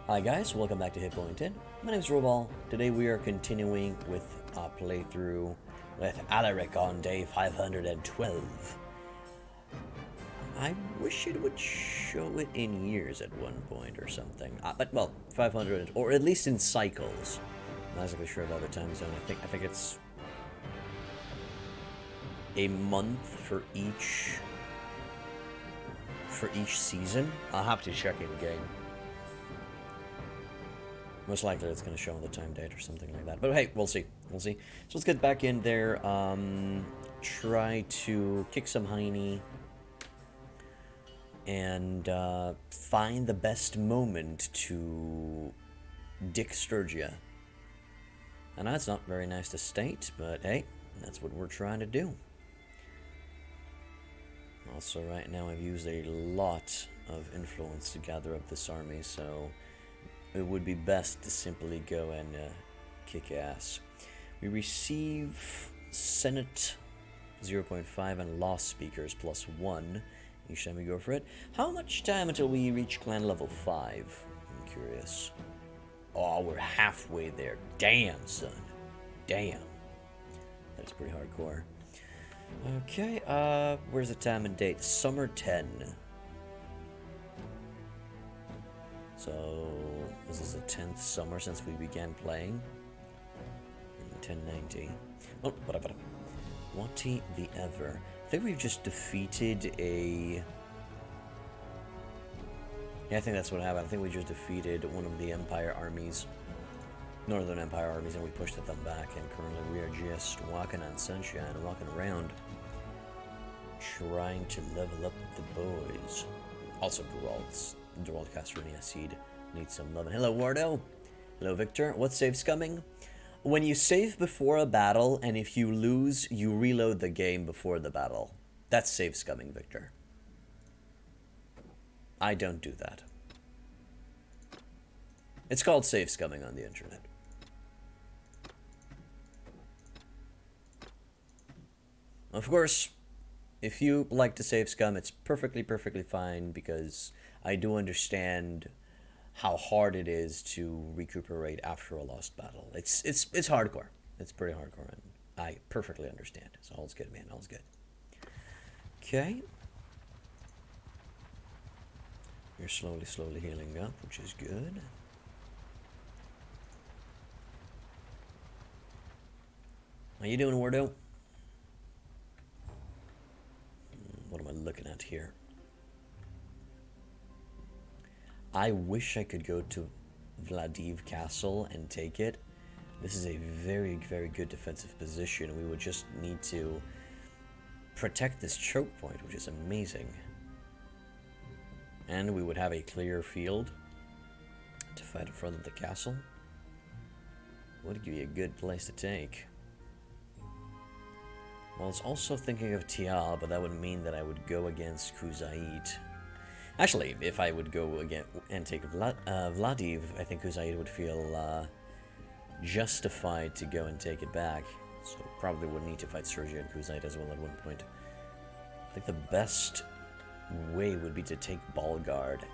Hi guys, welcome back to Hit Pointed. My name is Robal. Today we are continuing with our playthrough with Alaric on day 512. I wish it would show it in years at one point or something. But well, 500, or at least in cycles. I'm not exactly sure about the time zone. I think it's a month for each season. I'll have to check in game. Most likely it's going to show on the time date or something like that. But hey, we'll see. We'll see. So let's get back in there. Try to kick some hiney. And find the best moment to dick Sturgia. I know it's not very nice to state, but hey, that's what we're trying to do. Also, right now I've used a lot of influence to gather up this army, so it would be best to simply go and kick ass. We receive Senate 0.5 and Law Speakers +1 each time we go for it. How much time until we reach clan level 5? I'm curious. Oh, we're halfway there. Damn, son. Damn. That's pretty hardcore. Okay, where's the time and date? Summer 10. So, this is the 10th summer since we began playing. 1090. Oh, whatever. Wati the Ever. I think we've just defeated a... Yeah, I think that's what happened. I think we just defeated one of the Empire armies. Northern Empire armies, and we pushed them back, and currently we are just walking on sunshine, walking around, trying to level up the boys. Also, Gerald Castrania Seed needs some love. Hello, Wardo. Hello, Victor. What save's coming? When you save before a battle, and if you lose, you reload the game before the battle. That's save scumming, Victor. I don't do that. It's called save scumming on the internet. Of course, if you like to save scum, it's perfectly fine, because I do understand how hard it is to recuperate after a lost battle. It's hardcore. It's pretty hardcore, and I perfectly understand. So all's good, man. All's good. Okay. You're slowly healing up, which is good. How you doing, Wardo? What am I looking at here? I wish I could go to Vladiv Castle and take it. This is a very good defensive position. We would just need to protect this choke point, which is amazing. And we would have a clear field to fight in front of the castle. Would give you a good place to take. Well, I was also thinking of Tial, but that would mean that I would go against Kuzait. Actually, if I would go again and take Vladiv, I think Kuzait would feel justified to go and take it back. So probably would need to fight Sturgia and Kuzait as well at one point. I think the best way would be to take Balgard.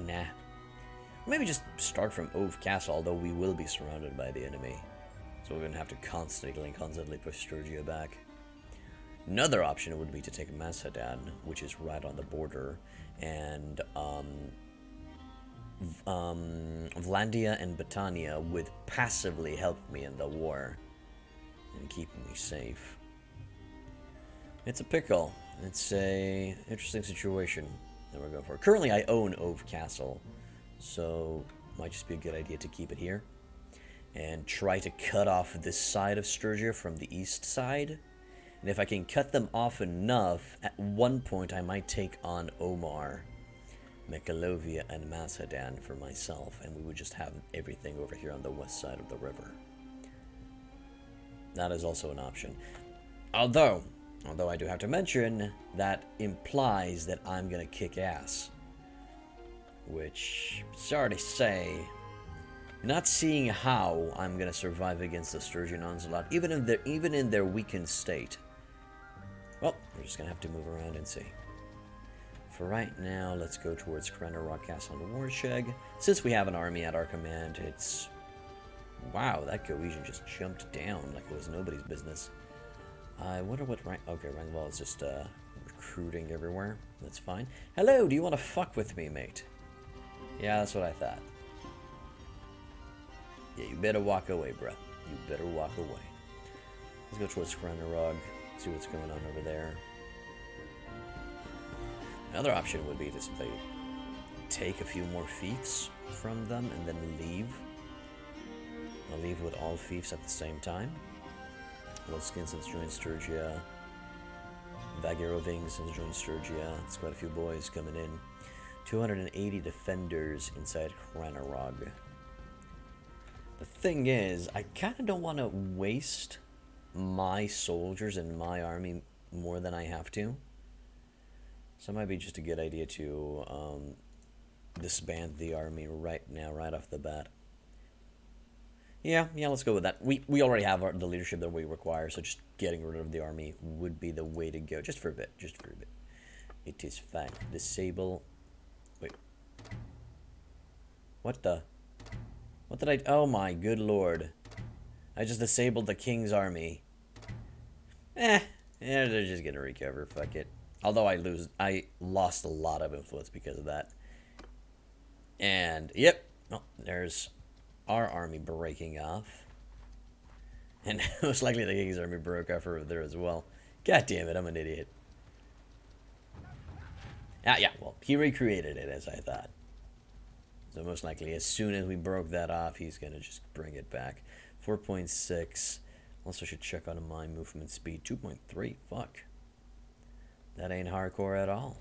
Nah. Maybe just start from Ove Castle, although we will be surrounded by the enemy. So we're going to have to constantly push Sturgia back. Another option would be to take Mazhadan, which is right on the border, and Vlandia and Battania would passively help me in the war and keep me safe. It's a pickle. It's a interesting situation that we're going for. Currently, I own Ove Castle, so it might just be a good idea to keep it here and try to cut off this side of Sturgia from the east side. And if I can cut them off enough, at one point I might take on Omar, Mekalovia, and Mazhadan for myself, and we would just have everything over here on the west side of the river. That is also an option. Although I do have to mention, that implies that I'm gonna kick ass. Which, sorry to say, not seeing how I'm gonna survive against the Sturgian onslaught, even in their weakened state. Well, we're just gonna have to move around and see. for right now, let's go towards Krenerok Castle and Warsheg. Since we have an army at our command, it's... Wow, that cohesion just jumped down like it was nobody's business. I wonder what rank... Okay, Rangval is just recruiting everywhere. That's fine. Hello, do you want to fuck with me, mate? Yeah, that's what I thought. Yeah, you better walk away, bruh. You better walk away. Let's go towards Krenerog, see what's going on over there. Another option would be to simply take a few more fiefs from them and then leave. I'll leave with all fiefs at the same time. Wolfskins has joined Sturgia. Vagirovings has joined Sturgia. It's quite a few boys coming in. 280 defenders inside Krenerog. The thing is, I kind of don't want to waste my soldiers and my army more than I have to. So it might be just a good idea to disband the army right now, right off the bat. Yeah, let's go with that. We already have the leadership that we require, so just getting rid of the army would be the way to go. Just for a bit, It is fine. Disable... Wait. What the... What did I... Oh my good lord. I just disabled the king's army. Yeah, they're just gonna recover, fuck it. Although I lost a lot of influence because of that. And, yep. Oh, there's our army breaking off. And most likely the king's army broke off over there as well. God damn it, I'm an idiot. Ah, yeah, well, he recreated it as I thought. So most likely, as soon as we broke that off, he's going to just bring it back. 4.6. Also should check on my movement speed. 2.3. Fuck. That ain't hardcore at all.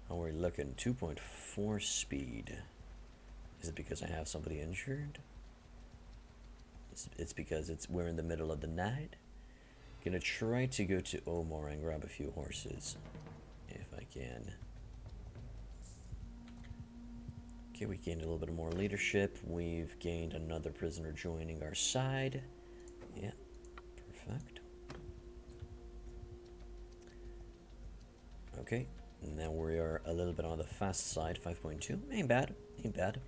How are we looking? 2.4 speed. Is it because I have somebody injured? It's because we're in the middle of the night. Gonna try to go to Omar and grab a few horses. If I can. Okay, we gained a little bit more leadership. We've gained another prisoner joining our side. Yeah, perfect. Okay, now we are a little bit on the fast side, 5.2. Ain't bad, ain't bad.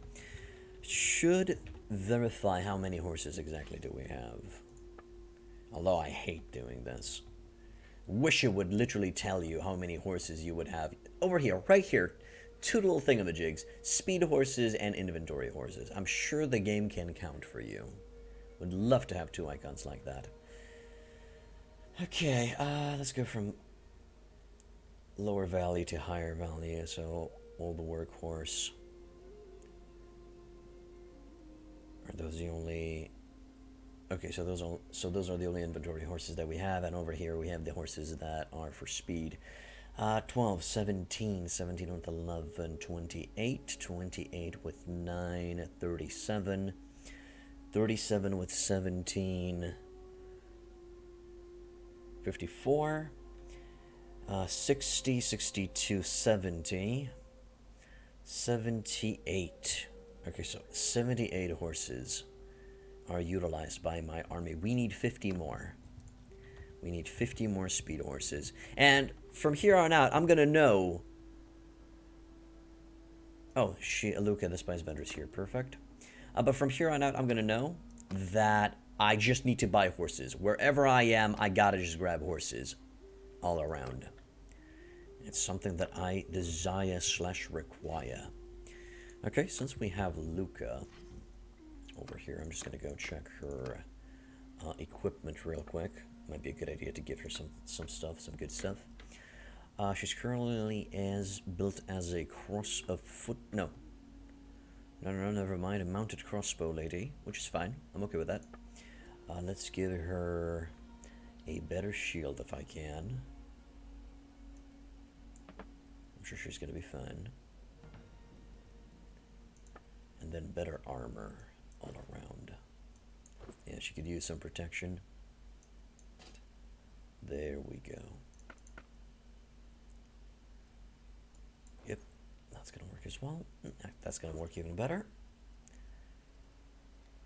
Should verify how many horses exactly do we have. Although I hate doing this. Wish it would literally tell you how many horses you would have. Over here, right here. Two little thingamajigs. Speed horses and inventory horses. I'm sure the game can count for you. Would love to have two icons like that. Okay, let's go from lower value to higher value. So, all the workhorse. Are those the only... Okay, so those are the only inventory horses that we have, and over here we have the horses that are for speed. 12, 17, 17 with 11, 28, 28 with 9, 37, 37 with 17, 54, 60, 62, 70, 78. Okay, so 78 horses are utilized by my army. We need 50 more. We need 50 more speed horses. And from here on out, I'm going to know... Oh, Aluka, the spice vendor's here. Perfect. But from here on out, I'm going to know that I just need to buy horses. Wherever I am, I got to just grab horses all around. It's something that I desire/require. Okay, since we have Luca over here, I'm just going to go check her equipment real quick. Might be a good idea to give her some stuff, some good stuff. She's currently built as a No, never mind. A mounted crossbow lady, which is fine. I'm okay with that. Let's give her a better shield if I can. I'm sure she's going to be fine. And then better armor all around. Yeah, she could use some protection. There we go. Yep, that's gonna work as well. That's gonna work even better.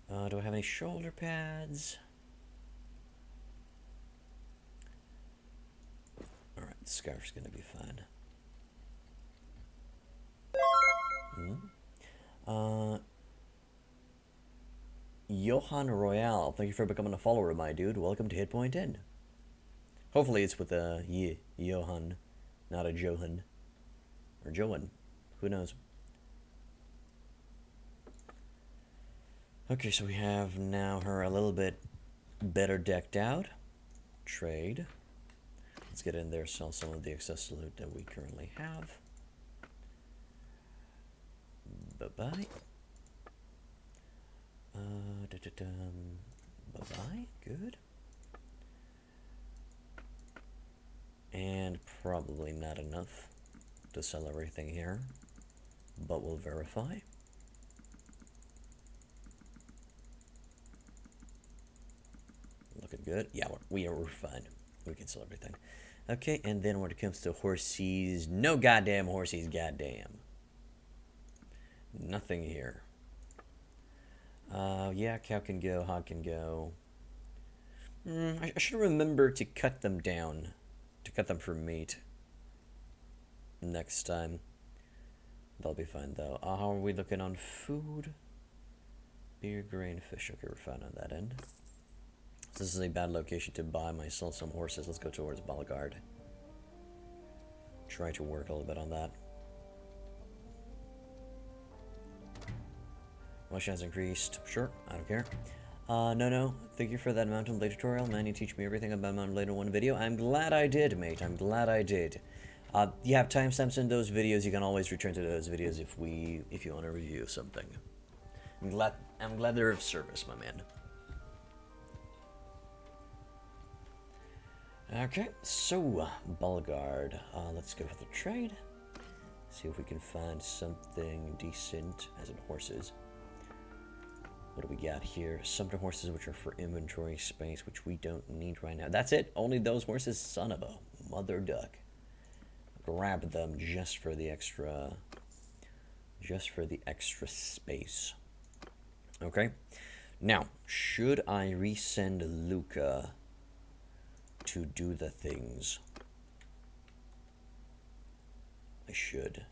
Do I have any shoulder pads? Alright, Scarf's gonna be fine. Johan Royale, thank you for becoming a follower, my dude. Welcome to Hit Point Inn. Hopefully it's with a Johan, not a Johan. Or Johan. Who knows? Okay, so we have now her a little bit better decked out. Trade. Let's get in there, sell some of the excess loot that we currently have. Bye-bye. Bye-bye. Good. And probably not enough to sell everything here, but we'll verify. Looking good. Yeah, we're fine. We can sell everything. Okay, and then when it comes to horsies, no goddamn horsies, goddamn. Nothing here. Yeah, cow can go, hog can go. I should remember to cut them down. To cut them for meat. Next time. That'll be fine, though. How are we looking on food? Beer, grain, fish. Okay, we're fine on that end. This is a bad location to buy myself some horses. Let's go towards Balgard. Try to work a little bit on that. Russia has increased. Sure, I don't care. No. Thank you for that Mountain Blade tutorial. Man, you teach me everything about Mountain Blade in one video. I'm glad I did, mate. I'm glad I did. You have timestamps in those videos. You can always return to those videos if you want to review something. I'm glad they're of service, my man. Okay, so Balgard. Let's go for the trade. See if we can find something decent, as in horses. What do we got here? Sumter horses, which are for inventory space, which we don't need right now. That's it. Only those horses. Son of a mother duck. Grab them just for the extra space. Okay. Now, should I resend Luca to do the things? I should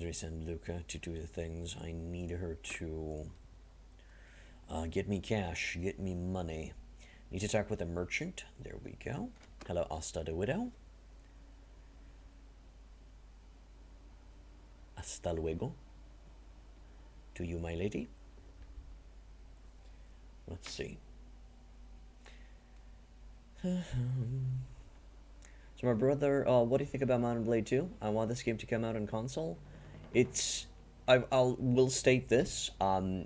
resend Luca to do the things. I need her to get me cash, get me money. Need to talk with a merchant. There we go. Hello, Asta the Widow. Hasta luego. To you, my lady. Let's see. So my brother, what do you think about Mountain Blade 2? I want this game to come out on console. Will state this.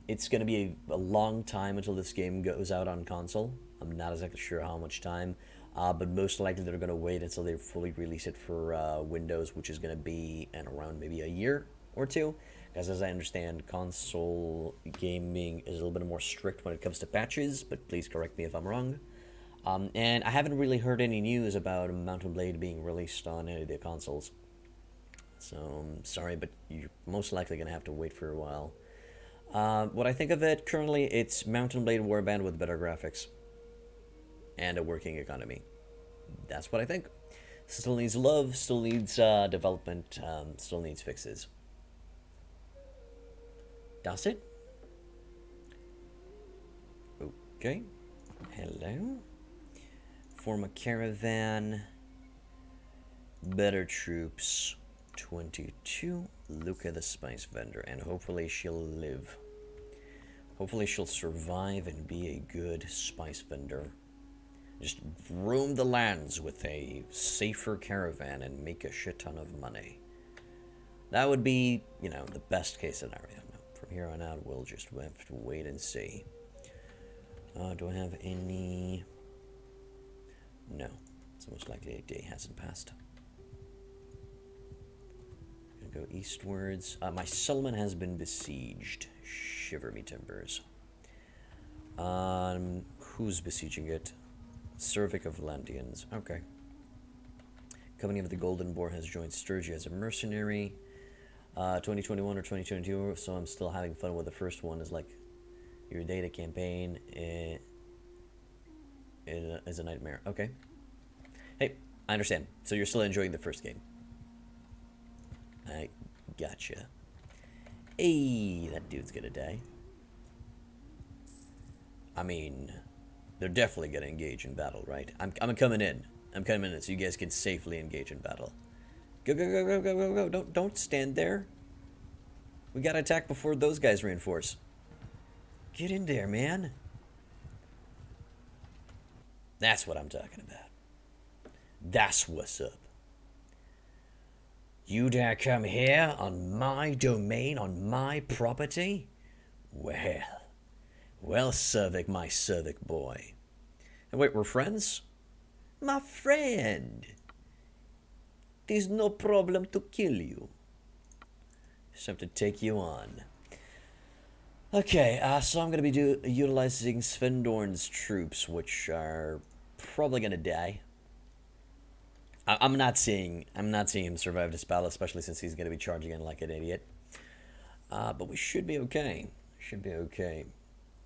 It's going to be a long time until this game goes out on console. I'm not exactly sure how much time, but most likely they're going to wait until they fully release it for Windows, which is going to be in around maybe a year or two. Because as I understand, console gaming is a little bit more strict when it comes to patches, but please correct me if I'm wrong. And I haven't really heard any news about Mountain Blade being released on any of the consoles. So, I'm sorry, but you're most likely going to have to wait for a while. What I think of it, currently, it's Mountain Blade Warband with better graphics. And a working economy. That's what I think. Still needs love, still needs development, still needs fixes. That's it. Okay. Hello. Form a caravan. Better troops. 22. Luca the spice vendor. And hopefully she'll live. Hopefully she'll survive and be a good spice vendor. Just roam the lands with a safer caravan and make a shit ton of money. That would be, you know, the best case scenario. No, from here on out, we'll just have to wait and see. Do I have any... No. It's most likely a day hasn't passed. Gonna go eastwards. My settlement has been besieged. Shiver me timbers. Who's besieging it? Cervic of Landians. Okay. Company of the Golden Boar has joined Sturgia as a mercenary. 2021 or 2022, so I'm still having fun with the first one. Is like your data campaign. is a nightmare. Okay. Hey, I understand. So you're still enjoying the first game. I gotcha. Hey, that dude's gonna die. I mean, they're definitely gonna engage in battle, right? I'm coming in. I'm coming in so you guys can safely engage in battle. Go, go, go, go, go, go, go. Don't stand there. We gotta attack before those guys reinforce. Get in there, man. That's what I'm talking about. That's what's up. You dare come here on my domain, on my property? Well, Cervic, my Cervic boy. And wait, we're friends? My friend. There's no problem to kill you. Just have to take you on. Okay, so I'm going to be utilizing Svendorn's troops, which are probably going to die. I'm not seeing him survive this battle, especially since he's going to be charging in like an idiot. But we should be okay. Should be okay.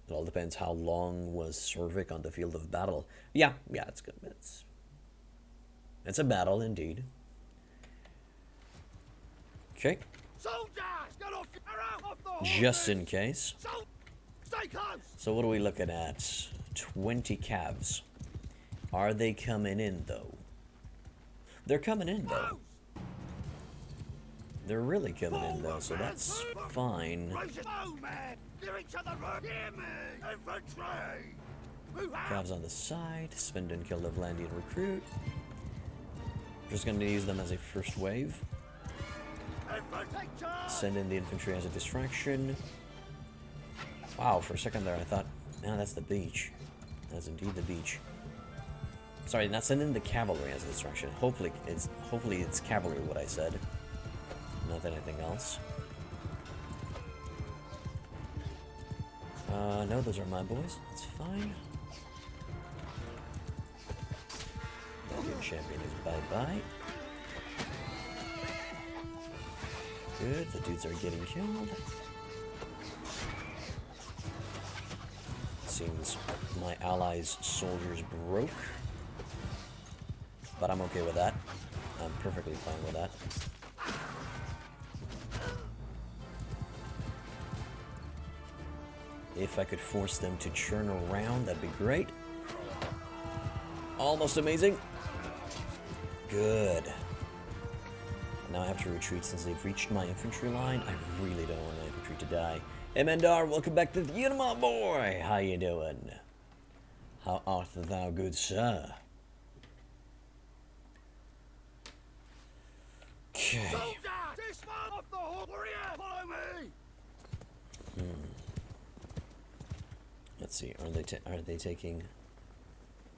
It all depends how long was Cervic on the field of battle. Yeah, it's good. It's a battle indeed. Okay. Just in case. So what are we looking at? 20 calves. Are they coming in though? They're coming in though. They're really coming in though, so that's fine. Calves on the side. Spend and kill the Vlandian recruit. Just gonna use them as a first wave. Send in the infantry as a distraction. Wow, for a second there I thought, no, that's the beach. That's indeed the beach. Sorry, not send in the cavalry as a distraction. Hopefully it's cavalry what I said. Not anything else. No, those are my boys. That's fine. Guardian champion is bye-bye. Good, the dudes are getting killed. Seems my allies' soldiers broke. But I'm okay with that. I'm perfectly fine with that. If I could force them to churn around, that'd be great. Almost amazing. Good. Now I have to retreat since they've reached my infantry line. I really don't want my infantry to die. Hey Mendar, welcome back to the unit, my boy. How you doing? How art thou, good sir? Okay. Let's see. Are they taking?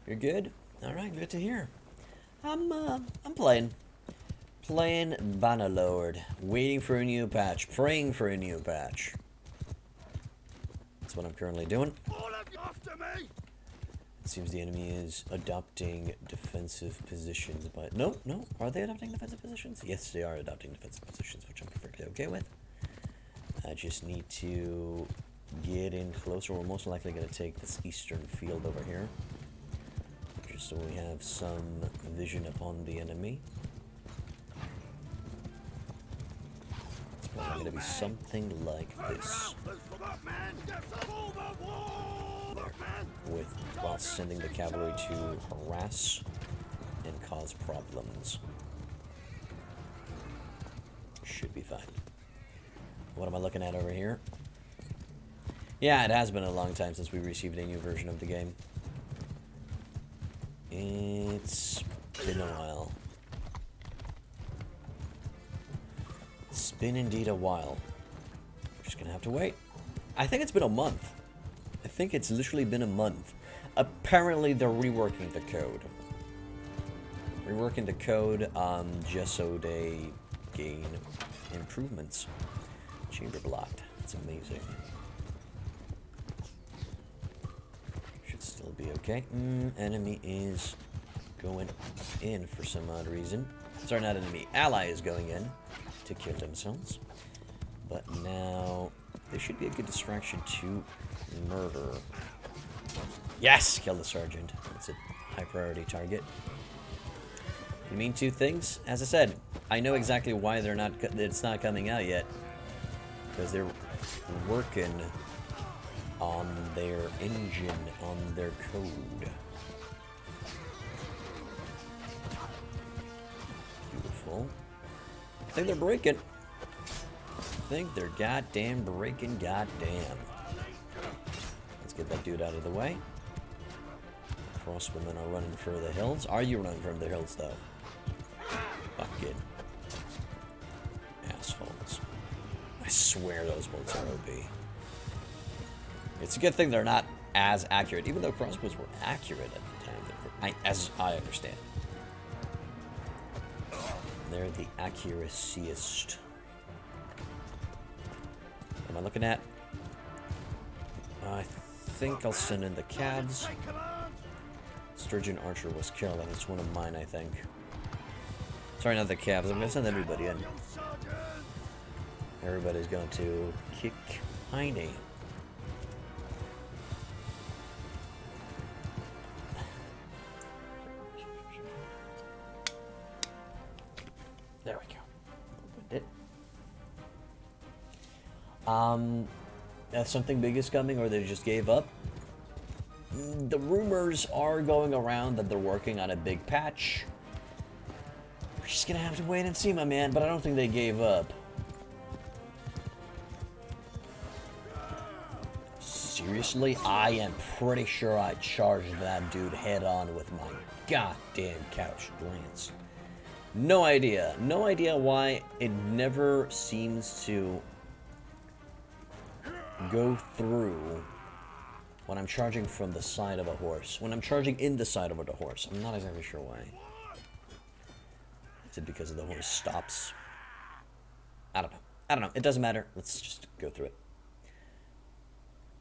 You're good. All right. Good to hear. I'm playing Bannerlord, waiting for a new patch, praying for a new patch. That's what I'm currently doing. It seems the enemy is adopting defensive positions, but no. Are they adopting defensive positions? Yes, they are adopting defensive positions, which I'm perfectly okay with. I just need to get in closer. We're most likely going to take this eastern field over here, just so we have some vision upon the enemy. It's probably going to be something like this. While sending the cavalry to harass and cause problems. Should be fine. What am I looking at over here? Yeah, it has been a long time since we received a new version of the game. It's been a while. It's been indeed a while. We're just gonna have to wait. I think it's been a month. I think it's literally been a month. Apparently they're reworking the code. Reworking the code just so they gain improvements. Chamber blocked. That's amazing. Should still be okay. Enemy is going in for some odd reason. Sorry, not enemy. Ally is going in to kill themselves. But now there should be a good distraction to murder. Yes! Kill the sergeant. That's a high priority target. You mean two things? As I said, I know exactly why it's not coming out yet. Because they're working on their engine, on their code. Beautiful. I think they're breaking. I think they're goddamn breaking, goddamn. Let's get that dude out of the way. Crossbowmen are running for the hills. Are you running from the hills, though? Fucking assholes. I swear those bolts are OP. It's a good thing they're not as accurate, even though crossbows were accurate at the time, as I understand. They're the accuraciest. What am I looking at? I think I'll send in the cabs. Sturgian Archer was killed, and it's one of mine, I think. Sorry, not the cabs. I'm going to send everybody in. Everybody's going to kick Heine. There we go. Opened it. Something big is coming, or they just gave up. The rumors are going around that they're working on a big patch. We're just gonna have to wait and see, my man, but I don't think they gave up. Seriously? I am pretty sure I charged that dude head on with my goddamn couch lance. No idea. No idea why it never seems to go through when I'm charging from the side of a horse. When I'm charging in the side of a horse. I'm not exactly sure why. Is it because the horse stops? I don't know. I don't know. It doesn't matter. Let's just go through it.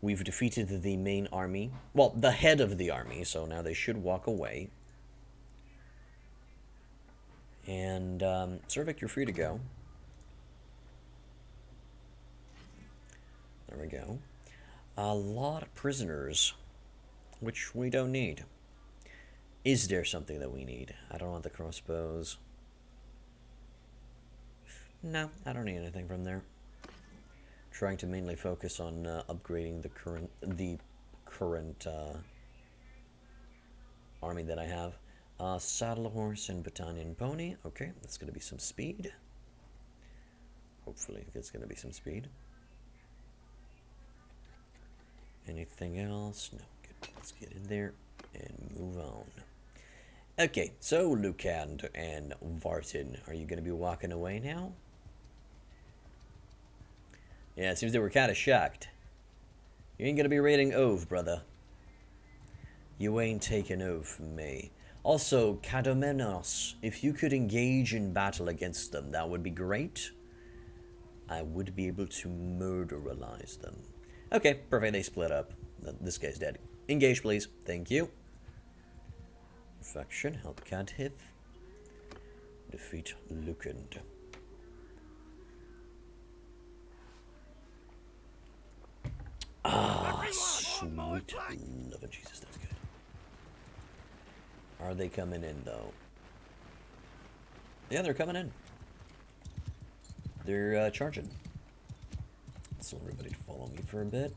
We've defeated the main army. Well, the head of the army, so now they should walk away. And, Cervic, you're free to go. There we go. A lot of prisoners, which we don't need. Is there something that we need? I don't want the crossbows. No, I don't need anything from there. Trying to mainly focus on upgrading the current army that I have. Saddle horse and battalion pony. Okay, that's going to be some speed. Hopefully it's going to be some speed. Anything else? No. Good. Let's get in there and move on. Okay, so Lucand and Vartan, are you going to be walking away now? Yeah, it seems they were kind of shocked. You ain't going to be raiding Ove, brother. You ain't taking Ove from me. Also, Kadomenos, if you could engage in battle against them, that would be great. I would be able to murderalize them. Okay, perfect, they split up. This guy's dead. Engage, please. Thank you. Perfection, help Kadhith. Defeat Lucand. Ah, sweet love of Jesus, that's good. Are they coming in, though? Yeah, they're coming in. They're charging. Let's let everybody follow me for a bit.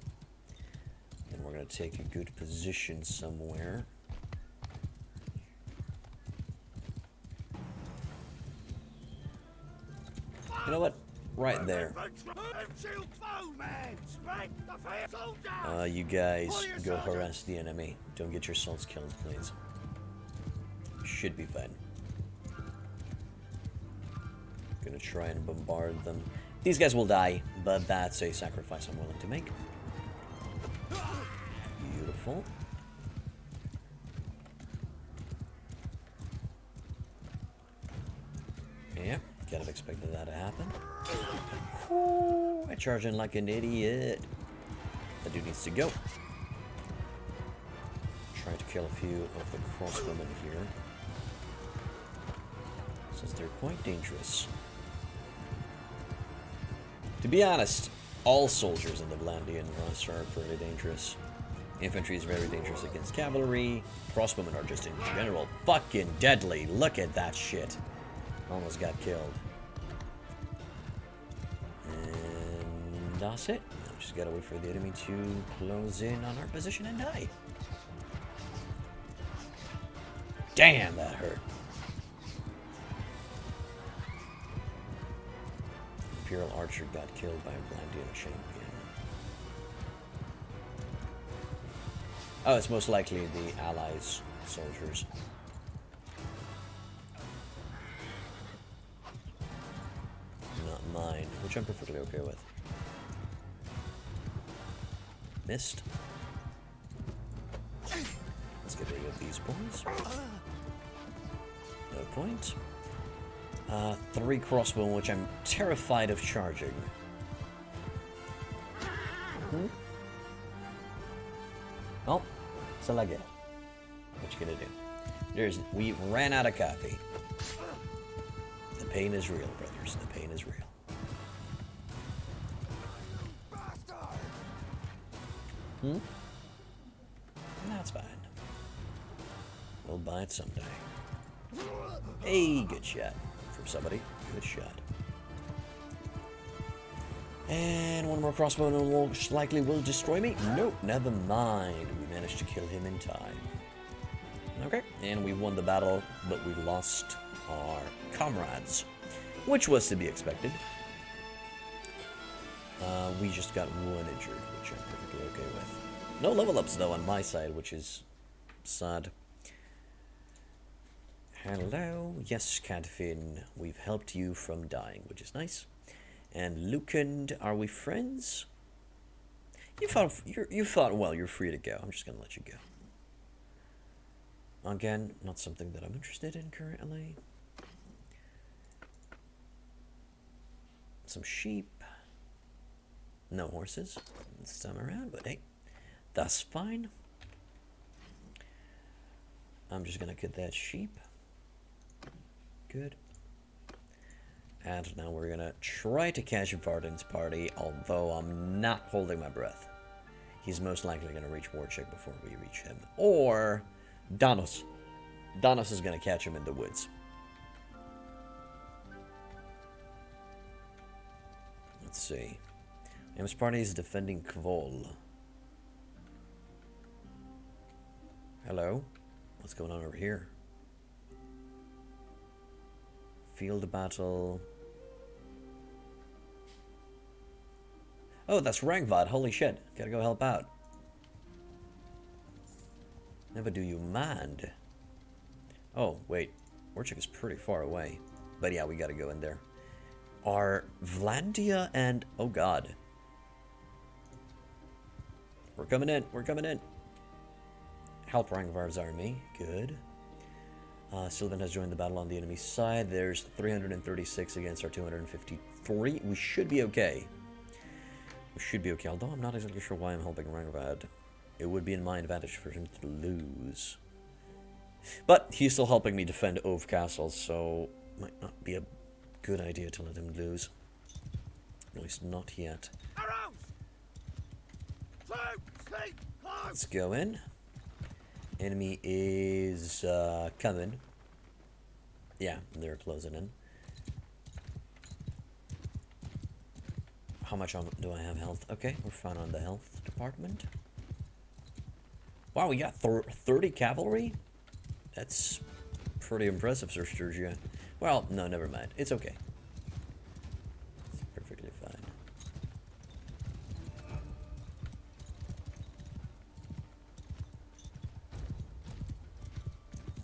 And we're going to take a good position somewhere. You know what? Right there. You guys go harass the enemy. Don't get yourselves killed, please. Should be fine. Gonna try and bombard them. These guys will die, but that's a sacrifice I'm willing to make. Beautiful. Yeah, kind of expected that to happen. Ooh, I charge in like an idiot. That dude needs to go. Try to kill a few of the crossbowmen here, since they're quite dangerous. To be honest, all soldiers in the Vlandian roster are pretty dangerous. Infantry is very dangerous against cavalry. Crossbowmen are just in general fucking deadly. Look at that shit. Almost got killed. And that's it. Now just gotta wait for the enemy to close in on our position and die. Damn, that hurt. Imperial Archer got killed by a Blandian champion. Oh, it's most likely the Allies' soldiers. Not mine, which I'm perfectly okay with. Missed. Let's get rid of these boys. No point. 3 crossbow, which I'm terrified of charging. Oh, so like it. What you gonna do? We ran out of coffee. The pain is real, brothers. The pain is real. That's fine. We'll buy it someday. Hey, good shot from somebody. Good shot. And one more crossbow and most likely will destroy me. Nope, never mind. We managed to kill him in time. Okay, and we won the battle, but we lost our comrades, which was to be expected. We just got 1 injured, which I'm perfectly okay with. No level ups though on my side, which is sad. Hello, yes, Cadfin. We've helped you from dying, which is nice. And Lukand, are we friends? You thought well, you're free to go. I'm just gonna let you go. Again, not something that I'm interested in currently. Some sheep. No horses this time around, but hey, that's fine. I'm just gonna get that sheep. Good. And now we're gonna try to catch Varden's party, although I'm not holding my breath. He's most likely gonna reach war check before we reach him. Or Danos. Danos is gonna catch him in the woods. Let's see. Am's party is defending Kvol. Hello? What's going on over here? Field battle. Oh, that's Rangvad. Holy shit. Gotta go help out. Never do you mind. Oh, wait. Warchuk is pretty far away. But yeah, we gotta go in there. Are Vlandia and... Oh god. We're coming in. We're coming in. Help Rangvard's army. Good. Sylvan has joined the battle on the enemy side. There's 336 against our 253. We should be okay. We should be okay, although I'm not exactly sure why I'm helping Rangvad. It would be in my advantage for him to lose. But he's still helping me defend Ove Castle, so might not be a good idea to let him lose. At least not yet. Let's go in. Enemy is coming. Yeah, they're closing in. How much do I have health? Okay, we're fine on the health department. Wow, we got 30 cavalry? That's pretty impressive, Sir Sturgia. Well, no, never mind. It's okay. It's perfectly fine.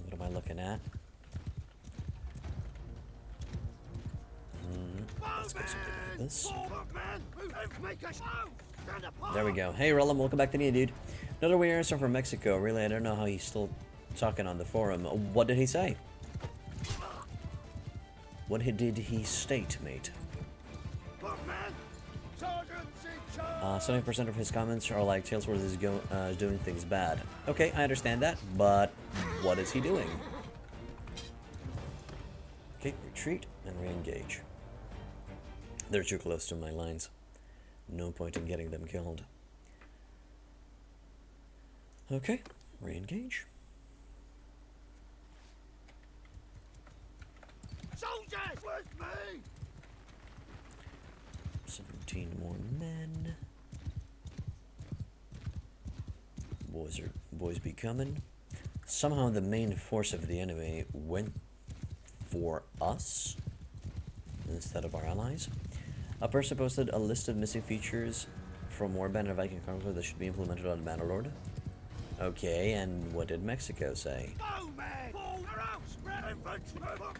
What am I looking at? Let's go something like this. There we go. Hey, Relum, welcome back to me, dude. Another weird answer from Mexico. Really, I don't know how he's still talking on the forum. What did he say? What did he state, mate? 70% of his comments are like, Talesworth is doing things bad. Okay, I understand that, but what is he doing? Okay, retreat and re-engage. They're too close to my lines. No point in getting them killed. Okay, re-engage. Soldiers with me! 17 more men. Boys be coming. Somehow the main force of the enemy went for us instead of our allies. A person posted a list of missing features from Warband and Viking Conquer that should be implemented on Bannerlord. Okay, and what did Mexico say? Mexico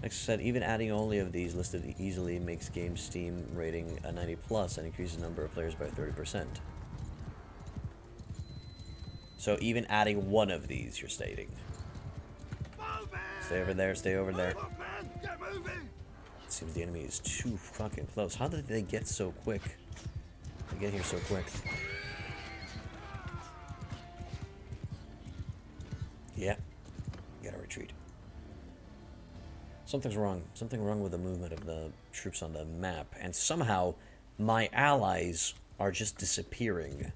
said even adding only of these listed easily makes game Steam rating a 90 plus and increases the number of players by 30%. So even adding one of these, you're stating. Stay over there, stay over there. It seems the enemy is too fucking close. How did they get so quick? They get here so quick. Yeah. Gotta retreat. Something's wrong. Something wrong with the movement of the troops on the map. And somehow, my allies are just disappearing.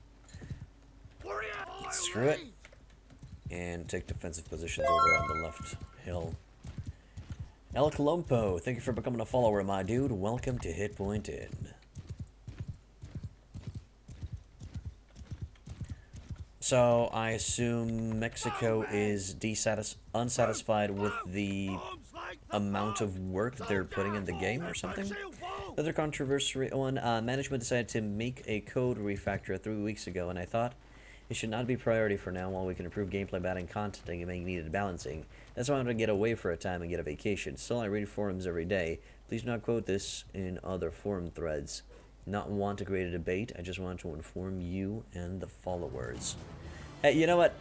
Screw it. And take defensive positions over on the left hill. El Colompo, thank you for becoming a follower, my dude. Welcome to Hit Point Inn. So, I assume Mexico is unsatisfied with the amount of work that they're putting in the game or something? Another controversy one, management decided to make a code refactor 3 weeks ago, and I thought it should not be priority for now while we can improve gameplay, adding content, and make needed balancing. That's why I wanted to get away for a time and get a vacation. Still, I read forums every day. Please do not quote this in other forum threads. Not want to create a debate, I just want to inform you and the followers. Hey, you know what?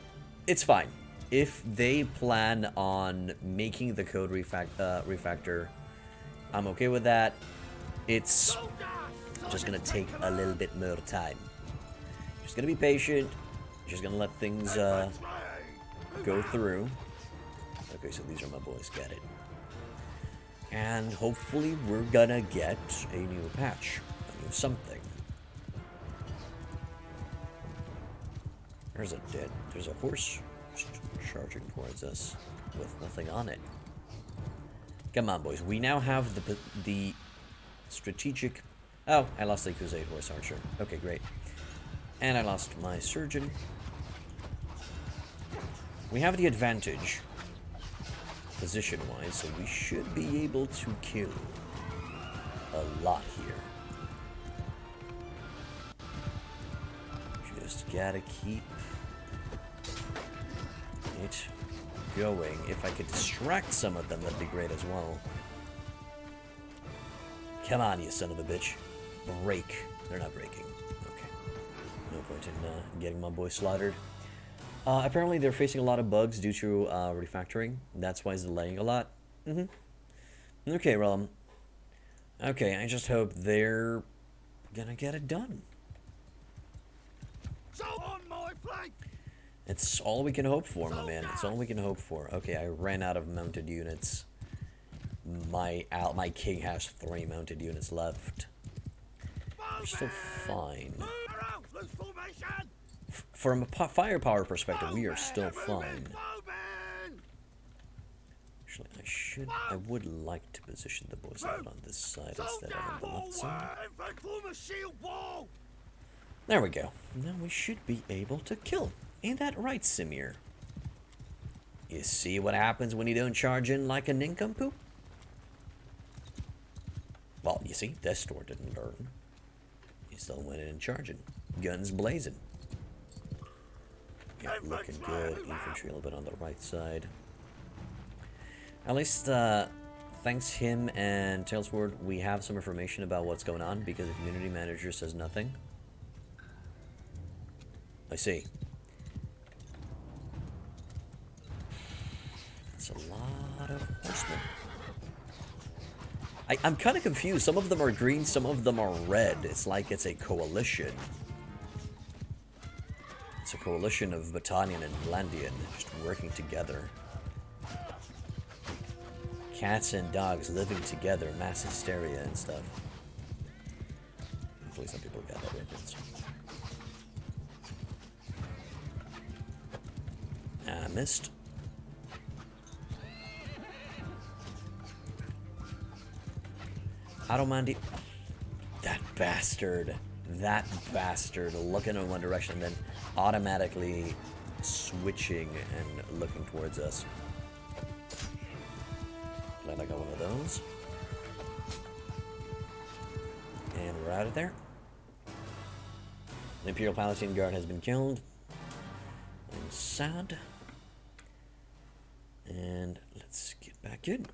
It's fine. If they plan on making the code refactor, I'm okay with that. It's just gonna take a little bit more time. Just gonna be patient. Just gonna let things go through. Okay, so these are my boys. Get it. And hopefully we're gonna get a new patch, a new something. There's a horse charging towards us with nothing on it. Come on, boys. We now have the strategic. Oh, I lost the Crusade Horse Archer. Okay, great. And I lost my Surgeon. We have the advantage, position-wise, so we should be able to kill a lot here. Just gotta keep it going. If I could distract some of them, that'd be great as well. Come on, you son of a bitch. Break. They're not breaking. Okay. No point in getting my boy slaughtered. Apparently they're facing a lot of bugs due to refactoring. That's why it's delaying a lot. Okay, well, okay, I just hope they're gonna get it done. So on my flank. It's all we can hope for, my man. It's all we can hope for. Okay, I ran out of mounted units. My king has 3 mounted units left. We're still fine. From a firepower perspective, we are still fine. Actually, I would like to position the boys out on this side instead of on the left side. There we go. Now we should be able to kill. Ain't that right, Simir? You see what happens when you don't charge in like a nincompoop? Well, you see, Destor didn't learn. He still went in and charging. Guns blazing. Yeah, looking good. Infantry a little bit on the right side. At least, thanks him and Talesword, we have some information about what's going on because the community manager says nothing. I see. That's a lot of horsemen. I'm kind of confused. Some of them are green, some of them are red. It's like it's a coalition. It's a coalition of Battalion and Vlandian just working together. Cats and dogs living together, mass hysteria and stuff. Hopefully some people got that reference. Missed. I don't mind it. That bastard looking in one direction and then automatically switching and looking towards us. Glad I got one of those. And we're out of there. The Imperial Palatine Guard has been killed. I'm sad. And let's get back in.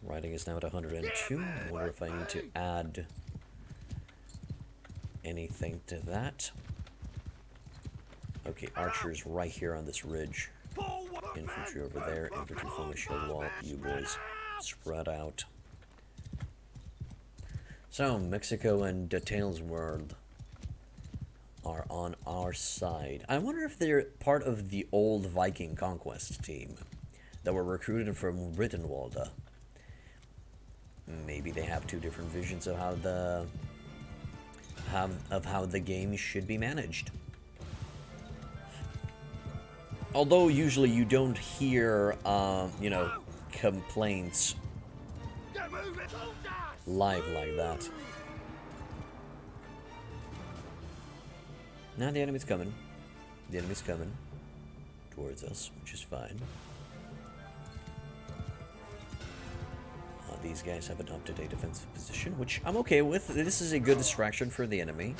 Writing is now at 102. I wonder if I need to add anything to that. Okay, archers right here on this ridge. Infantry over there. Infantry from the shield wall. You boys spread out. So, Mexico and Details World are on our side. I wonder if they're part of the old Viking conquest team that were recruited from Rittenwalda. Maybe they have two different visions of how the game should be managed. Although usually you don't hear, you know, complaints live like that. Now the enemy's coming. The enemy's coming towards us, which is fine. These guys have adopted a defensive position, which I'm okay with. This is a good distraction for the enemy.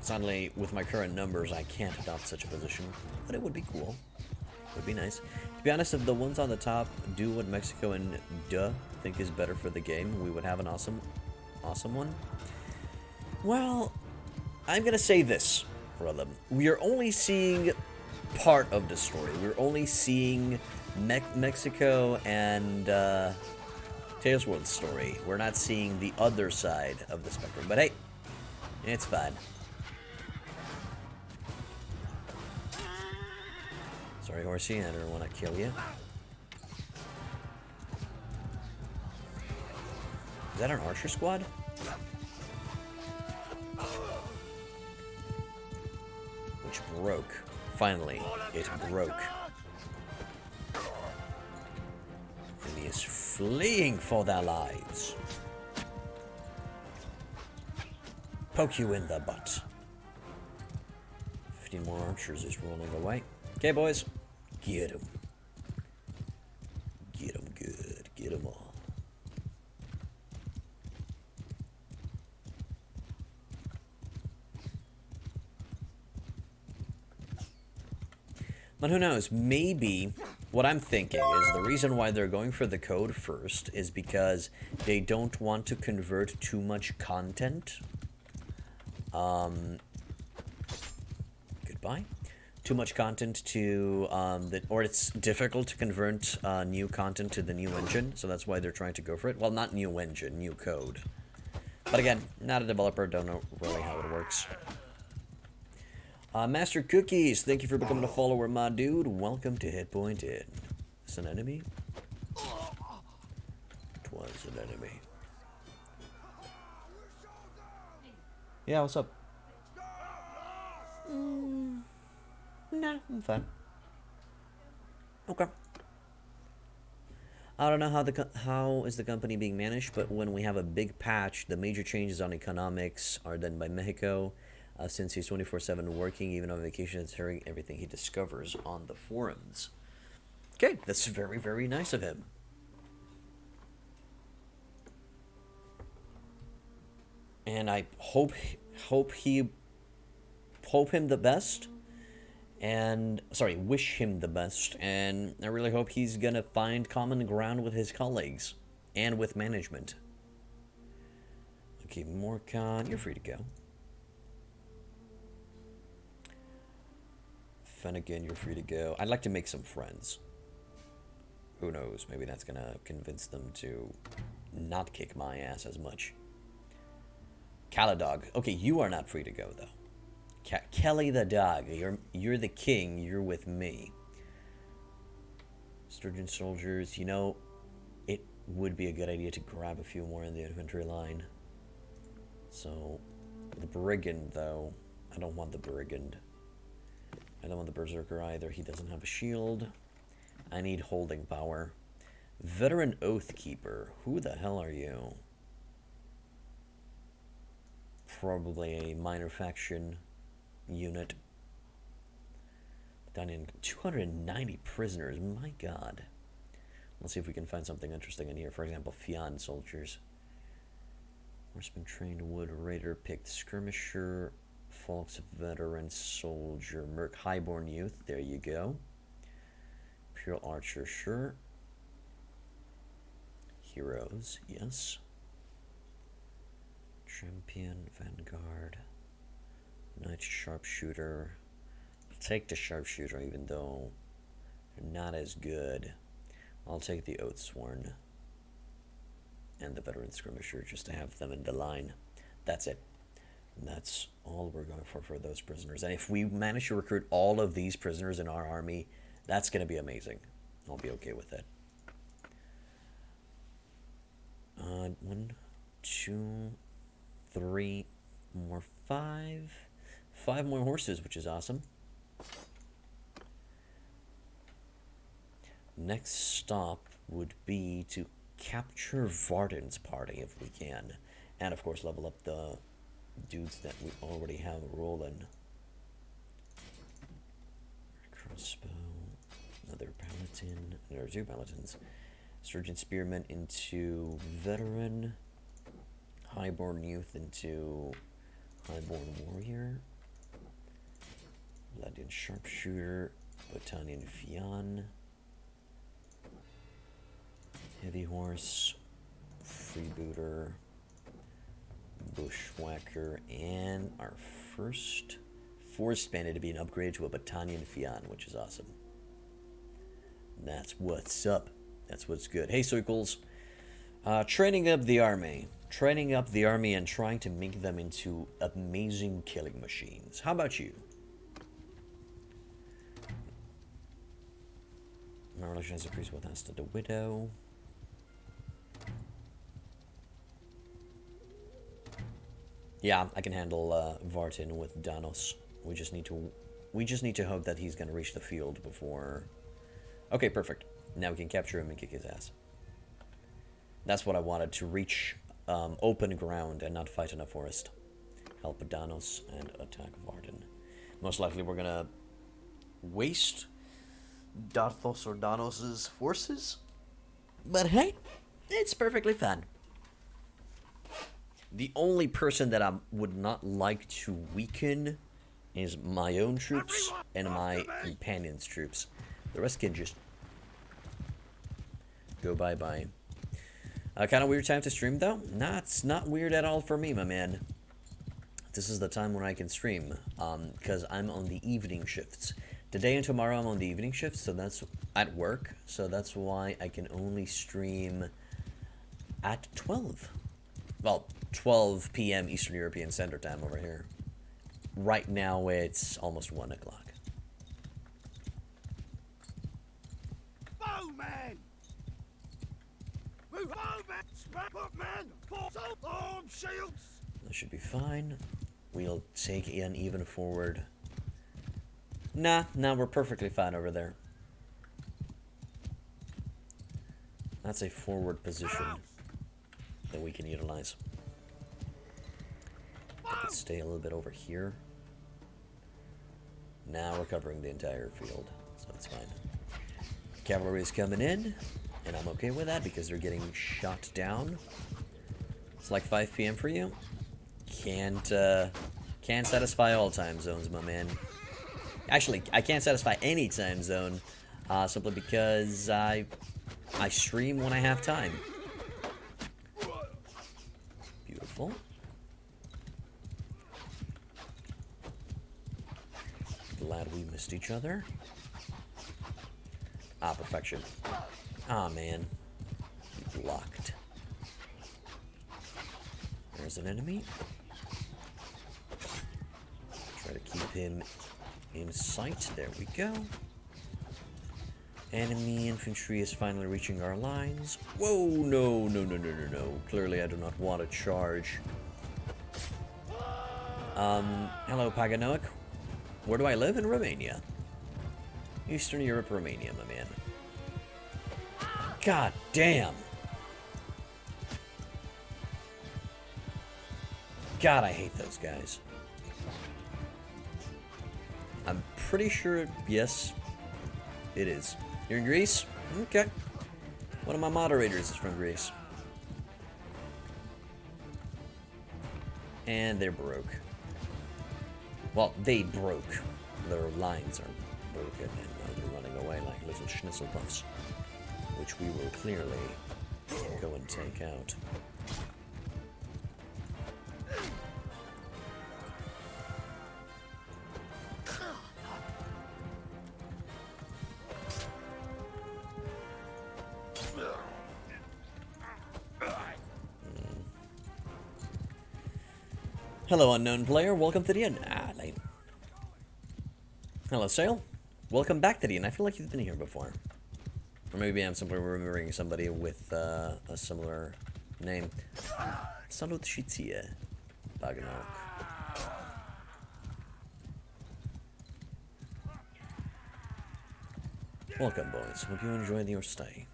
Sadly, with my current numbers, I can't adopt such a position, but it would be cool. It would be nice. To be honest, if the ones on the top do what Mexico and think is better for the game, we would have an awesome one. Well, I'm gonna say this, brother. We are only seeing part of the story. We're only seeing Mexico and Tales World's story. We're not seeing the other side of the spectrum. But hey, it's fine. Sorry, horsey, I don't want to kill you. Is that an archer squad? Which broke. Finally, it broke. Enemy is fleeing for their lives. Poke you in the butt. 15 more archers is rolling away. Okay, boys. Get them. Get them good. Get them all. But who knows? Maybe what I'm thinking is the reason why they're going for the code first is because they don't want to convert too much content. Goodbye. Too much content to or it's difficult to convert new content to the new engine, so that's why they're trying to go for it. Well, not new engine, new code. But again, not a developer, don't know really how it works. Master Cookies, thank you for becoming a follower, my dude. Welcome to Hitpoint Inn. Is an enemy? It was an enemy. Yeah, what's up? Nah, I'm fine. Okay. I don't know how is the company being managed, but when we have a big patch, the major changes on economics are done by Mexico. Since he's 24/7 working, even on vacation, and hearing everything he discovers on the forums. Okay, that's very, very nice of him. And I hope him the best. And, sorry, wish him the best. And I really hope he's gonna find common ground with his colleagues. And with management. Okay, Morcon, you're free to go. Finnegan, you're free to go. I'd like to make some friends. Who knows? Maybe that's gonna convince them to not kick my ass as much. Caladog. Okay, you are not free to go though. Kelly the dog. You're the king. You're with me. Sturgian soldiers. You know, it would be a good idea to grab a few more in the infantry line. So, the Brigand, though. I don't want the Brigand. I don't want the Berserker either. He doesn't have a shield. I need holding power. Veteran Oathkeeper. Who the hell are you? Probably a minor faction unit. Down in 290 prisoners. My god. Let's see if we can find something interesting in here. For example, Fian soldiers. Horseman trained wood raider picked skirmisher. Folks veteran soldier. Merc highborn youth. There you go. Imperial archer, sure. Heroes, yes. Champion, vanguard. Knight sharpshooter. I'll take the sharpshooter even though they're not as good. I'll take the Oathsworn and the veteran skirmisher just to have them in the line. That's it. And that's all we're going for those prisoners. And if we manage to recruit all of these prisoners in our army, that's going to be amazing. I'll be okay with it. 1, 2, 3, more 5. 5 more horses, which is awesome. Next stop would be to capture Varden's party if we can. And of course level up the dudes that we already have rolling. Crossbow. Another paladin. There are 2 paladins. Sturgian spearman into veteran. Highborn youth into highborn warrior. Ladian sharpshooter. Botanian Fian. Heavy horse. Freebooter. Bushwhacker. And our first forest bandit to be an upgrade to a Botanian Fian, which is awesome. That's what's up. That's what's good. Hey, Circles. Training up the army. Training up the army and trying to make them into amazing killing machines. How about you? My relation has increased with us to the widow. Yeah, I can handle Vartin with Danos. We just need to hope that he's gonna reach the field before. Okay, perfect. Now we can capture him and kick his ass. That's what I wanted, to reach open ground and not fight in a forest. Help Danos and attack Varden. Most likely we're gonna waste Darthos or Danos' forces. But hey, it's perfectly fine. The only person that I would not like to weaken is my own troops and my companions' troops. The rest can just go bye-bye. Kind of weird time to stream, though? Nah, it's not weird at all for me, my man. This is the time when I can stream, because I'm on the evening shifts. Today and tomorrow I'm on the evening shifts, so that's at work, so that's why I can only stream at 12. Well, 12 p.m. Eastern European Standard Time over here. Right now it's almost 1 o'clock. Bowman! Move bowman! Scrap up men! Force arm shields! That should be fine. We'll take an even forward. Nah, we're perfectly fine over there. That's a forward position that we can utilize. I can stay a little bit over here. Now we're covering the entire field, so it's fine. Cavalry is coming in, and I'm okay with that because they're getting shot down. It's like 5 p.m. for you. Can't satisfy all time zones, my man. Actually, I can't satisfy any time zone, simply because I stream when I have time. Beautiful. Glad we missed each other. Ah, perfection. Ah, man. He blocked. There's an enemy. Try to keep him in sight. There we go. Enemy infantry is finally reaching our lines. Whoa, no. Clearly I do not want to charge Hello, Paganoic. Where do I live? In Romania. Eastern Europe, Romania, my man. God damn. God, I hate those guys. I'm pretty sure, yes, it is. You're in Greece? Okay. One of my moderators is from Greece. And they're broke. Well, they broke. Their lines are broken, and now they're running away like little schnitzel puffs, which we will clearly go and take out. Hello, unknown player. Welcome to the inn. Lane. Hello, Sale. Welcome back to the inn. I feel like you've been here before. Or maybe I'm simply remembering somebody with a similar name. Salut Shitia. Baganok. Welcome, boys. Hope you enjoyed your stay.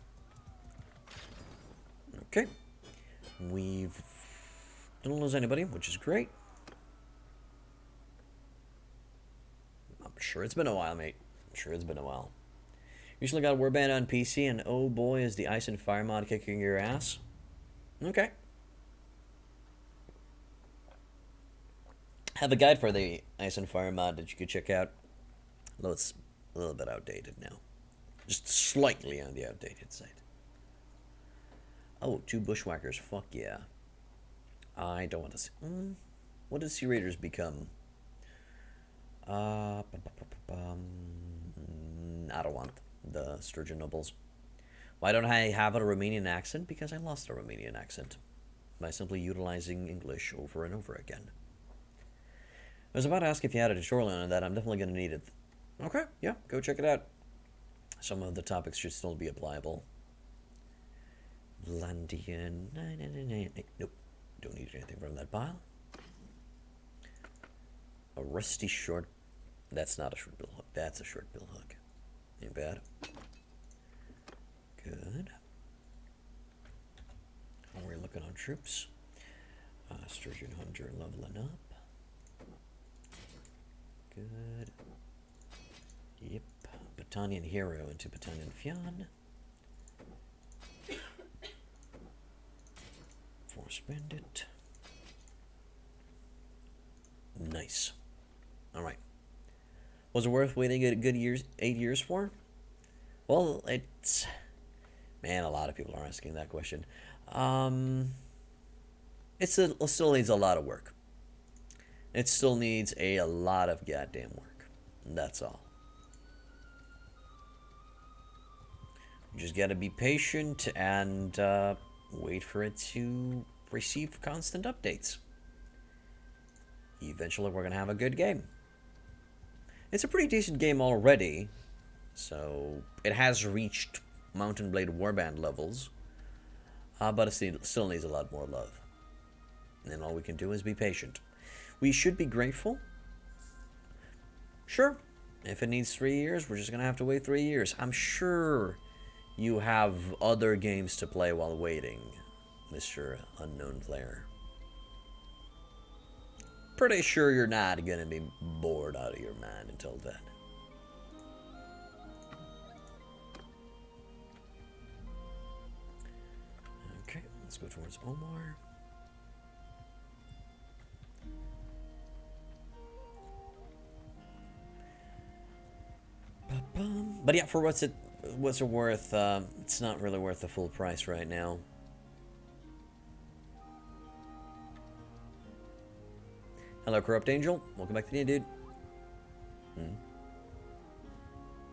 Okay. We've... don't lose anybody, which is great. I'm sure it's been a while, mate. I'm sure it's been a while. Recently got a Warband on PC, and oh boy, is the Ice and Fire mod kicking your ass. Okay. Have a guide for the Ice and Fire mod that you could check out. Although it's a little bit outdated now. Just slightly on the outdated side. Oh, 2 bushwhackers. Fuck yeah. I don't want to see... what did Sea Raiders become? I don't want the Sturgian nobles. Why don't I have a Romanian accent? Because I lost a Romanian accent by simply utilizing English over and over again. I was about to ask if you had a tutorial on that. I'm definitely going to need it. Okay, yeah, go check it out. Some of the topics should still be applicable. Landian... Nope. Don't need anything from that pile. A rusty short... That's not a short bill hook. That's a short bill hook. Ain't bad. Good. How are we looking on troops? Sturgian Hunter leveling up. Good. Yep. Battanian Hero into Battanian Fian. Force Bandit. Nice. Alright. Was it worth waiting a good 8 years for? Well, it's... Man, a lot of people are asking that question. It still needs a lot of work. It still needs a lot of goddamn work. That's all. You just gotta be patient and wait for it to receive constant updates. Eventually we're gonna have a good game. It's a pretty decent game already, so it has reached Mountain Blade Warband levels, but it still needs a lot more love. And all we can do is be patient. We should be grateful. Sure, if it needs 3 years, we're just gonna have to wait 3 years. I'm sure you have other games to play while waiting, Mr. Unknown Player. Pretty sure you're not gonna be bored out of your mind until then. Okay, let's go towards Omar. But yeah, for what's it worth? It's not really worth the full price right now. Hello, Corrupt Angel. Welcome back to the dude.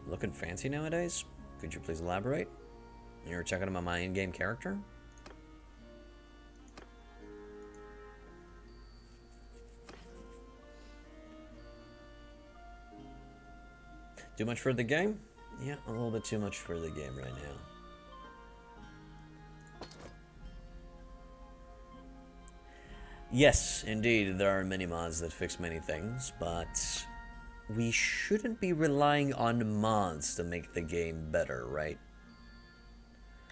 Looking fancy nowadays? Could you please elaborate? You're checking out my in-game character? Too much for the game? Yeah, a little bit too much for the game right now. Yes, indeed, there are many mods that fix many things, but we shouldn't be relying on mods to make the game better, right?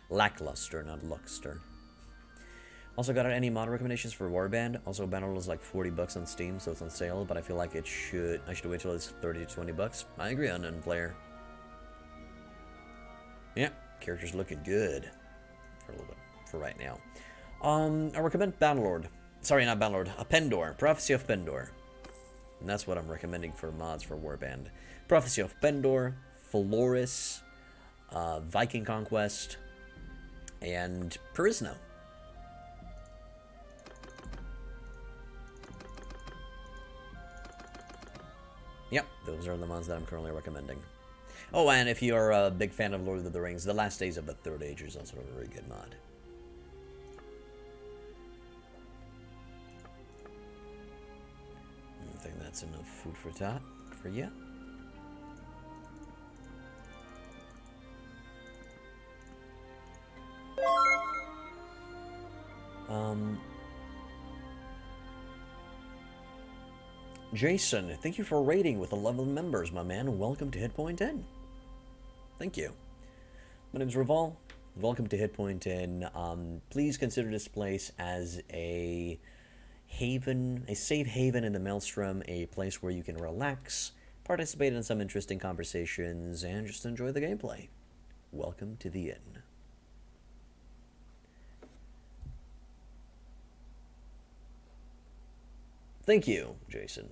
Lackluster, not luckster. Also, got any mod recommendations for Warband? Also, Bannerlord is like 40 bucks on Steam, so it's on sale, but I feel like I should wait till it's 30 to 20 bucks. I agree on Unplayer. Yeah, character's looking good for a little bit, for right now. I recommend Bannerlord. Sorry, not Bannerlord. Pendor. Prophecy of Pendor. And that's what I'm recommending for mods for Warband. Prophecy of Pendor, Floris, Viking Conquest, and Perisno. Yep, those are the mods that I'm currently recommending. Oh, and if you're a big fan of Lord of the Rings, The Last Days of the Third Age is also a very good mod. I think that's enough food for thought for you. Jason, thank you for raiding with 11 members, my man. Welcome to Hitpoint 10. Thank you. My name's Reval. Welcome to Hitpoint 10. Please consider this place as a haven, a safe haven in the Maelstrom, a place where you can relax, participate in some interesting conversations, and just enjoy the gameplay. Welcome to the inn. Thank you, Jason.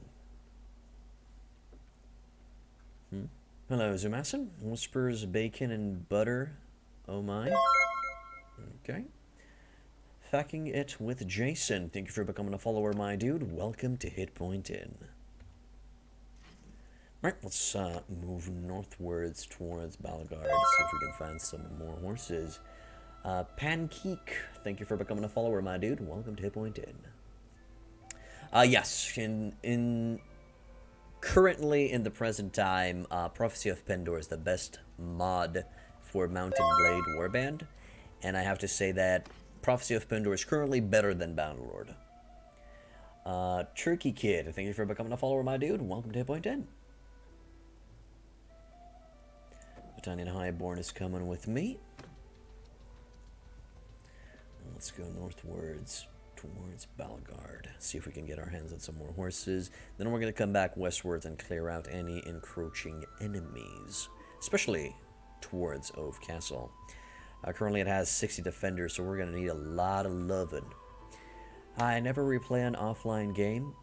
Hello, Zumasson. Whispers, bacon, and butter. Oh my. Okay. Facking it with Jason. Thank you for becoming a follower, my dude. Welcome to Hitpoint Inn. Alright, let's move northwards towards Balgard to see if we can find some more horses. Pancake. Thank you for becoming a follower, my dude. Welcome to Hitpoint Inn. Yes, currently in the present time, Prophecy of Pendor is the best mod for Mountain Blade Warband, and I have to say that Prophecy of Pendor is currently better than Bannerlord. Turkey Kid, thank you for becoming a follower, my dude. Welcome to Hitpoint 10. Battalion Highborn is coming with me. Let's go northwards towards Balgard. See if we can get our hands on some more horses. Then we're going to come back westwards and clear out any encroaching enemies, especially towards Ove Castle. Currently it has 60 defenders, so we're going to need a lot of loving. I never replay an offline game,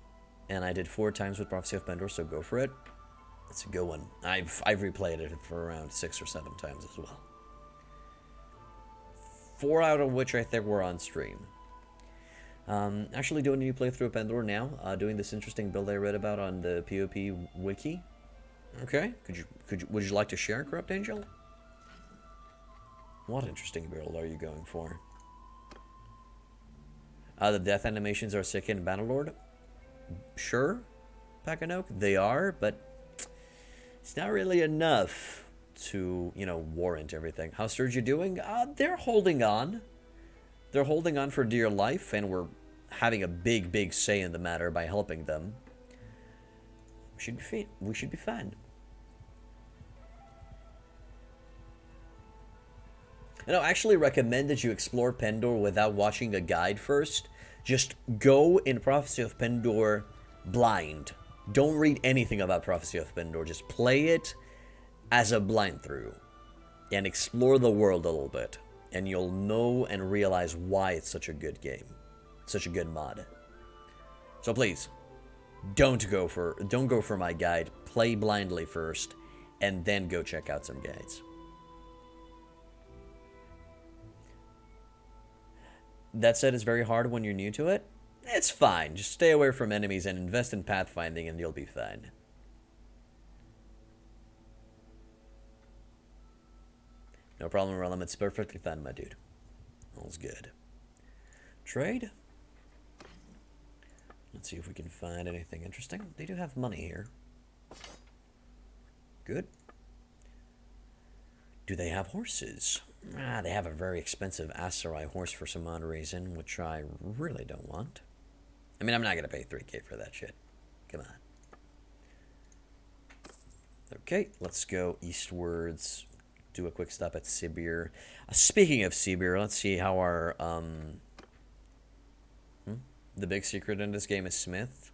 and I did 4 times with Prophecy of Pendor, so go for it. It's a good one. I've replayed it for around 6 or 7 times as well. 4 out of which I think were on stream. Actually doing a new playthrough of Pendor now, doing this interesting build I read about on the POP wiki. Okay, would you like to share, Corrupt Angel? What interesting build are you going for? The death animations are sick in Bannerlord. Sure, Packanoke, they are, but it's not really enough to, you know, warrant everything. How's Sturgia doing? They're holding on. They're holding on for dear life, and we're having a big say in the matter by helping them. We should be fine. And I actually recommend that you explore Pendor without watching a guide first. Just go in Prophecy of Pendor blind. Don't read anything about Prophecy of Pendor. Just play it as a blind through and explore the world a little bit, and you'll know and realize why it's such a good game, such a good mod. So please, don't go for my guide. Play blindly first, and then go check out some guides. That said, it's very hard when you're new to it. It's fine. Just stay away from enemies and invest in pathfinding, and you'll be fine. No problem, Realm. It's perfectly fine, my dude. All's good. Trade. Let's see if we can find anything interesting. They do have money here. Good. Do they have horses? They have a very expensive Aserai horse for some odd reason, which I really don't want. I mean, I'm not going to pay 3K for that shit. Come on. Okay, let's go eastwards. Do a quick stop at Sibir. Speaking of Sibir, let's see how our, the big secret in this game is Smith.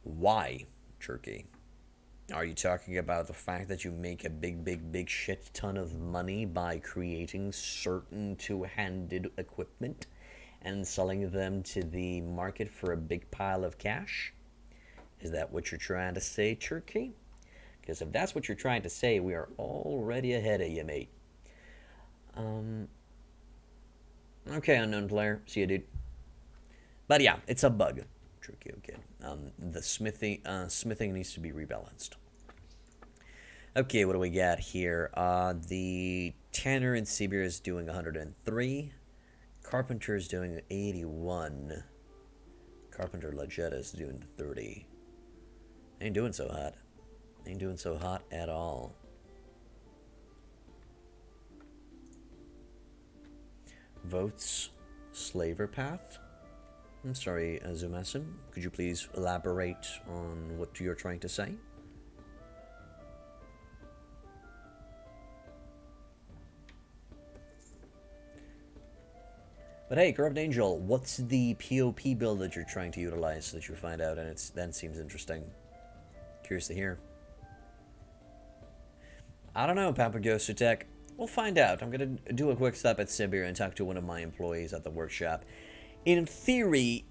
Why Turkey? Are you talking about the fact that you make a big shit ton of money by creating certain two-handed equipment and selling them to the market for a big pile of cash? Is that what you're trying to say, Turkey? Because if that's what you're trying to say, we are already ahead of you, mate. Okay, unknown player. See you, dude. But yeah, it's a bug. Tricky kid. The smithing needs to be rebalanced. Okay, what do we got here? The tanner in Sibir is doing 103. Carpenter is doing 81. Carpenter Lagetta is doing 30. Ain't doing so hot. Ain't doing so hot at all. Votes slaver path. I'm sorry, Zumasin. Could you please elaborate on what you're trying to say? But hey, Corrupt Angel, what's the POP build that you're trying to utilize that you find out, and that seems interesting. Curious to hear. I don't know, Papagosutek. We'll find out. I'm gonna do a quick stop at Sibir and talk to one of my employees at the workshop. In theory,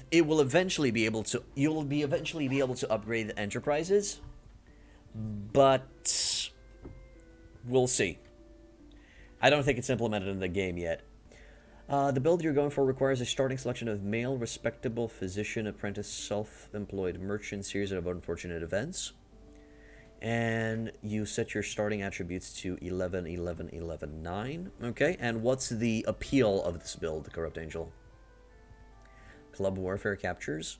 it will eventually be able to. You'll eventually be able to upgrade the enterprises, but we'll see. I don't think it's implemented in the game yet. The build you're going for requires a starting selection of male, respectable physician, apprentice, self-employed merchant, series of unfortunate events. And you set your starting attributes to 11, 11, 11, 9. Okay, and what's the appeal of this build, Corrupt Angel? Club Warfare captures?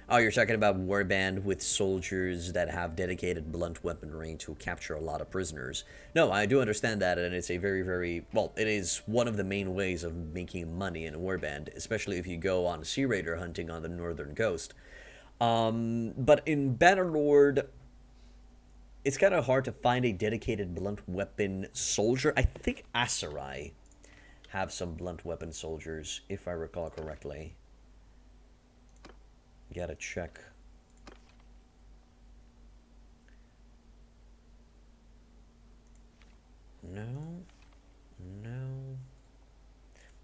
Oh, you're talking about warband with soldiers that have dedicated blunt weaponry to capture a lot of prisoners. No, I do understand that, and it's a very, well, it is one of the main ways of making money in a warband, especially if you go on Sea Raider hunting on the northern coast. But in Bannerlord, it's kind of hard to find a dedicated blunt weapon soldier. I think Aserai have some blunt weapon soldiers, if I recall correctly. Gotta check. No.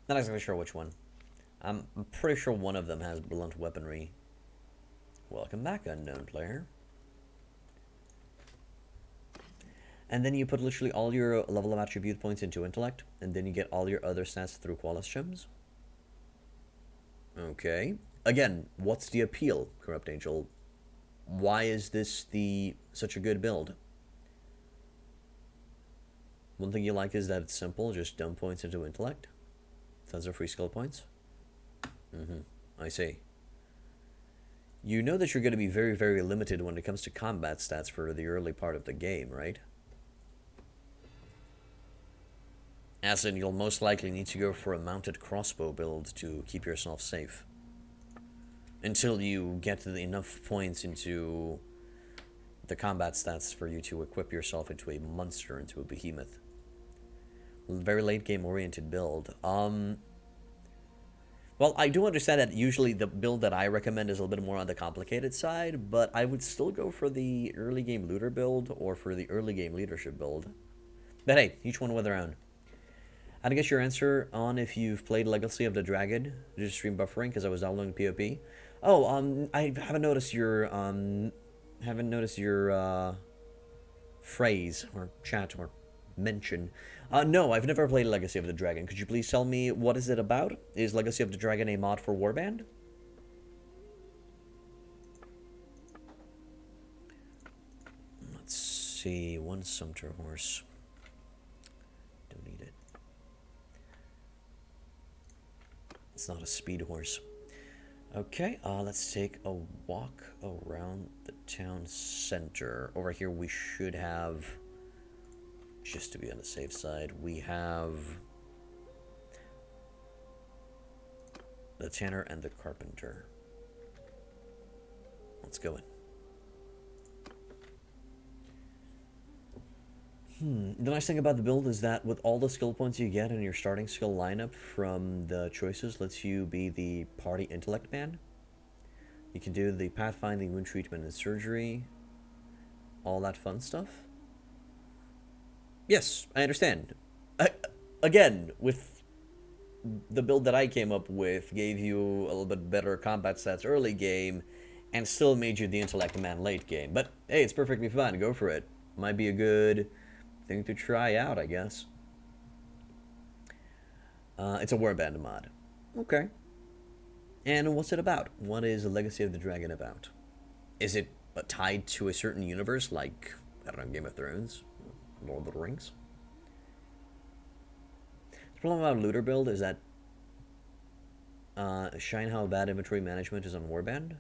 Not exactly sure which one. I'm pretty sure one of them has blunt weaponry. Welcome back, unknown player. And then you put literally all your level of attribute points into intellect, and then you get all your other stats through Qualis gems. Okay. Again, what's the appeal, Corrupt Angel? Why is this such a good build? One thing you like is that it's simple, just dump points into intellect. Tons of free skill points. I see. You know that you're going to be very limited when it comes to combat stats for the early part of the game, right? As in, you'll most likely need to go for a mounted crossbow build to keep yourself safe. Until you get enough points into the combat stats for you to equip yourself into a monster, into a behemoth. Very late game oriented build. Well, I do understand that usually the build that I recommend is a little bit more on the complicated side, but I would still go for the early game looter build or for the early game leadership build. But hey, each one with their own. I didn't get your answer on if you've played Legacy of the Dragon. Did you stream buffering because I was downloading POP? Oh, I haven't noticed your phrase or chat or mention. No, I've never played Legacy of the Dragon. Could you please tell me what is it about? Is Legacy of the Dragon a mod for Warband? Let's see, one sumpter horse. Don't need it. It's not a speed horse. Okay, let's take a walk around the town center. Over here we should have, just to be on the safe side, we have the tanner, and the carpenter. Let's go in. The nice thing about the build is that with all the skill points you get in your starting skill lineup from the choices lets you be the party intellect man. You can do the pathfinding, wound treatment, and surgery. All that fun stuff. Yes, I understand. Again, with the build that I came up with, gave you a little bit better combat stats early game, and still made you the intellect man late game. But hey, it's perfectly fine. Go for it. Might be a good thing to try out, I guess. It's a warband mod. Okay. And what's it about? What is the Legacy of the Dragon about? Is it tied to a certain universe, like, I don't know, Game of Thrones? Lord of the Rings? The problem about Looter build is that shine how bad inventory management is on warband.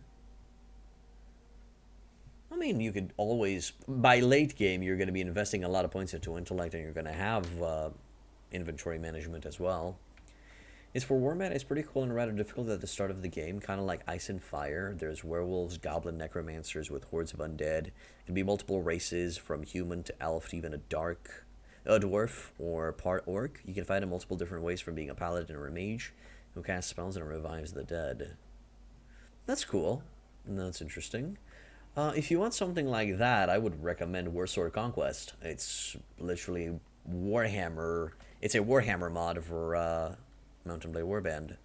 I mean, you could always, by late game, you're going to be investing a lot of points into intellect, and you're going to have inventory management as well. It's for warband, it's pretty cool and rather difficult at the start of the game, kind of like Ice and Fire. There's werewolves, goblin necromancers with hordes of undead. It can be multiple races, from human to elf to even a dwarf or part orc. You can fight in multiple different ways, from being a paladin or a mage who casts spells and revives the dead. That's cool. That's interesting. If you want something like that, I would recommend Warsword Conquest. It's literally Warhammer. It's a Warhammer mod for Mountain Blade Warband.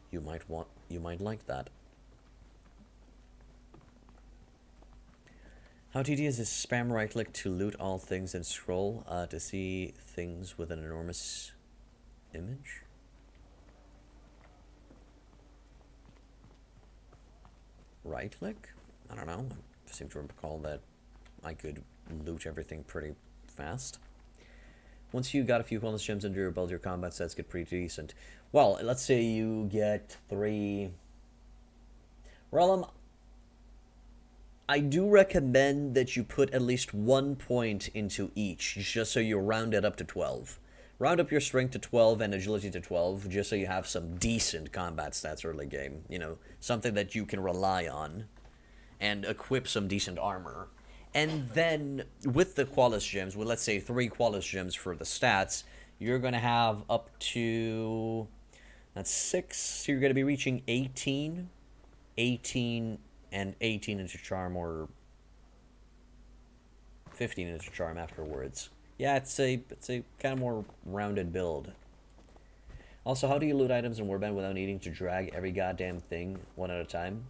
You might like that. How tedious is spam right click to loot all things and scroll to see things with an enormous image? Right click? I don't know. I seem to recall that I could loot everything pretty fast. Once you got a few bonus gems under your belt, your combat stats get pretty decent. Well, let's say you get 3... Well, I do recommend that you put at least 1 point into each, just so you round it up to 12. Round up your strength to 12 and agility to 12, just so you have some decent combat stats early game. You know, something that you can rely on. And equip some decent armor. And then, with the Qualis gems, with let's say 3 Qualis gems for the stats, you're going to have up to, that's 6, so you're going to be reaching 18, 18, and 18 into Charm, or 15 into Charm afterwards. Yeah, it's a kind of more rounded build. Also, how do you loot items in Warband without needing to drag every goddamn thing one at a time?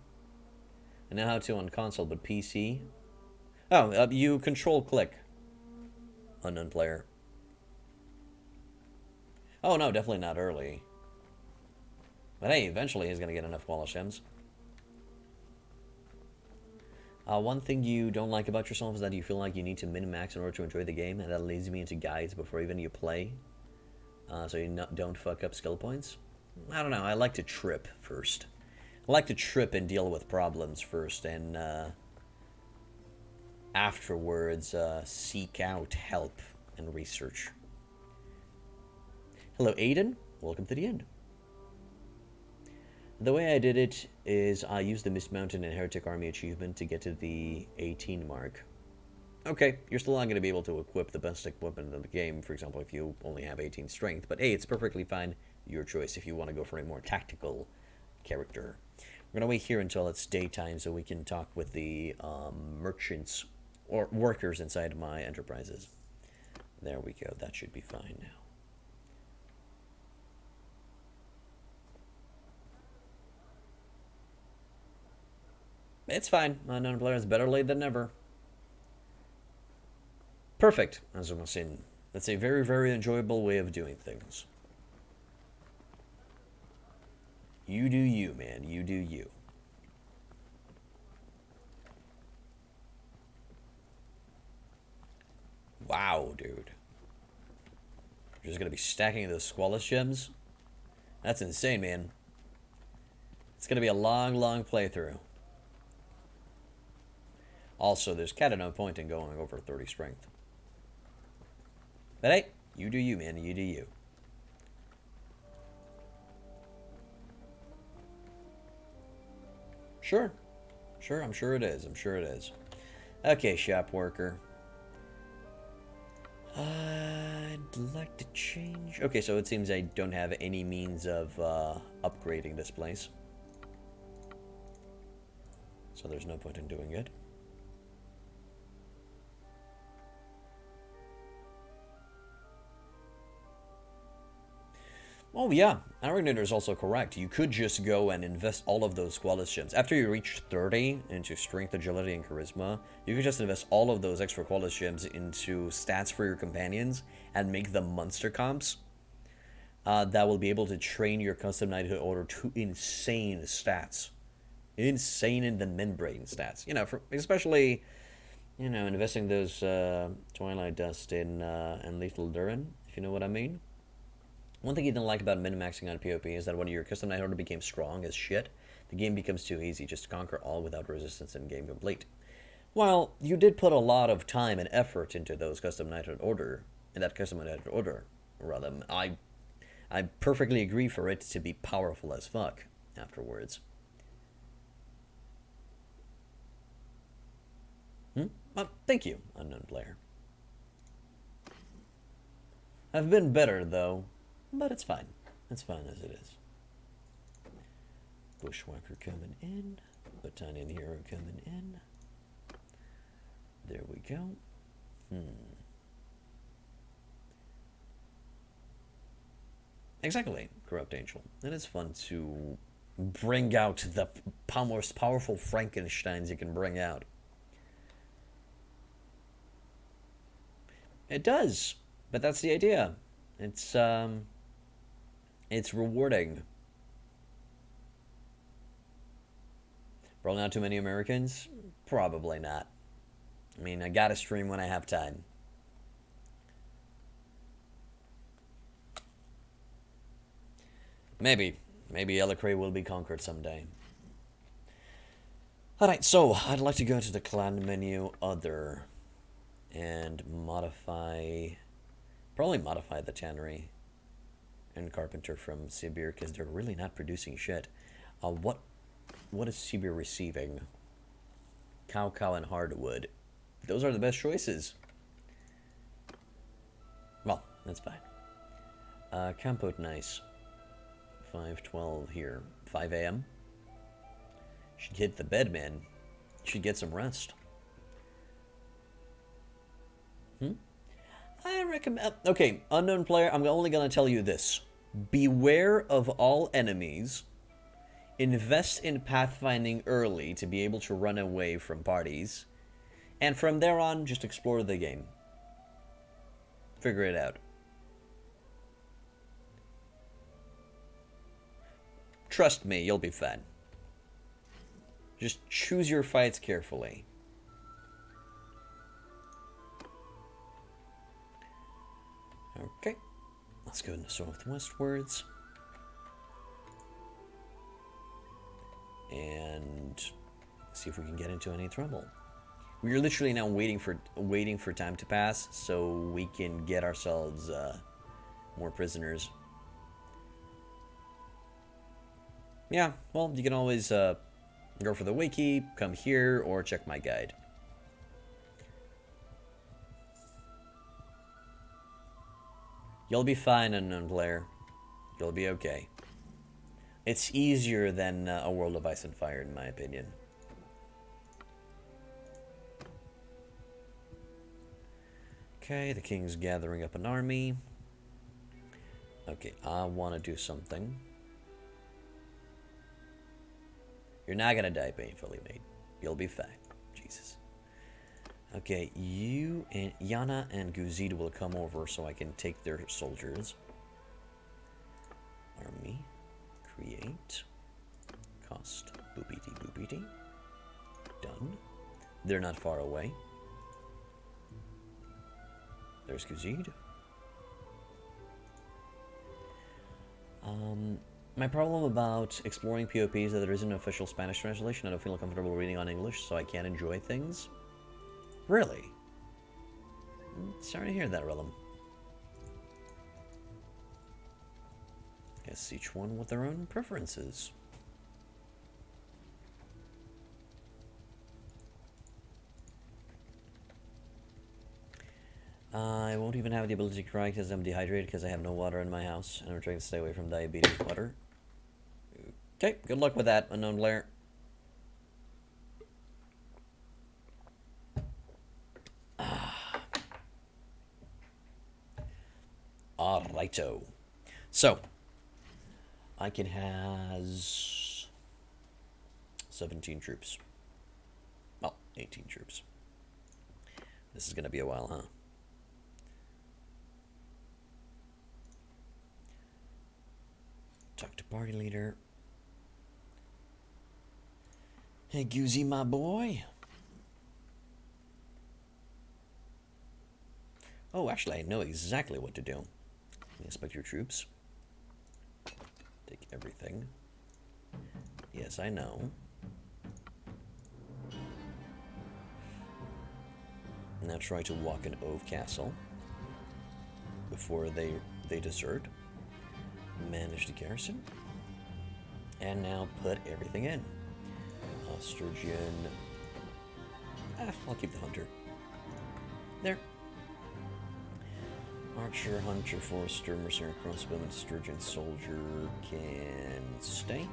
I know how to on console, but PC? Oh, you control-click. Unknown player. Oh, no, definitely not early. But hey, eventually he's going to get enough Qualis gems. One thing you don't like about yourself is that you feel like you need to min-max in order to enjoy the game, and that leads me into guides before even you play. So you don't fuck up skill points. I don't know, I like to trip first. I like to trip and deal with problems first, and afterwards seek out help and research. Hello, Aiden. Welcome to the end. The way I did it is I used the Mist Mountain and Heretic Army achievement to get to the 18 mark. Okay, you're still not going to be able to equip the best equipment in the game, for example, if you only have 18 strength, but hey, it's perfectly fine. Your choice if you want to go for a more tactical character. We're going to wait here until it's daytime so we can talk with the merchants or workers inside my enterprises. There we go. That should be fine now. It's fine. Unknown player is better late than never. Perfect. As I was saying, that's a very, very enjoyable way of doing things. You do you, man. You do you. Wow, dude. You're just gonna be stacking those Squalus gems? That's insane, man. It's gonna be a long, long playthrough. Also, there's kind of no point in going over 30 strength. But hey, you do you, man. You do you. Sure. Sure, I'm sure it is. I'm sure it is. Okay, shop worker. I'd like to change... Okay, so it seems I don't have any means of upgrading this place. So there's no point in doing it. Oh yeah, Aragnator is also correct. You could just go and invest all of those quality gems. After you reach 30 into Strength, Agility, and Charisma, you could just invest all of those extra quality gems into stats for your companions and make them monster comps. That will be able to train your custom knighthood order to insane stats. Insane in the membrane stats. You know, especially, you know, investing those Twilight Dust in and Lethal Durin, if you know what I mean. One thing you didn't like about min-maxing on PvP is that when your custom knight order became strong as shit, the game becomes too easy just to conquer all without resistance and game complete. While you did put a lot of time and effort into those custom knighthood order, rather, I perfectly agree for it to be powerful as fuck afterwards. Well, thank you, unknown player. I've been better though. But it's fine. It's fine as it is. Bushwhacker coming in. Battalion Hero coming in. There we go. Exactly, Corrupt Angel. It is fun to bring out the most powerful Frankensteins you can bring out. It does, but that's the idea. It's rewarding. Probably not too many Americans? Probably not. I mean, I gotta stream when I have time. Maybe. Maybe Elicray will be conquered someday. Alright, so I'd like to go to the clan menu, Other, and modify... Probably modify the tannery and carpenter from Sibir, because they're really not producing shit. What is Sibir receiving? Cow and hardwood. Those are the best choices. Well, that's fine. Compote nice. 5:12 here. 5 a.m. Should hit the bed, man. Should get some rest. I recommend... Okay, unknown player, I'm only going to tell you this. Beware of all enemies. Invest in pathfinding early to be able to run away from parties. And from there on, just explore the game. Figure it out. Trust me, you'll be fine. Just choose your fights carefully. Okay, let's go into southwestwards. And see if we can get into any trouble. We're literally now waiting for time to pass so we can get ourselves more prisoners. Yeah, well, you can always go for the wiki, come here, or check my guide. You'll be fine, unknown player. You'll be okay. It's easier than a World of Ice and Fire, in my opinion. Okay, the king's gathering up an army. Okay, I want to do something. You're not gonna die painfully, mate. You'll be fine. Jesus. Okay, you and Yana and Guzid will come over so I can take their soldiers. Army. Create. Cost. Boopity boopity. Done. They're not far away. There's Guzid. My problem about exploring POP is that there isn't an official Spanish translation. I don't feel comfortable reading on English, so I can't enjoy things. Really? Sorry to hear that, Realm. Guess each one with their own preferences. I won't even have the ability to cry because I'm dehydrated because I have no water in my house, and I'm trying to stay away from diabetes water. Okay, good luck with that, unknown player. Alrighto. So, Icon has 17 troops. Well, 18 troops. This is going to be a while, huh? Talk to party leader. Hey, Goozy, my boy. Oh, actually, I know exactly what to do. Inspect your troops. Take everything. Yes, I know. Now try to walk in Ove Castle before they desert. Manage the garrison. And now put everything in. Sturgian. I'll keep the hunter. There. Archer, Hunter, Forester, Mercenary, Crossbowman, Sturgian, Soldier can stay.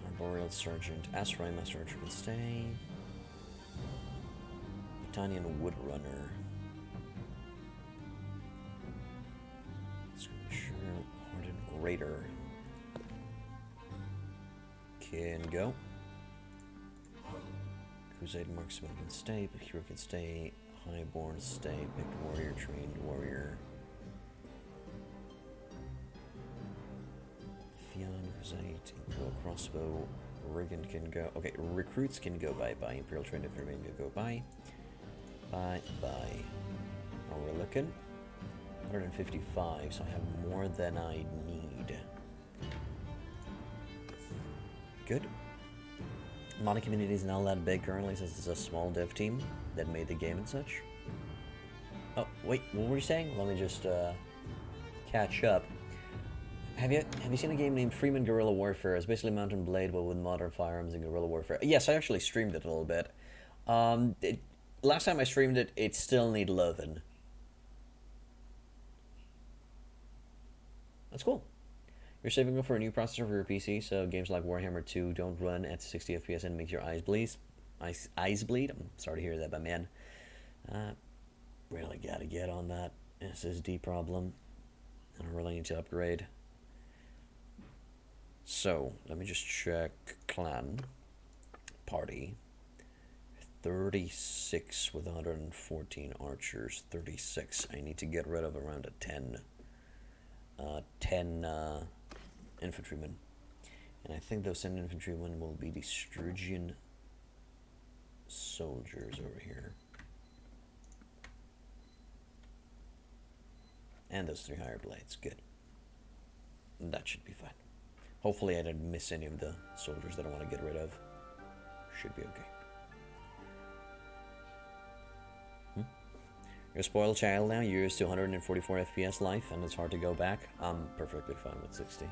Arboreal Sergeant, Asrai, Master Archer can stay. Battalion Woodrunner. Skirmisher, Hardened Raider can go. Crusade Marksman can stay, but Hero can stay. Highborn stay, picked warrior, trained warrior. Fion, Crusade, Imperial Crossbow, Brigand can go. Okay, recruits can go bye-bye. Imperial trained infantry can go bye. Bye-bye. How we're looking? 155, so I have more than I need. Good. Modding community is not that big currently since it's a small dev team that made the game and such. Oh, wait, what were you saying? Let me just catch up. Have you seen a game named Freeman Guerrilla Warfare? It's basically Mount and Blade, but with modern firearms and guerrilla warfare. Yes, I actually streamed it a little bit. Last time I streamed it, it still needs loving. That's cool. You're saving up for a new processor for your PC, so games like Warhammer 2 don't run at 60 FPS and make your eyes bleed. Eyes bleed? I'm sorry to hear that, but man, really gotta get on that SSD problem. I don't really need to upgrade. So, let me just check clan. Party. 36 with 114 archers. 36. I need to get rid of around a 10 infantrymen. And I think those 10 infantrymen will be the Sturgian soldiers over here. And those 3 higher blades. Good. That should be fine. Hopefully I didn't miss any of the soldiers that I want to get rid of. Should be okay. You're a spoiled child now. You're used to 144 FPS life, and it's hard to go back. I'm perfectly fine with 60.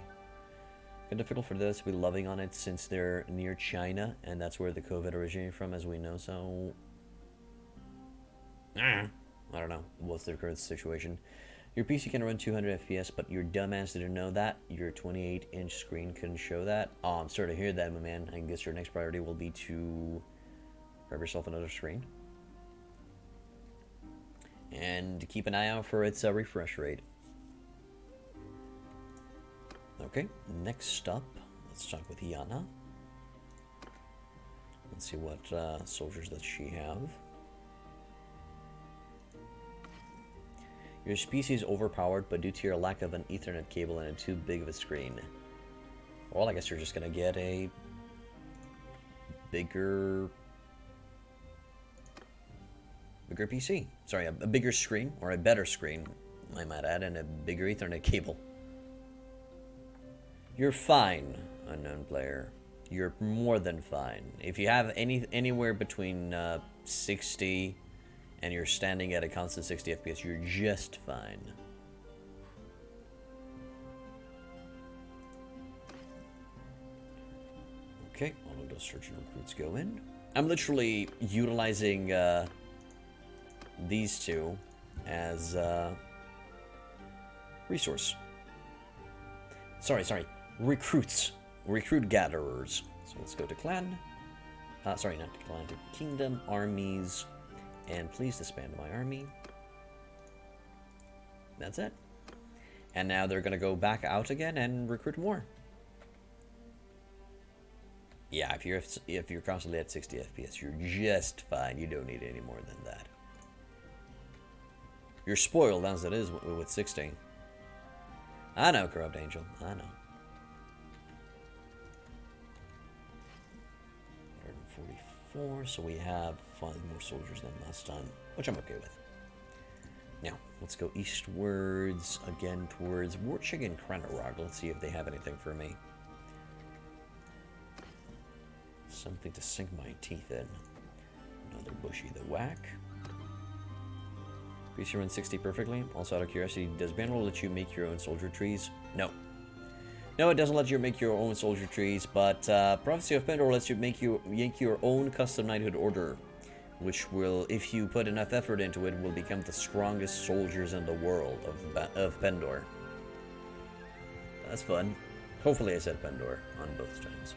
It's difficult for those to be loving on it since they're near China, and that's where the COVID originated from, as we know, so... I don't know. What's their current situation? Your PC can run 200 FPS, but your dumbass didn't know that. Your 28-inch screen couldn't show that. Oh, I'm sorry to hear that, my man. I guess your next priority will be to grab yourself another screen. And keep an eye out for its refresh rate. Okay, next up, let's talk with Yana. Let's see what soldiers does she have. Your species is overpowered, but due to your lack of an Ethernet cable and a too big of a screen. Well, I guess you're just gonna get a bigger PC. Sorry, a bigger screen, or a better screen, I might add, and a bigger Ethernet cable. You're fine, unknown player. You're more than fine. If you have anywhere between 60 and you're standing at a constant 60 FPS, you're just fine. Okay, all of those Sturgian recruits go in. I'm literally utilizing these two as resource. Sorry, recruits. Recruit gatherers. So let's go to clan. Sorry, not to clan, to kingdom, armies, and please disband my army. That's it. And now they're gonna go back out again and recruit more. Yeah, if you're constantly at 60 FPS, you're just fine. You don't need any more than that. You're spoiled as it is with 60. I know, Corrupt Angel. I know. 144, so we have 5 more soldiers than last time, which I'm okay with. Now, let's go eastwards, again towards Warchig and Cranarog. Let's see if they have anything for me. Something to sink my teeth in. Another Bushy the Whack. PC runs 60 perfectly. Also, out of curiosity, does Bannerlord let you make your own soldier trees? No. No, it doesn't let you make your own soldier trees, but Prophecy of Pandora lets you make your own custom knighthood order, which will, if you put enough effort into it, will become the strongest soldiers in the world of Pendor. That's fun. Hopefully I said Pendor on both times.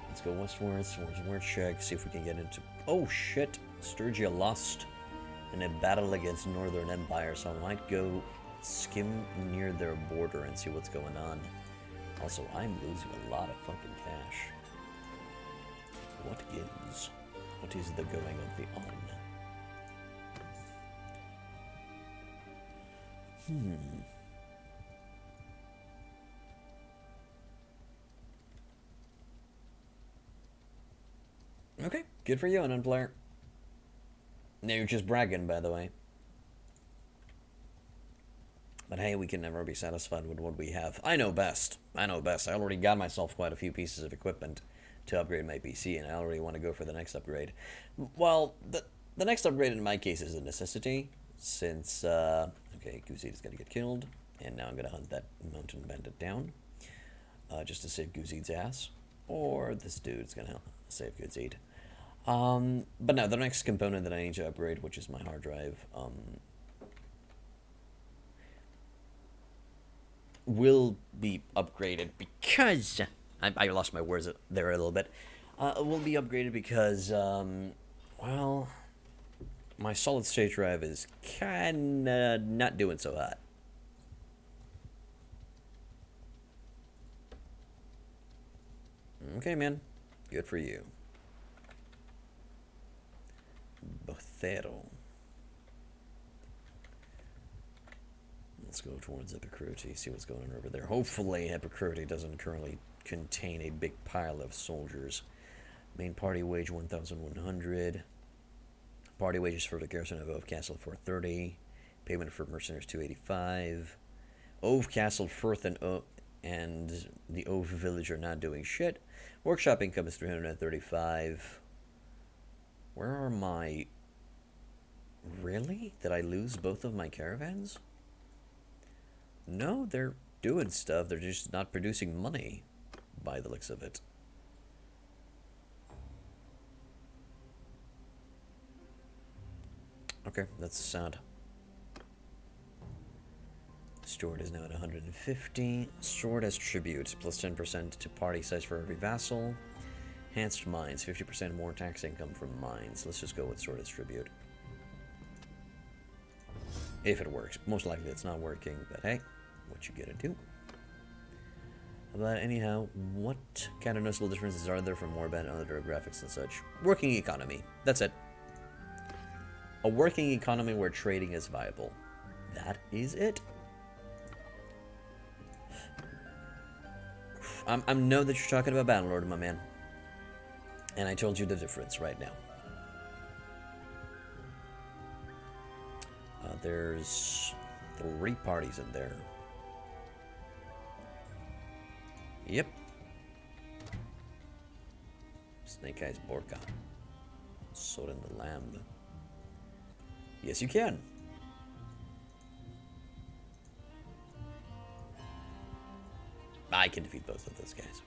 Let's go westwards towards Warchig, see if we can get into... Oh shit! Sturgia lost in a battle against Northern Empire, so I might go skim near their border and see what's going on. Also, I'm losing a lot of fucking cash. What gives? What is the going of the on? Okay, good for you, unknown player. Now you're just bragging, by the way. But hey, we can never be satisfied with what we have. I know best. I know best. I already got myself quite a few pieces of equipment to upgrade my PC, and I already want to go for the next upgrade. Well, the next upgrade in my case is a necessity, since, okay, Guzid is going to get killed, and now I'm going to hunt that mountain bandit down, just to save Guzid's ass. Or this dude's going to save Guzid. But no, the next component that I need to upgrade, which is my hard drive, will be upgraded because... I lost my words there a little bit. Will be upgraded because, well, my solid state drive is kinda not doing so hot. Okay, man. Good for you. Bothero. Let's go towards Epicurity, see what's going on over there. Hopefully Epicurity doesn't currently contain a big pile of soldiers. Main party wage 1,100. Party wages for the garrison of Ove Castle 430. Payment for mercenaries 285. Ove Castle, Firth, and the Ove village are not doing shit. Workshop income is 335. Where are my... Really? Did I lose both of my caravans? No, they're doing stuff. They're just not producing money, by the looks of it. Okay, that's sad. Steward is now at 150. Steward has tribute, plus 10% to party size for every vassal. Enhanced mines, 50% more tax income from mines. Let's just go with Sword as tribute. If it works. Most likely it's not working, but hey, what you gotta do. But anyhow, what kind of noticeable differences are there from Warband and other graphics and such? Working economy. That's it. A working economy where trading is viable. That is it. I know that you're talking about Bannerlord, my man. And I told you the difference right now. There's 3 parties in there. Yep. Snake Eyes Borka. Soda in the Lamb. Yes, you can. I can defeat both of those guys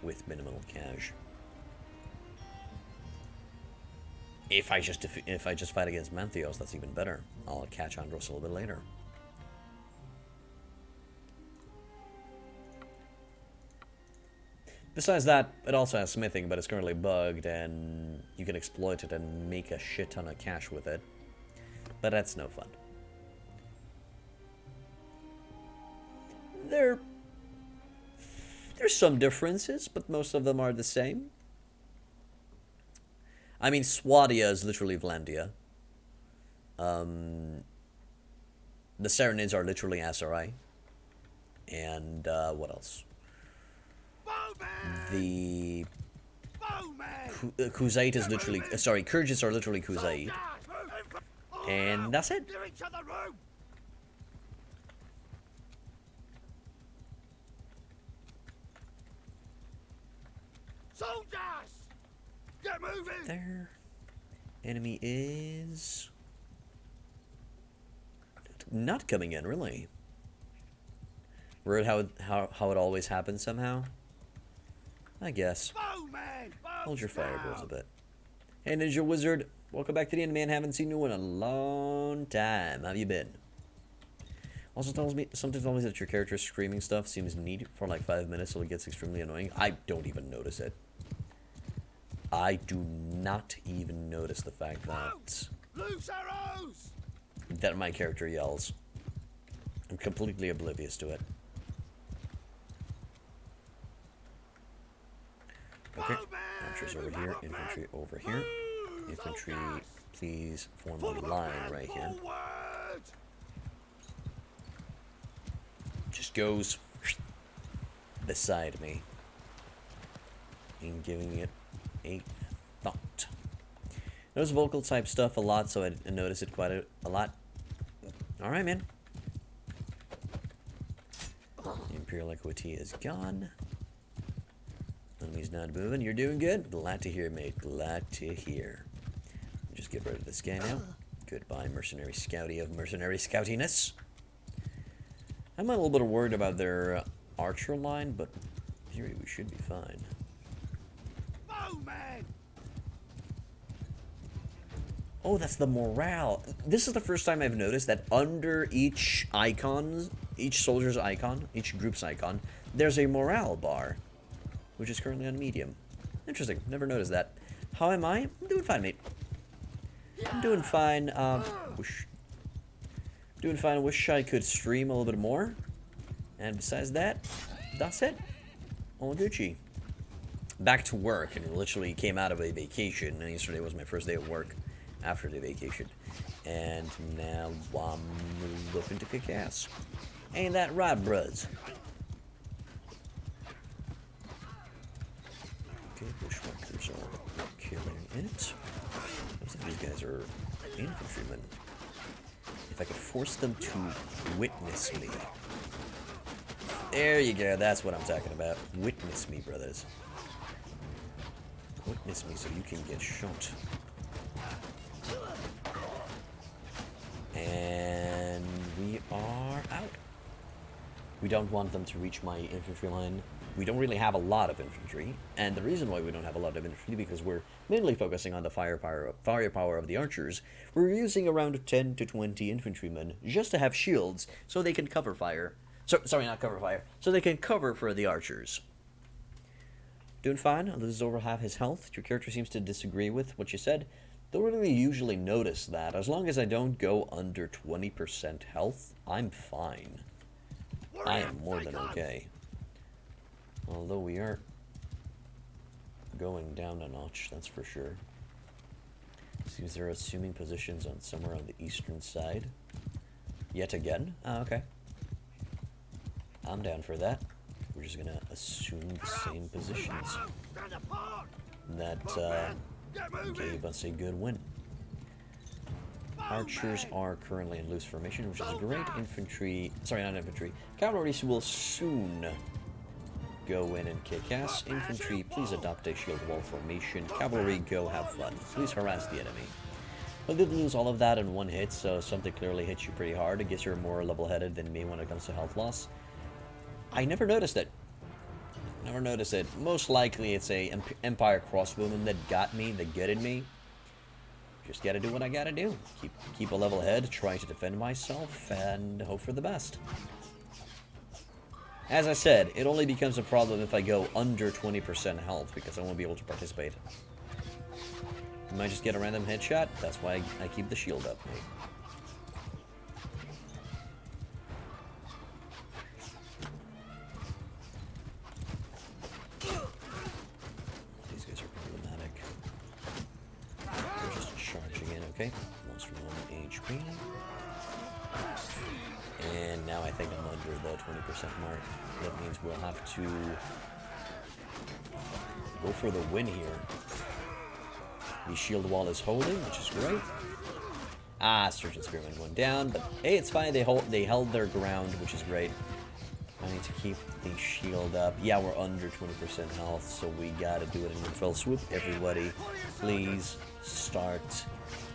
with minimal cash. If I just fight against Mantheos, that's even better. I'll catch Andros a little bit later. Besides that, it also has smithing, but it's currently bugged, and you can exploit it and make a shit ton of cash with it. But that's no fun. There's some differences, but most of them are the same. I mean, Swadia is literally Vlandia. The Serenades are literally Asarai. And, what else? The Khuzait is literally... sorry, Kyrgyz are literally Khuzait. And that's it. Soldiers! Get moving! There. Enemy is... not coming in, really. Weird how it always happens somehow. I guess. Hold your fireballs a bit. Hey, Ninja Wizard. Welcome back to the end, man. Haven't seen you in a long time. How have you been? Also something tells me that your character's screaming stuff seems neat for like 5 minutes till it gets extremely annoying. I don't even notice it. I do not even notice the fact that my character yells. I'm completely oblivious to it. Okay, archers over here, infantry over here. Infantry, please form a line right here. Just goes beside me and giving it a thought. Notice vocal type stuff a lot, so I notice it quite a lot. Alright, man. The Imperial Equity is gone. Enemy's not moving. You're doing good. Glad to hear, mate. Glad to hear. Just get rid of this guy now. Goodbye, mercenary scouty of mercenary scoutiness. I'm a little bit worried about their archer line, but in theory we should be fine. Oh, that's the morale. This is the first time I've noticed that under each icon, each soldier's icon, each group's icon, there's a morale bar, which is currently on medium. Interesting. Never noticed that. How am I? I'm doing fine, mate. I'm doing fine. Doing fine. Wish I could stream a little bit more. And besides that, that's it. All Gucci. Back to work, and literally came out of a vacation. And yesterday was my first day of work after the vacation. And now I'm looking to kick ass. Ain't that right, bruds? Okay, bushwhackers are killing it. Looks like these guys are infantrymen. If I could force them to witness me. There you go, that's what I'm talking about. Witness me, brothers. Witness me so you can get shot. And we are out. We don't want them to reach my infantry line. We don't really have a lot of infantry, and the reason why we don't have a lot of infantry is because we're mainly focusing on the firepower of the archers. We're using around 10 to 20 infantrymen just to have shields so they can cover fire. Sorry, not cover fire. So they can cover for the archers. Doing fine. This is over half his health. Your character seems to disagree with what you said. Don't really usually notice that. As long as I don't go under 20% health, I'm fine. I am more than okay. Although we are going down a notch, that's for sure. Seems they're assuming positions on somewhere on the eastern side. Yet again. Oh, okay. I'm down for that. We're just gonna assume the same positions. That gave us a good win. Archers are currently in loose formation, which is great. Infantry, sorry, not infantry. Cavalry will soon go in and kick ass. Infantry, please adopt a shield wall formation. Cavalry, go have fun. Please harass the enemy. I did lose all of that in one hit, so something clearly hits you pretty hard. I guess you're more level-headed than me when it comes to health loss. I never noticed it. Never noticed it. Most likely it's a Empire crossbowman that got me, that gutted me. Just gotta do what I gotta do. Keep a level head, try to defend myself, and hope for the best. As I said, it only becomes a problem if I go under 20% health, because I won't be able to participate. I might just get a random headshot. That's why I keep the shield up, mate. These guys are problematic. They're just charging in, okay? Lost 1 HP. And now I think I'm under the 20% mark. That means we'll have to go for the win here. The shield wall is holding, which is great. Ah, Sturgian Spearman went down, but hey, it's fine. They held their ground, which is great. I need to keep the shield up. Yeah, we're under 20% health, so we gotta do it in one fell swoop. Everybody, please start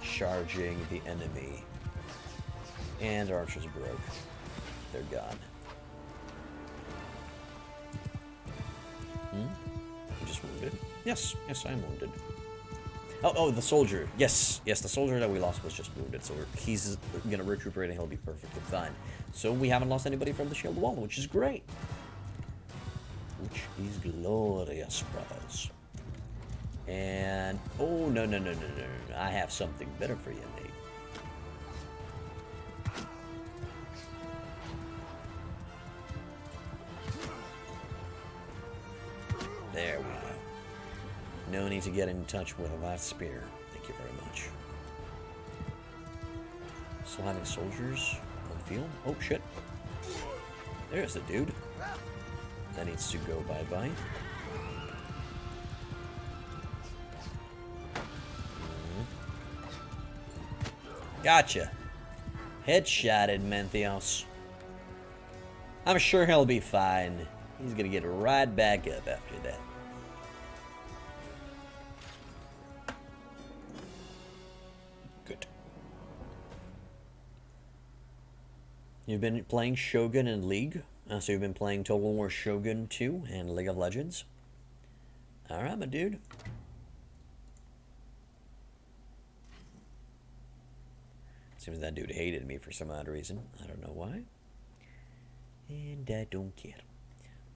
charging the enemy. And our archers broke. They're gone. I'm just wounded. Yes, I'm wounded. Oh, the soldier. Yes, the soldier that we lost was just wounded, so he's gonna recuperate and he'll be perfectly fine. So we haven't lost anybody from the shield wall, which is great. Which is glorious, brothers. And, oh, no. I have something better for you, mate. There we go. No need to get in touch with that spear. Thank you very much. Still having soldiers on the field. Oh, shit. There's the dude. That needs to go bye-bye. Gotcha. Headshotted, Menthios. I'm sure he'll be fine. He's gonna get right back up after that. Good. You've been playing Shogun and League? So you've been playing Total War Shogun 2 and League of Legends? Alright, my dude. Seems that dude hated me for some odd reason. I don't know why. And I don't care.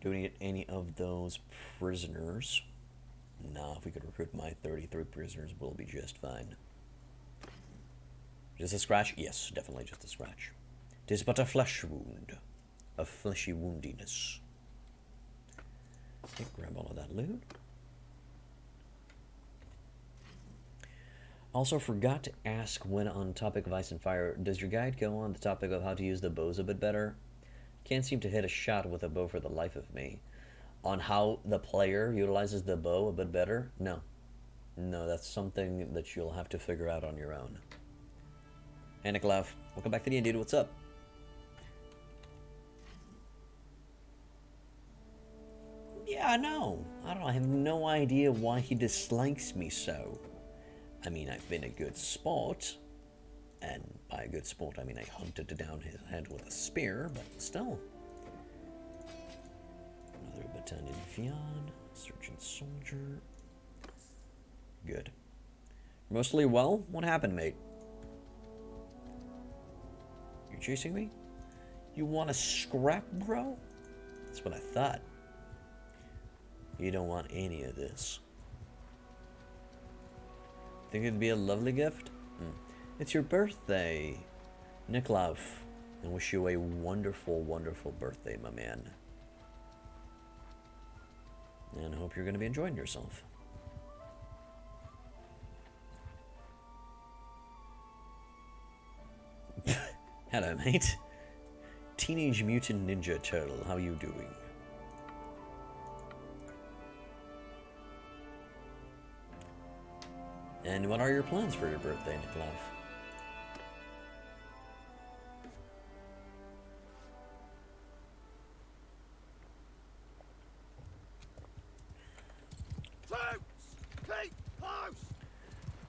Do we get any of those prisoners? Nah, if we could recruit my 33 prisoners, we'll be just fine. Just a scratch? Yes, definitely just a scratch. 'Tis but a flesh wound. A fleshy woundiness. Okay, grab all of that loot. Also forgot to ask when on topic of ice and fire, does your guide go on the topic of how to use the bows a bit better? Can't seem to hit a shot with a bow for the life of me. On how the player utilizes the bow a bit better? No. No, that's something that you'll have to figure out on your own. Hey, Nikolov. Welcome back to the end, dude. What's up? Yeah, I know. I don't know. I have no idea why he dislikes me so. I mean, I've been a good sport. And by a good sport, I mean I hunted down his head with a spear, but still. Another battalion Vian, Sergeant Soldier. Good. Mostly well? What happened, mate? You chasing me? You want a scrap, bro? That's what I thought. You don't want any of this. Think it'd be a lovely gift? It's your birthday, Nikolov. I wish you a wonderful, wonderful birthday, my man. And I hope you're going to be enjoying yourself. Hello, mate. Teenage Mutant Ninja Turtle, how you doing? And what are your plans for your birthday, Nikolov?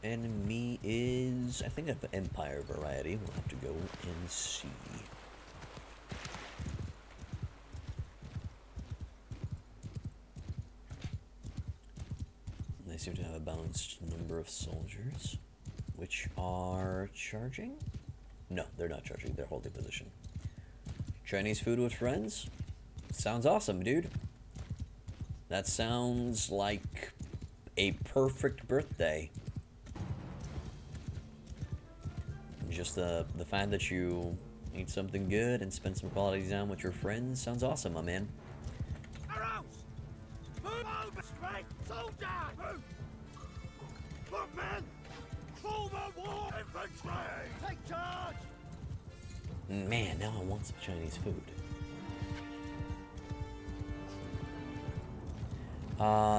Enemy is, I think, of Empire variety. We'll have to go and see. seem to have a balanced number of soldiers, which are charging? No, they're not charging. They're holding position. Chinese food with friends? Sounds awesome, dude. That sounds like a perfect birthday. Just the fact that you eat something good and spend some quality time with your friends sounds awesome, my man. Arrows! Move over straight! Soldier! Move! Footmen! Forward wall! Infantry! Take charge! Man, now I want some Chinese food.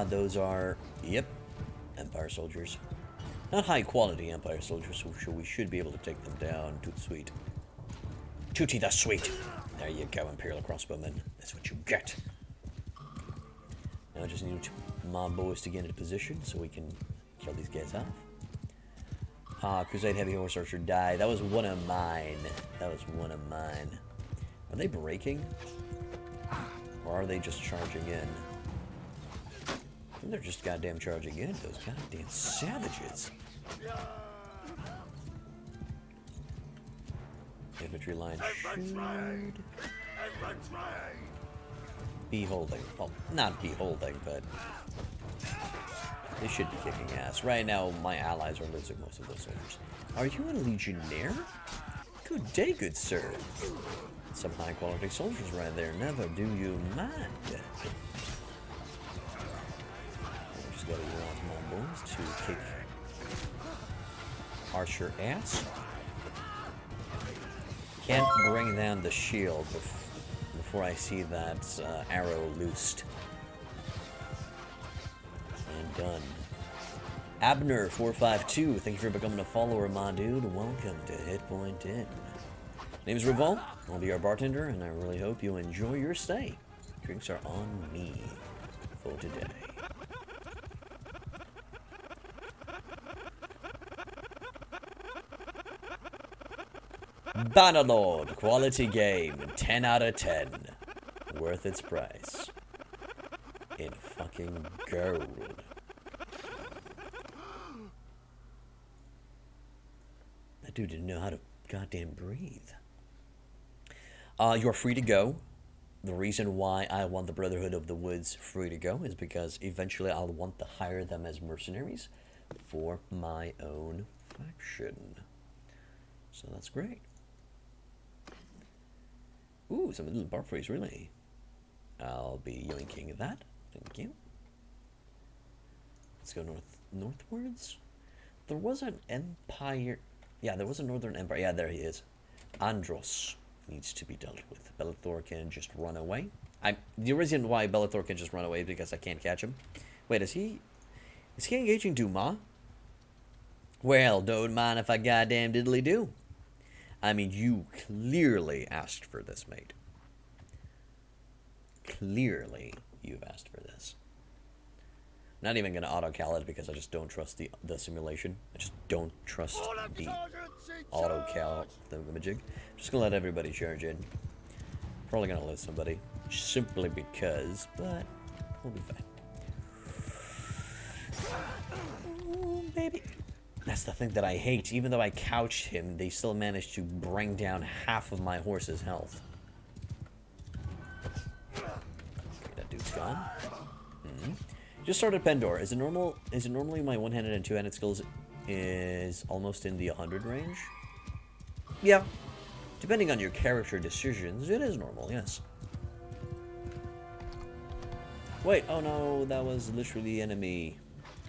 Those are, yep, Empire soldiers. Not high quality Empire soldiers, so we should be able to take them down. Toot sweet. Tooty the sweet. There you go, Imperial crossbowmen. That's what you get. Now I just need my boys to get into position so we can kill these guys off. Crusade Heavy Horse Archer died. That was one of mine. That was one of mine. Are they breaking? Or are they just charging in? I think they're just goddamn charging in. Those goddamn savages. Infantry line should be holding. Well, not be holding, but they should be kicking ass. Right now, my allies are losing most of those soldiers. Are you a legionnaire? Good day, good sir. Some high-quality soldiers right there. Never do you mind. I just gotta utilize my boys to kick archer ass. Can't bring down the shield before I see that arrow loosed. And done. Abner452, thank you for becoming a follower, my dude. Welcome to Hit Point Inn. Name's Revol. I'll be your bartender, and I really hope you enjoy your stay. Drinks are on me for today. Bannerlord, quality game, 10 out of 10. Worth its price. In fucking gold. That dude didn't know how to goddamn breathe. You're free to go. The reason why I want the Brotherhood of the Woods free to go is because eventually I'll want to hire them as mercenaries for my own faction. So that's great. Ooh, some little bar phrase, really. I'll be yoinking that. Thank you. Let's go northwards. There was an empire. Yeah, there was a northern empire. Yeah, there he is. Andros needs to be dealt with. Bellathor can just run away. The reason why Bellathor can just run away is because I can't catch him. Wait, is he engaging Dumas? Well, don't mind if I goddamn diddly do. I mean, you clearly asked for this, mate. Clearly, you've asked for this. I'm not even going to auto-cal it because I just don't trust the simulation. I just don't trust the auto-cal thingamajig. I'm just going to let everybody charge in. Probably going to lose somebody. Simply because, but we'll be fine. Oh, baby. That's the thing that I hate. Even though I couched him, they still managed to bring down half of my horse's health. Okay, that dude's gone. Just started Pendor. Is it normal? Is it normally my one-handed and two-handed skills is almost in the 100 range? Yeah. Depending on your character decisions, it is normal, yes. Wait, oh no, that was literally the enemy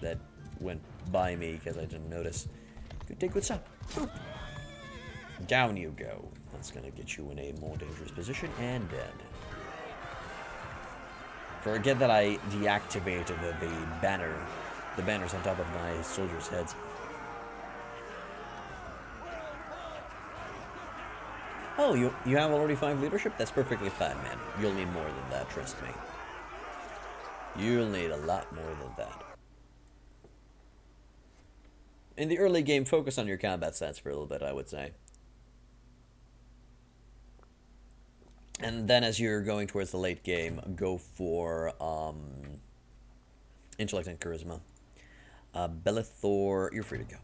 that went by me because I didn't notice. Good day, good stop. Boop. Down you go. That's gonna get you in a more dangerous position and dead. Forget that I deactivated the banners on top of my soldiers' heads. Oh, you have already 5 leadership? That's perfectly fine, man. You'll need more than that, trust me. You'll need a lot more than that. In the early game, focus on your combat stats for a little bit, I would say. And then as you're going towards the late game, go for intellect and charisma. Belethor, you're free to go.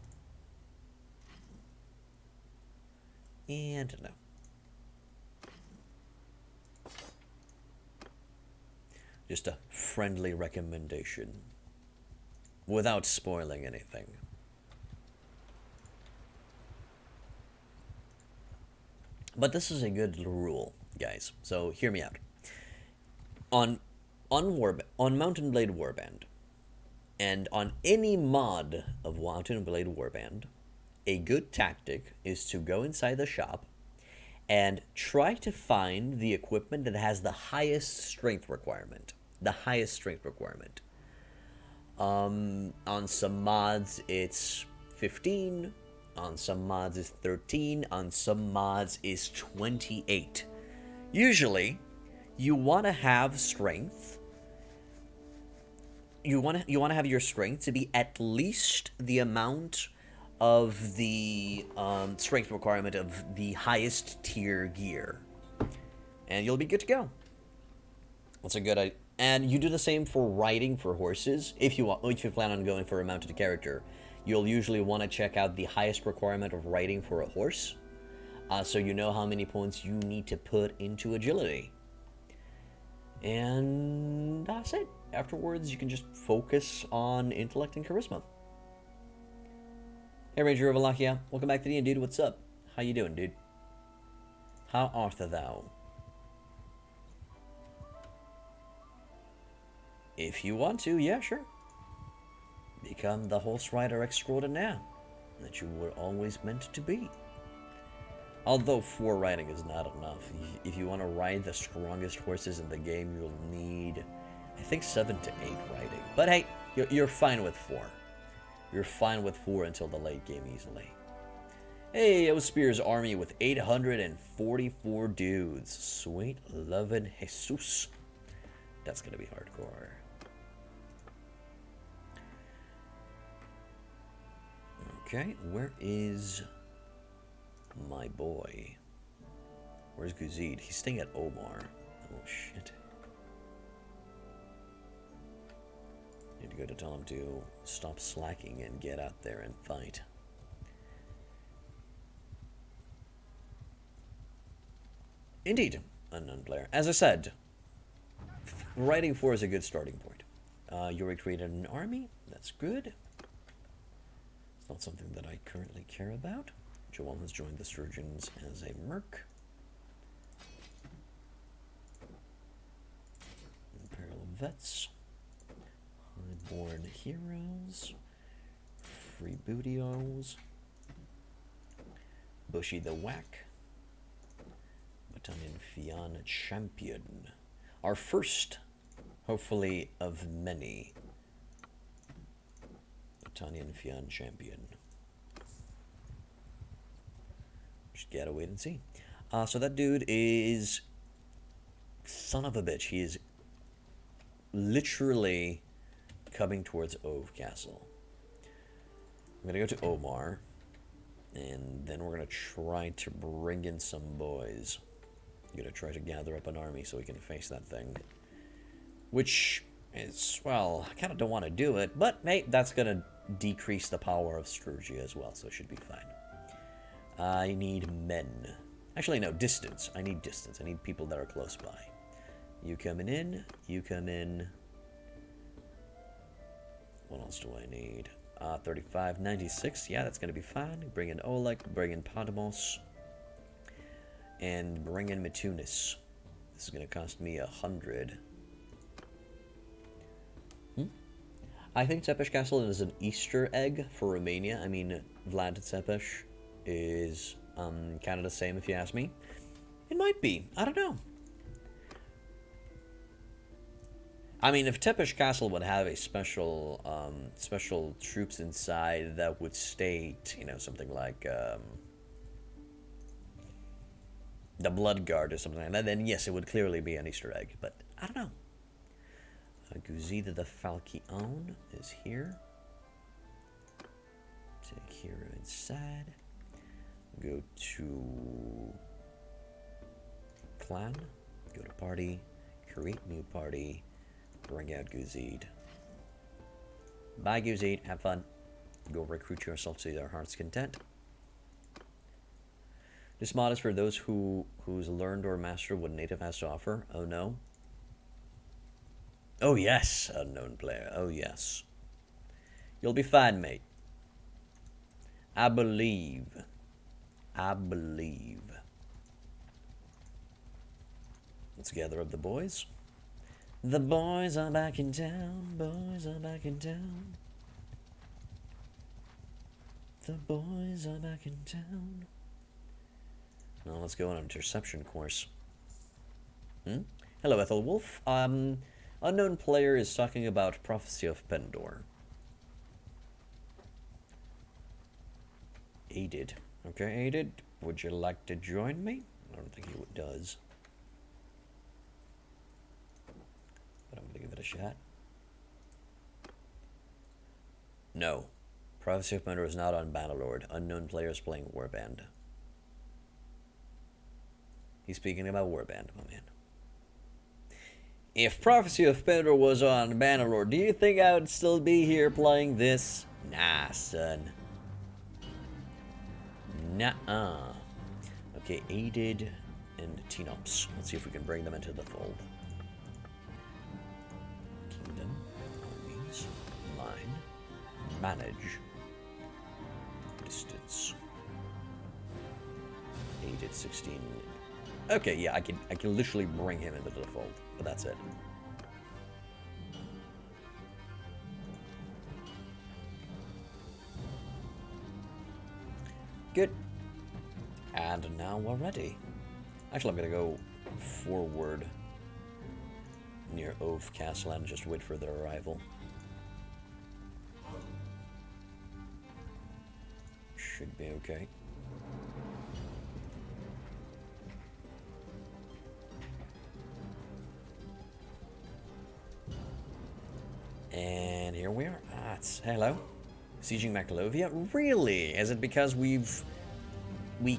And no. Just a friendly recommendation. Without spoiling anything. But this is a good rule, guys. So hear me out. On Mountain Blade Warband, and on any mod of Mountain Blade Warband, a good tactic is to go inside the shop and try to find the equipment that has the highest strength requirement. The highest strength requirement. On some mods, it's 15. On some mods, it's 13. On some mods, it's 28. Usually, you want to have strength. You want to have your strength to be at least the amount of the strength requirement of the highest tier gear, and you'll be good to go. That's a good idea. And you do the same for riding for horses. If you plan on going for a mounted character, you'll usually want to check out the highest requirement of riding for a horse, so you know how many points you need to put into agility. And that's it. Afterwards, you can just focus on intellect and charisma. Hey, Ranger of Wallachia. Welcome back to the end, dude. What's up? How you doing, dude? How art thou? If you want to, yeah, sure. Become the horse rider extraordinaire that you were always meant to be. Although 4 riding is not enough. If you want to ride the strongest horses in the game, you'll need, I think, 7 to 8 riding. But hey, you're fine with 4. You're fine with 4 until the late game easily. Hey, it was Spear's army with 844 dudes. Sweet lovin' Jesus. That's gonna be hardcore. Okay, where is my boy? Where's Guzid? He's staying at Omar. Oh shit. Need to go to tell him to stop slacking and get out there and fight. Indeed, unknown player. As I said, writing 4 is a good starting point. You already created an army. That's good. It's not something that I currently care about. Joel has joined the Sturgians as a merc. Imperial Vets. Highborn Heroes. Freebootios. Bushy the Whack. Battalion Fian Champion. Our first, hopefully, of many. Battalion Fian Champion. Just gotta wait and see. So that dude is... son of a bitch. He is literally coming towards Ove Castle. I'm gonna go to Omar. And then we're gonna try to bring in some boys. I'm gonna try to gather up an army so we can face that thing. Which is, well, I kind of don't want to do it, but hey, that's gonna decrease the power of Sturgia as well, so it should be fine. I need men. Actually, no, distance. I need distance. I need people that are close by. You coming in. You come in. What else do I need? 35, 96. Yeah, that's going to be fine. Bring in Oleg. Bring in Podemos. And bring in Mitunis. This is going to cost me 100. I think Tepesh Castle is an Easter egg for Romania. I mean, Vlad Tepesh is kind of the same, if you ask me. It might be. I don't know. I mean, if Tepesh Castle would have a special special troops inside that would state, you know, something like the Blood Guard or something like that, then yes, it would clearly be an Easter egg. But I don't know. Guzida the Falchion is here. Take hero inside. Go to clan. Go to party. Create new party. Bring out Guzid. Bye, Goosey. Have fun. Go recruit yourself to their heart's content. This mod is for those who's learned or mastered what native has to offer. Oh no. Oh yes, unknown player. Oh yes. You'll be fine, mate. I believe. I believe. Let's gather up the boys. The boys are back in town. Boys are back in town. The boys are back in town. Now let's go on an interception course. Hello, Ethelwolf. Unknown player is talking about Prophecy of Pendor. Aided. Okay, Aided. Would you like to join me? I don't think he does. But I'm gonna give it a shot. No. Prophecy of Pendor is not on Bannerlord. Unknown players playing Warband. He's speaking about Warband, my man. If Prophecy of Pendor was on Bannerlord, do you think I would still be here playing this? Nah, son. Nuh-uh. Okay, Aided and Tenops. Let's see if we can bring them into the fold. Kingdom, armies, mine, manage, distance. Aided 16. Okay, yeah, I can literally bring him into the fold, but that's it. Good. And now we're ready. Actually, I'm gonna go forward near Ove Castle and just wait for their arrival. Should be okay. And here we are. Ah, hello. Sieging Macalovia? Really? Is it because we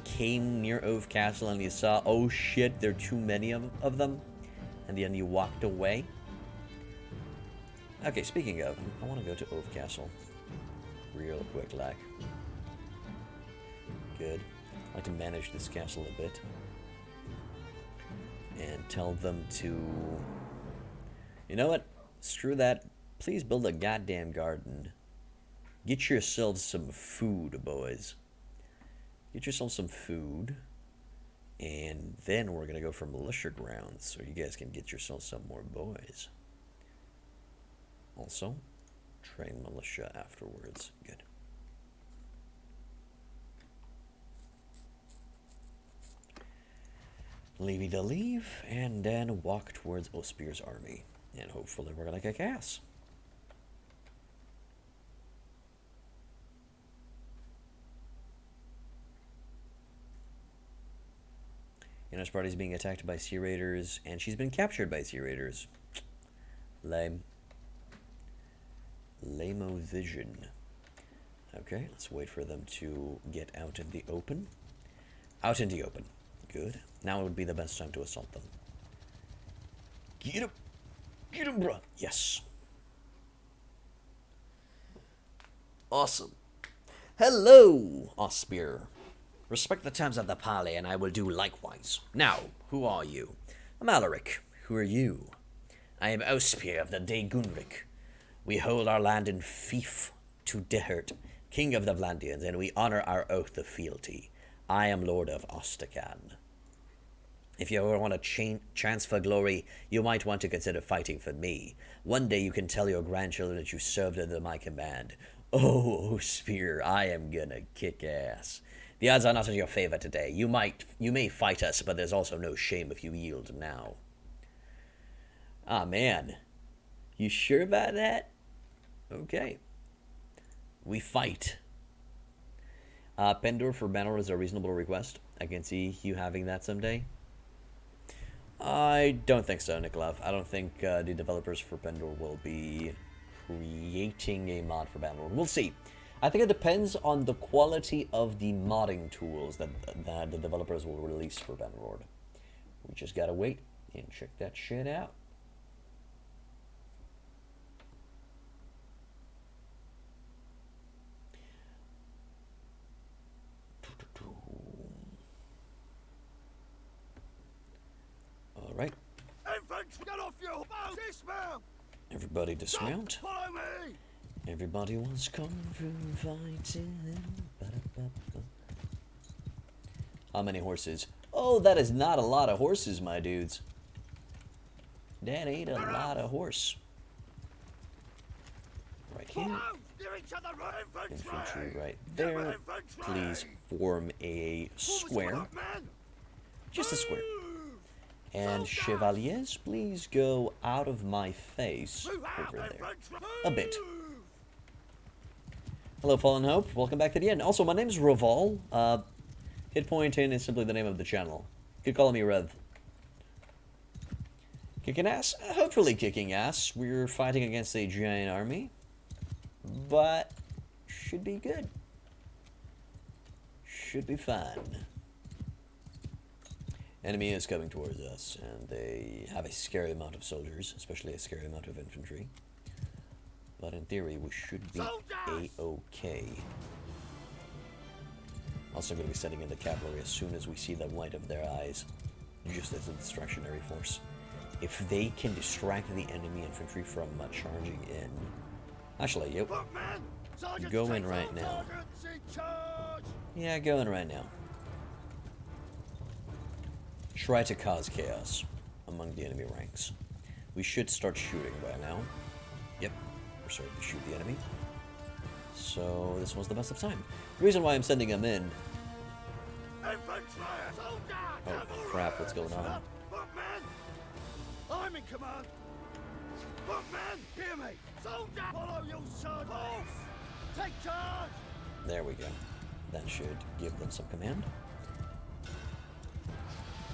came near Ove Castle and you saw, oh shit, there are too many of them? And then you walked away? Okay, speaking of, I want to go to Ove Castle. Real quick, like. Good. I'd like to manage this castle a bit. And tell them to... You know what? Screw that. Please build a goddamn garden. Get yourselves some food, boys. Get yourself some food. And then we're going to go for militia grounds so you guys can get yourself some more boys. Also, train militia afterwards. Good. Levy to leave, and then walk towards Ospier's army. And hopefully we're going to kick ass. Inner's party is being attacked by Sea Raiders, and she's been captured by Sea Raiders. Lame. Lame-o vision. Okay, let's wait for them to get out in the open. Out in the open. Good. Now would be the best time to assault them. Get him! Get him, bruh! Yes. Awesome. Hello, Ospier. Respect the terms of the parley, and I will do likewise. Now, who are you? I'm Alaric. Who are you? I am Ospier of the Day Gunric. We hold our land in fief to Dehert, king of the Vlandians, and we honor our oath of fealty. I am Lord of Ostacan. If you ever want a chance for glory, you might want to consider fighting for me. One day you can tell your grandchildren that you served under my command. Oh, Ospier, I am gonna kick ass. The odds are not in your favor today. You may fight us, but there's also no shame if you yield now. Ah, man. You sure about that? Okay. We fight. Pendor for Bannerlord is a reasonable request. I can see you having that someday. I don't think so, Nikolov. I don't think the developers for Pendor will be creating a mod for Bannerlord. We'll see. I think it depends on the quality of the modding tools that the developers will release for Bannerlord. We just gotta wait and check that shit out. Get off your boat! Dismount! Everybody dismount. Follow me! Everybody wants kung fu fighting. Ba-da-ba-ba. How many horses? Oh, that is not a lot of horses, my dudes. That ain't a lot of horse. Right here. Near each other, Infantry right there. Please form a square. Just a square. And chevaliers, please go out of my face over there. A bit. Hello, Fallen Hope. Welcome back to the end. Also, my name is Raval. Hit point in is simply the name of the channel. You could call me Rev. Kicking ass? Hopefully kicking ass. We're fighting against a giant army. But should be good. Should be fun. Enemy is coming towards us, and they have a scary amount of soldiers, especially a scary amount of infantry. But in theory, we should be a-okay. Also going to be sending in the cavalry as soon as we see the white of their eyes, just as a distractionary force. If they can distract the enemy infantry from charging in... Actually, yep. Go in right now. Yeah, go in right now. Try to cause chaos among the enemy ranks. We should start shooting by now. Yep, we're starting to shoot the enemy. So this was the best of time. The reason why I'm sending them in... Oh crap, what's going on? I'm in command. Footman, hear me. Soldier, follow your sergeant. Take charge. There we go. That should give them some command.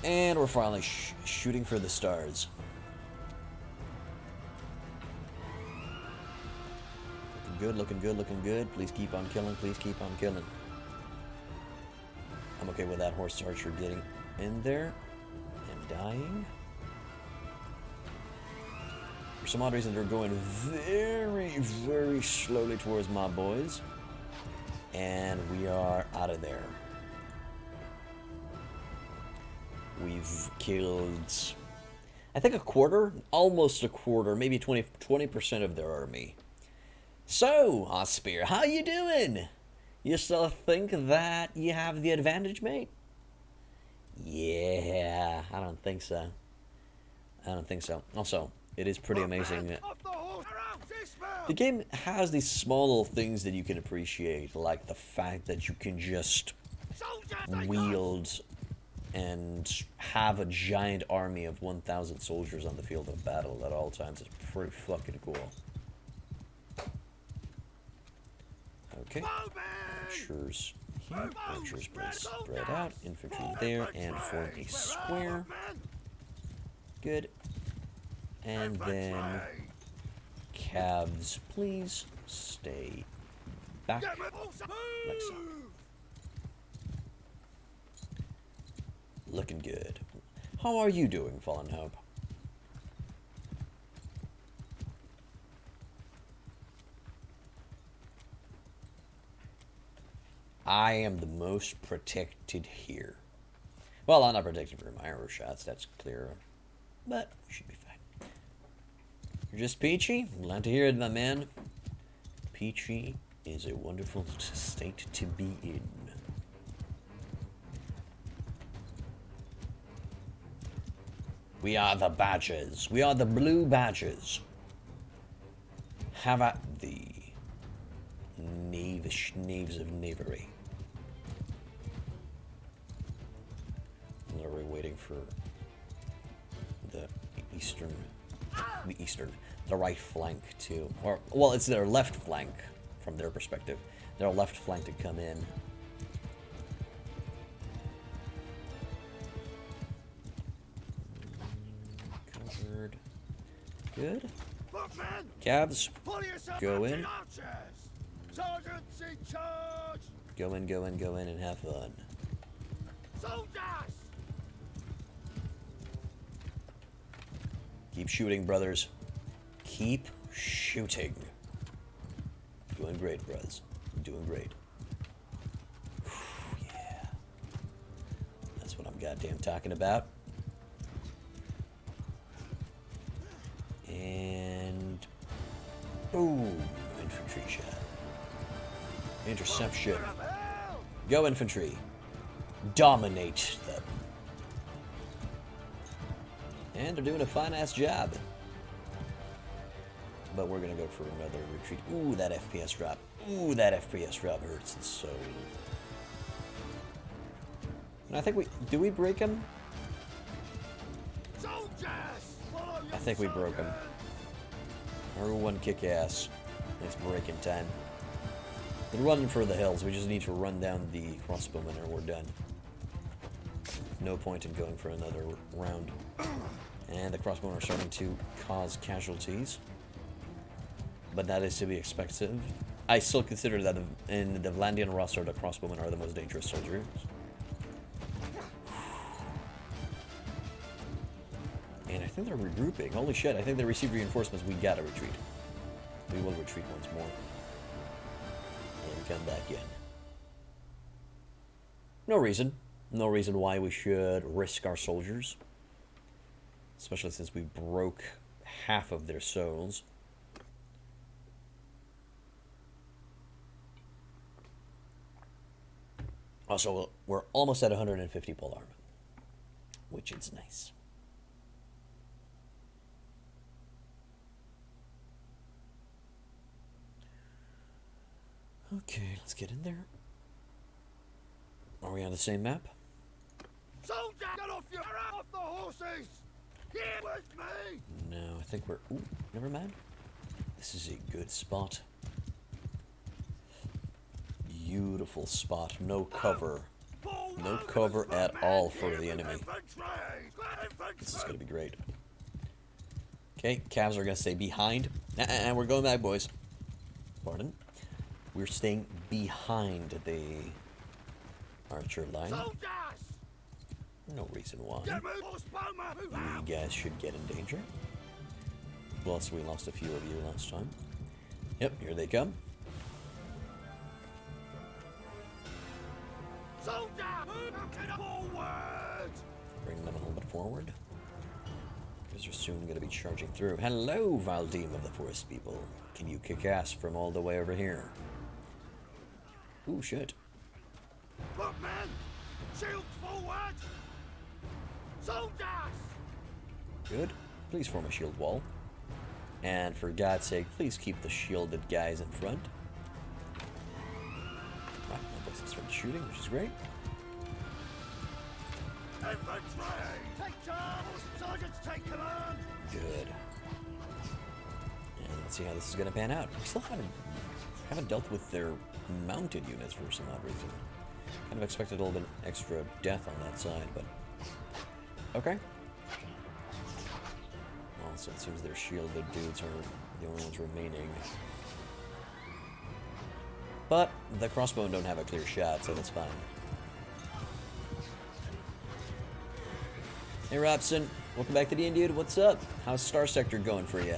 And we're finally shooting for the stars. Looking good, looking good, looking good. Please keep on killing, please keep on killing. I'm okay with that horse archer getting in there and dying. For some odd reason, they're going very, very slowly towards my boys. And we are out of there. We've killed, I think, a quarter, almost a quarter, maybe 20% of their army. So, Ospear, how you doing? You still think that you have the advantage, mate? Yeah, I don't think so. I don't think so. Also, it is pretty amazing. The game has these small little things that you can appreciate, like the fact that you can just wield and have a giant army of 1,000 soldiers on the field of battle at all times. Is pretty fucking cool. Okay. Archers here. Archers please spread out. Infantry there and form a square. Good. And then calves, please stay back like so. Looking good. How are you doing, Fallen Hope? I am the most protected here. Well, I'm not protected from arrow shots, that's clear. But we should be fine. You're just Peachy? I'm glad to hear it, my man. Peachy is a wonderful state to be in. We are the badgers. We are the blue badgers. Have at thee, knavish knaves of knavery. We're waiting for the right flank to, or, well, it's their left flank from their perspective. Their left flank to come in. Covered. Good. Cabs, go in. Sergeants in charge. Go in, go in, go in, and have fun. Soldiers. Keep shooting, brothers. Keep shooting. Doing great, bros. Doing great. Whew, yeah. That's what I'm goddamn talking about. Ooh, infantry shot. Interception. Go infantry. Dominate them. And they're doing a fine-ass job. But we're gonna go for another retreat. Ooh, that FPS drop. Ooh, that FPS drop hurts. It's so... And I think we... Do we break him? I think we broke him. Everyone kick ass. It's breaking time. They're running for the hills. We just need to run down the crossbowmen and we're done. No point in going for another round. And the crossbowmen are starting to cause casualties. But that is to be expected. I still consider that in the Vlandian roster, the crossbowmen are the most dangerous soldiers. And I think they're regrouping. Holy shit, I think they received reinforcements. We gotta retreat. We will retreat once more. And come back in. No reason. No reason why we should risk our soldiers. Especially since we broke half of their souls. Also, we're almost at 150 pole armor. Which is nice. Okay, let's get in there. Are we on the same map? Soldier, get off the horses! Here with me! No, I think we're... Ooh, never mind. This is a good spot. Beautiful spot. No cover. No cover at all for the enemy. This is going to be great. Okay, Cavs are going to stay behind. And we're going back, boys. Pardon? We're staying behind the archer line. No reason why. You guys should get in danger. Plus, we lost a few of you last time. Yep, here they come. Bring them a little bit forward. Because they're soon going to be charging through. Hello, Valdim of the Forest people. Can you kick ass from all the way over here? Ooh, shit. Look, man! Shields forward! Soldiers! Good. Please form a shield wall. And for God's sake, please keep the shielded guys in front. Right, my boys have started shooting, which is great. Infantry! Take charge! Sergeants, take command! Good. And let's see how this is going to pan out. We still haven't dealt with their mounted units for some odd reason. Kind of expected a little bit extra death on that side, but... Okay. Also, it seems their shielded dudes are the only ones remaining. But the crossbowmen don't have a clear shot, so that's fine. Hey Robson, welcome back to the Dude. What's up? How's Star Sector going for you?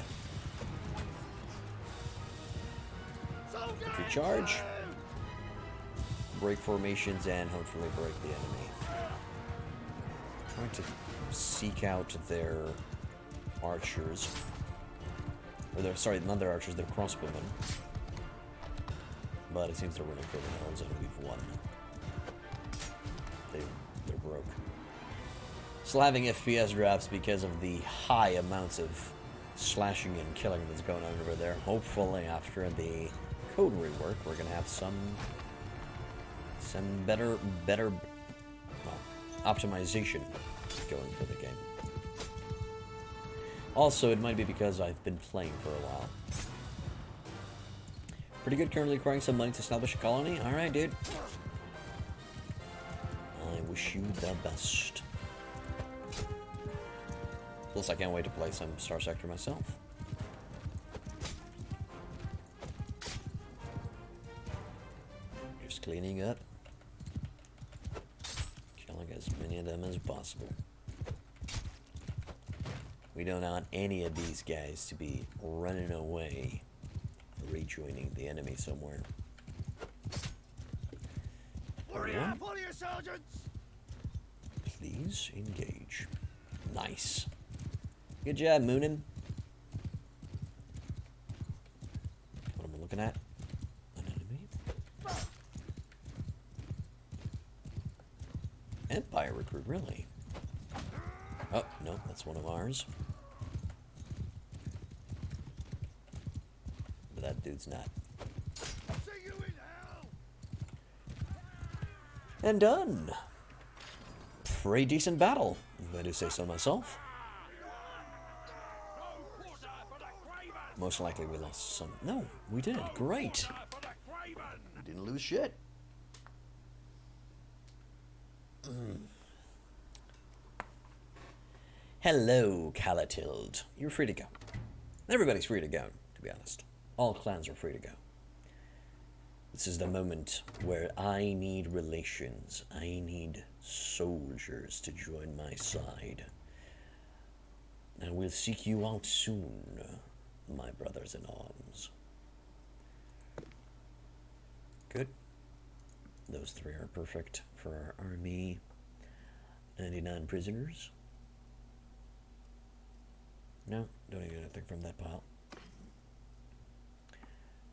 Infantry charge. Break formations and hopefully break the enemy. Trying to seek out their archers. Or their, sorry, not their archers, their crossbowmen. But it seems they're running for the hills and we've won. They're broke. Still having FPS drops because of the high amounts of slashing and killing that's going on over there. Hopefully after the code rework, we're going to have some better well, optimization going for the game. Also, it might be because I've been playing for a while. Pretty good, currently acquiring some money to establish a colony. Alright, dude. I wish you the best. Plus, I can't wait to play some Star Sector myself. Just cleaning up. Killing as many of them as possible. We don't want any of these guys to be running away, rejoining the enemy somewhere. Hurry up, all your sergeants! Please engage. Nice. Good job, Moonin. looking at? An enemy? Empire recruit, really? Oh, no, that's one of ours. But that dude's not. See you in hell. And done. Pretty decent battle, if I do say so myself. Most likely we lost some. No, we did. Great. We didn't lose shit. Hello, Calatilde. You're free to go. Everybody's free to go, to be honest. All clans are free to go. This is the moment where I need relations. I need soldiers to join my side. And we'll seek you out soon, my brothers in arms. Good. Those three are perfect for our army. 99 prisoners. No, don't need anything from that pile.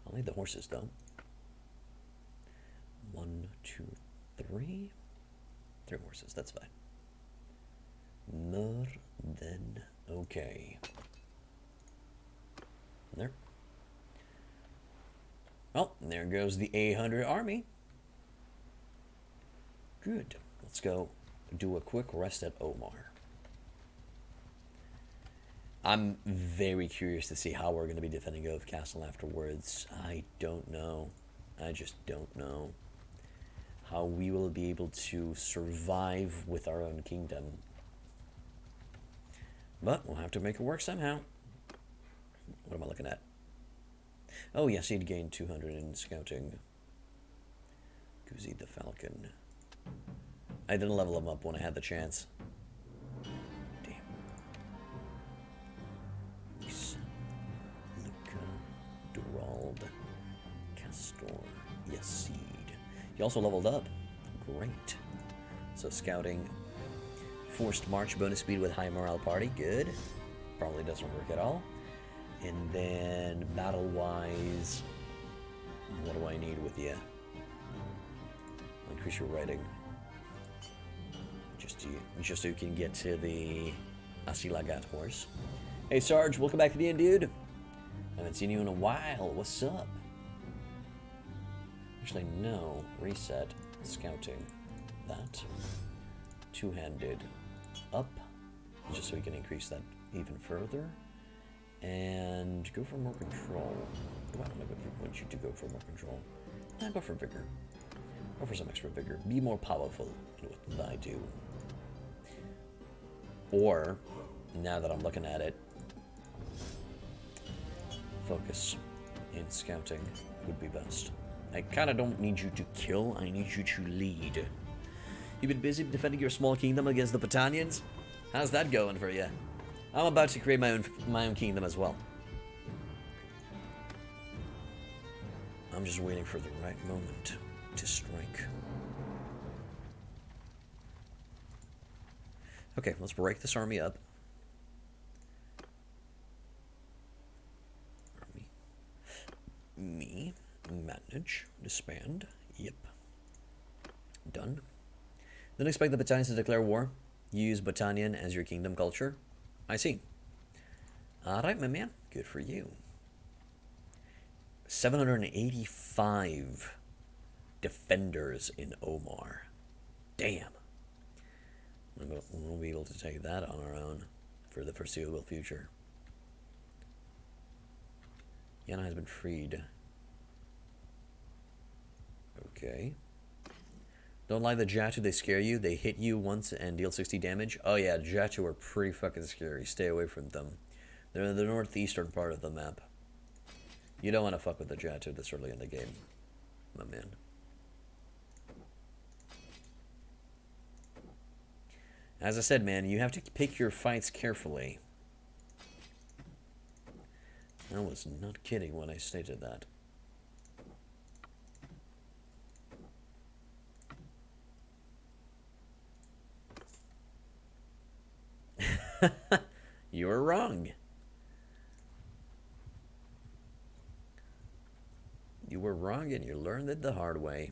I'll need the horses, though. 1, 2, 3. 3 horses, that's fine. More than okay. There. Well, there goes the 800 army. Good. Let's go do a quick rest at Omar. I'm very curious to see how we're going to be defending Ove Castle afterwards. I don't know. I just don't know how we will be able to survive with our own kingdom. But we'll have to make it work somehow. What am I looking at? Oh, yes, he'd gained 200 in scouting. Guzi the Falcon. I didn't level him up when I had the chance. Damn. Luca, Durald, Castor, Yasid. He also leveled up. Great. So scouting, forced march bonus speed with high morale party. Good. Probably doesn't work at all. And then battle-wise, what do I need with you? Increase your writing. Just so you can get to the Asilagat horse. Hey Sarge, welcome back to the end, dude. I haven't seen you in a while. What's up? Actually, no. Reset. Scouting. That. Two-handed. Up. Just so we can increase that even further. And go for more control. Why don't I want you to go for more control? Go for vigor. Go for some extra vigor. Be more powerful in what I do. Or, now that I'm looking at it, focus in scouting would be best. I kind of don't need you to kill, I need you to lead. You've been busy defending your small kingdom against the Battanians? How's that going for you? I'm about to create my own kingdom as well. I'm just waiting for the right moment to strike. Okay, let's break this army up. Army. Me. Manage. Disband. Yep. Done. Don't expect the battalions to declare war. Use Battanian as your kingdom culture. I see. Alright, my man. Good for you. 785 defenders in Omar. Damn. We'll be able to take that on our own for the foreseeable future. Yana has been freed. Okay. Don't lie, the Jatu, they scare you. They hit you once and deal 60 damage. Oh yeah, Jatu are pretty fucking scary. Stay away from them. They're in the northeastern part of the map. You don't want to fuck with the Jatu this early in the game, my man. As I said, man, you have to pick your fights carefully. I was not kidding when I stated that. You were wrong. You were wrong and you learned it the hard way.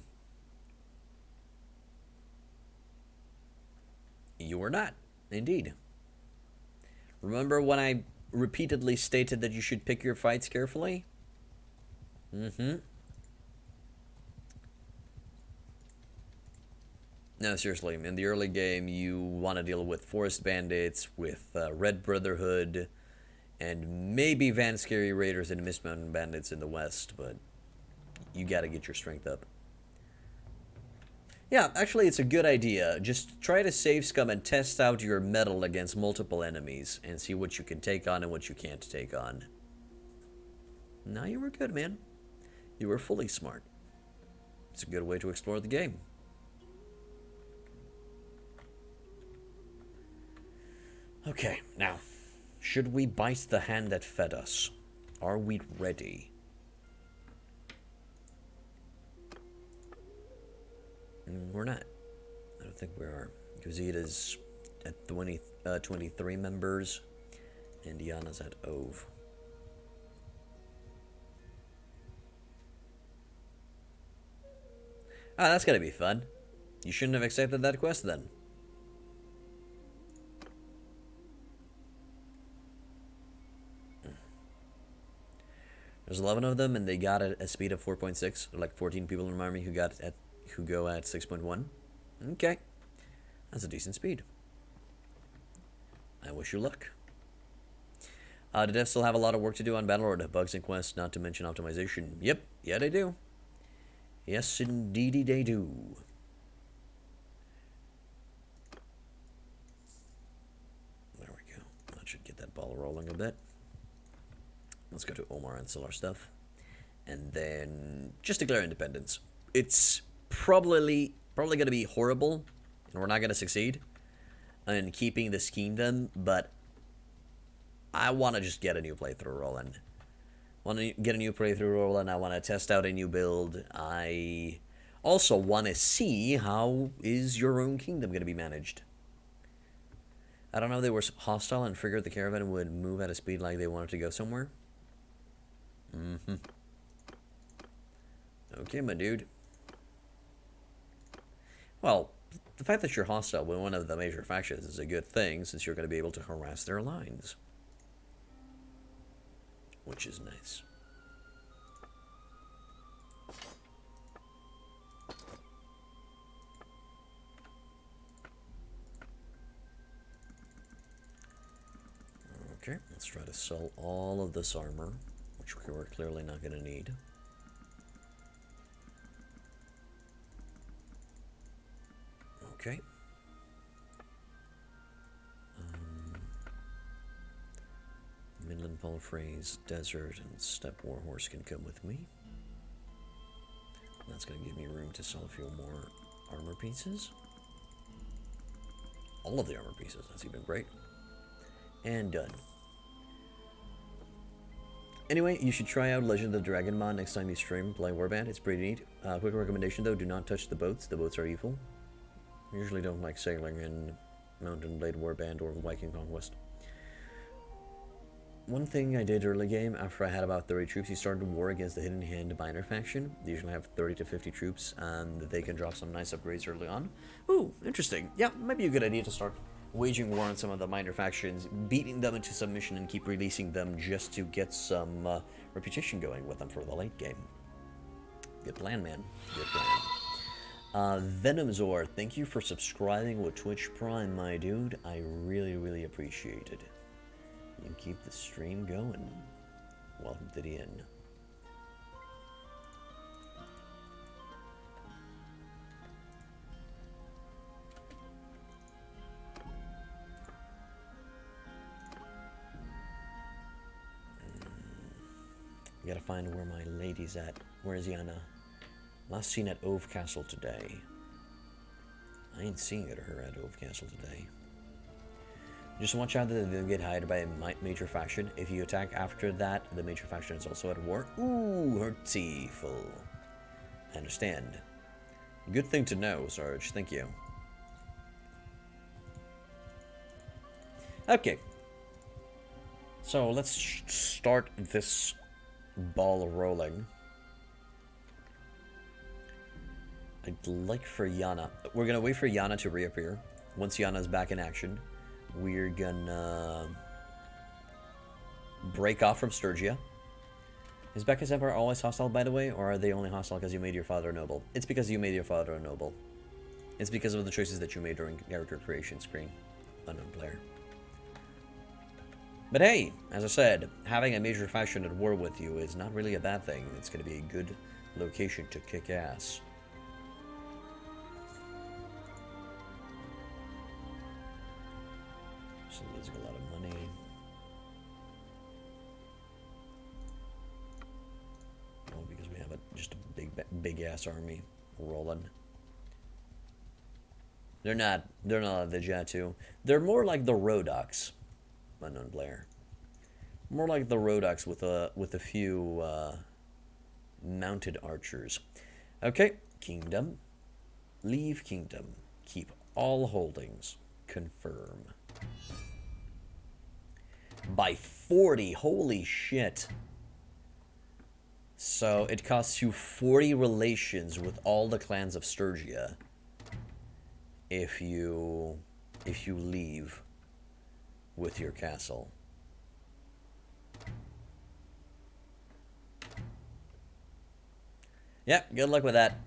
You were not, indeed. Remember when I repeatedly stated that you should pick your fights carefully? Mm-hmm. No, seriously, in the early game, you want to deal with Forest Bandits, with Red Brotherhood, and maybe Van Scary Raiders and Mist Mountain Bandits in the west, but you gotta get your strength up. Yeah, actually, it's a good idea. Just try to save scum and test out your mettle against multiple enemies, and see what you can take on and what you can't take on. Now you were good, man. You were fully smart. It's a good way to explore the game. Okay, now, should we bite the hand that fed us? Are we ready? We're not. I don't think we are. Gazeta's at 23 members, and Diana's at Ove. Ah, that's gotta be fun. You shouldn't have accepted that quest then. There's 11 of them, and they got a speed of 4.6. Like 14 people in my army who go at 6.1. Okay, that's a decent speed. I wish you luck. The devs still have a lot of work to do on Bannerlord, bugs and quests, not to mention optimization. Yep, yeah they do. Yes, indeedy they do. There we go. That should get that ball rolling a bit. Let's go to Omar and sell our stuff. And then just declare independence. It's probably going to be horrible, and we're not going to succeed in keeping this kingdom, but I want to just get a new playthrough rolling. I want to get a new playthrough rolling. I want to test out a new build. I also want to see how is your own kingdom going to be managed. I don't know if they were hostile and figured the caravan would move at a speed like they wanted to go somewhere. Mm-hmm. Okay, my dude. Well, the fact that you're hostile with one of the major factions is a good thing, since you're going to be able to harass their lines. Which is nice. Okay, let's try to sell all of this armor, which we're clearly not going to need. Okay. Midland Palfreys, Desert, and Steppe Warhorse can come with me. That's going to give me room to sell a few more armor pieces. All of the armor pieces, that's even great. And done. Anyway, you should try out Legend of the Dragon mod next time you stream play Warband. It's pretty neat. Quick recommendation though, do not touch the boats. The boats are evil. I usually don't like sailing in Mountain Blade Warband or Viking Conquest. One thing I did early game, after I had about 30 troops, you started a war against the Hidden Hand Miner faction. They usually have 30 to 50 troops, and they can drop some nice upgrades early on. Ooh, interesting. Yeah, might be a good idea to start waging war on some of the minor factions, beating them into submission, and keep releasing them just to get some reputation going with them for the late game. Good plan, man. Good plan. Venomzor, thank you for subscribing with Twitch Prime, my dude. I really, really appreciate it. You keep the stream going. Welcome to the end. I gotta find where my lady's at. Where is Yana? Last seen at Ove Castle today. I ain't seeing her at Ove Castle today. Just watch out that they'll get hired by a major faction. If you attack after that, the major faction is also at war. Ooh, hurtful. I understand. Good thing to know, Sarge. Thank you. Okay. So let's start this ball rolling. I'd like for Yana. We're gonna wait for Yana to reappear. Once Yana's back in action, we're gonna break off from Sturgia. Is Becca's Empire always hostile, by the way, or are they only hostile because you made your father a noble? It's because you made your father a noble. It's because of the choices that you made during character creation screen. Unknown player. But hey, as I said, having a major faction at war with you is not really a bad thing. It's going to be a good location to kick ass. So there's a lot of money. Oh, because we have just a big ass army rolling. They're not like the Jatu. They're more like the Rodux. Unknown player. More like the Rodux with a few mounted archers. Okay, kingdom. Leave kingdom. Keep all holdings. Confirm. By 40, holy shit. So it costs you 40 relations with all the clans of Sturgia if you leave with your castle. Yeah, good luck with that.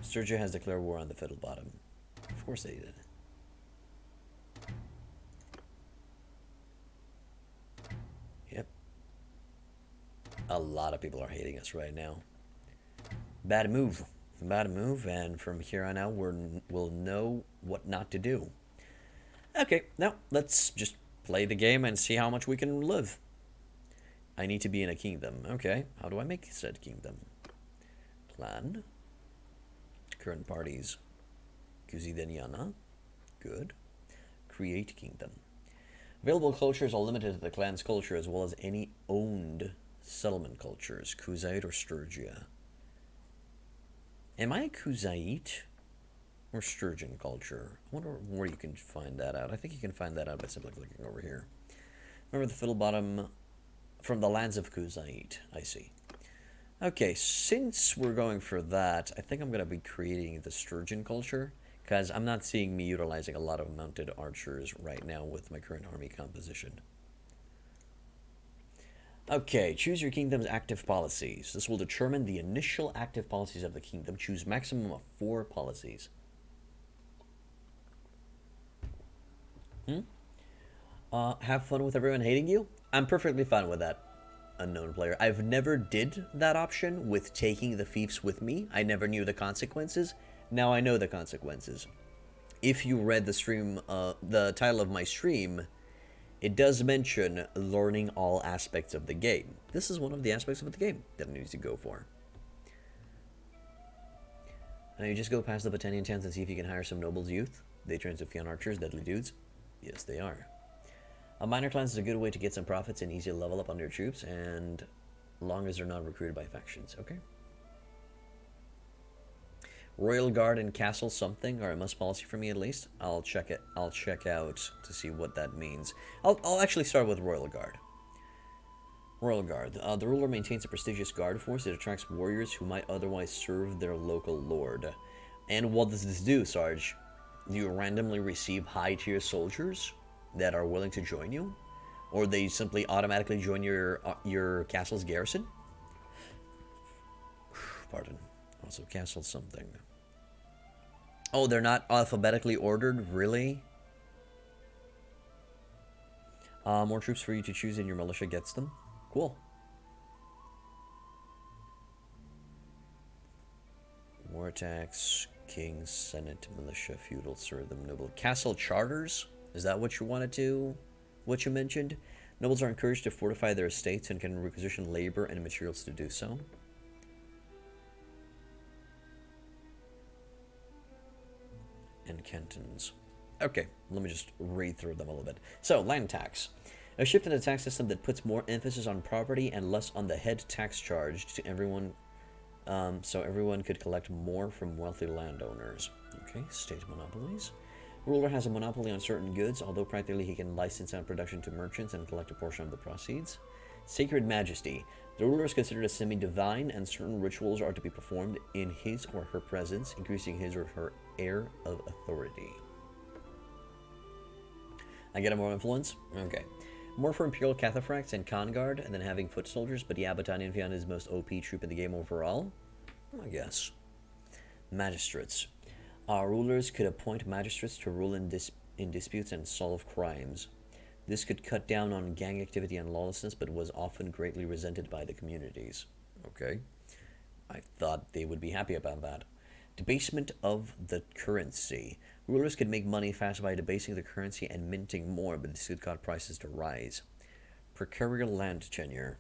Sturgia has declared war on the Fiddle Bottom. Of course they did. Yep. A lot of people are hating us right now. Bad move. Bad move, and from here on out we'll know what not to do. Okay, now let's just play the game and see how much we can live. I need to be in a kingdom. Okay, how do I make said kingdom? Plan. Current parties. Kuzidenyana. Good. Create kingdom. Available cultures are limited to the clan's culture as well as any owned settlement cultures. Kuzite or Sturgia. Am I a Kuzite or Sturgian culture? I wonder where you can find that out. I think you can find that out by simply clicking over here. Remember the Fiddle Bottom from the lands of Kuzite. I see. Okay, since we're going for that, I think I'm going to be creating the Sturgian culture, because I'm not seeing me utilizing a lot of mounted archers right now with my current army composition. Okay, choose your kingdom's active policies. This will determine the initial active policies of the kingdom. Choose maximum of 4 policies. Have fun with everyone hating you? I'm perfectly fine with that, unknown player. I've never did that option with taking the fiefs with me. I never knew the consequences. Now I know the consequences. If you read the stream, the title of my stream, it does mention learning all aspects of the game. This is one of the aspects of the game that I need to go for. Now you just go past the Botanian towns and see if you can hire some nobles youth. They train Sophian archers, deadly dudes. Yes, they are. A minor clans is a good way to get some profits and easy to level up on your troops, and long as they're not recruited by factions. Okay. Royal Guard and Castle something are a must policy for me at least. I'll check it. I'll check out to see what that means. I'll actually start with Royal Guard. Royal Guard. The ruler maintains a prestigious guard force. It attracts warriors who might otherwise serve their local lord. And what does this do, Sarge? Do you randomly receive high-tier soldiers that are willing to join you? Or they simply automatically join your castle's garrison? Pardon. Also, castle something. Oh, they're not alphabetically ordered? Really? More troops for you to choose and your militia gets them. Cool. War attacks, king, senate, militia, feudal, serfdom, noble. Castle charters? Is that what you wanted to... what you mentioned? Nobles are encouraged to fortify their estates and can requisition labor and materials to do so. And cantons. Okay, let me just read through them a little bit. So, land tax. A shift in the tax system that puts more emphasis on property and less on the head tax charged to everyone, so everyone could collect more from wealthy landowners. Okay, state monopolies. Ruler has a monopoly on certain goods, although practically he can license out production to merchants and collect a portion of the proceeds. Sacred Majesty. The ruler is considered a semi-divine, and certain rituals are to be performed in his or her presence, increasing his or her air of authority. I get a more influence? Okay. More for Imperial Cataphracts and Conguard than having foot soldiers, but yeah, Battanian Fian is the most OP troop in the game overall. I guess. Magistrates. Rulers could appoint magistrates to rule in disputes and solve crimes. This could cut down on gang activity and lawlessness, but was often greatly resented by the communities. Okay. I thought they would be happy about that. Debasement of the currency. Rulers could make money fast by debasing the currency and minting more, but this could cause prices to rise. Precarial land tenure.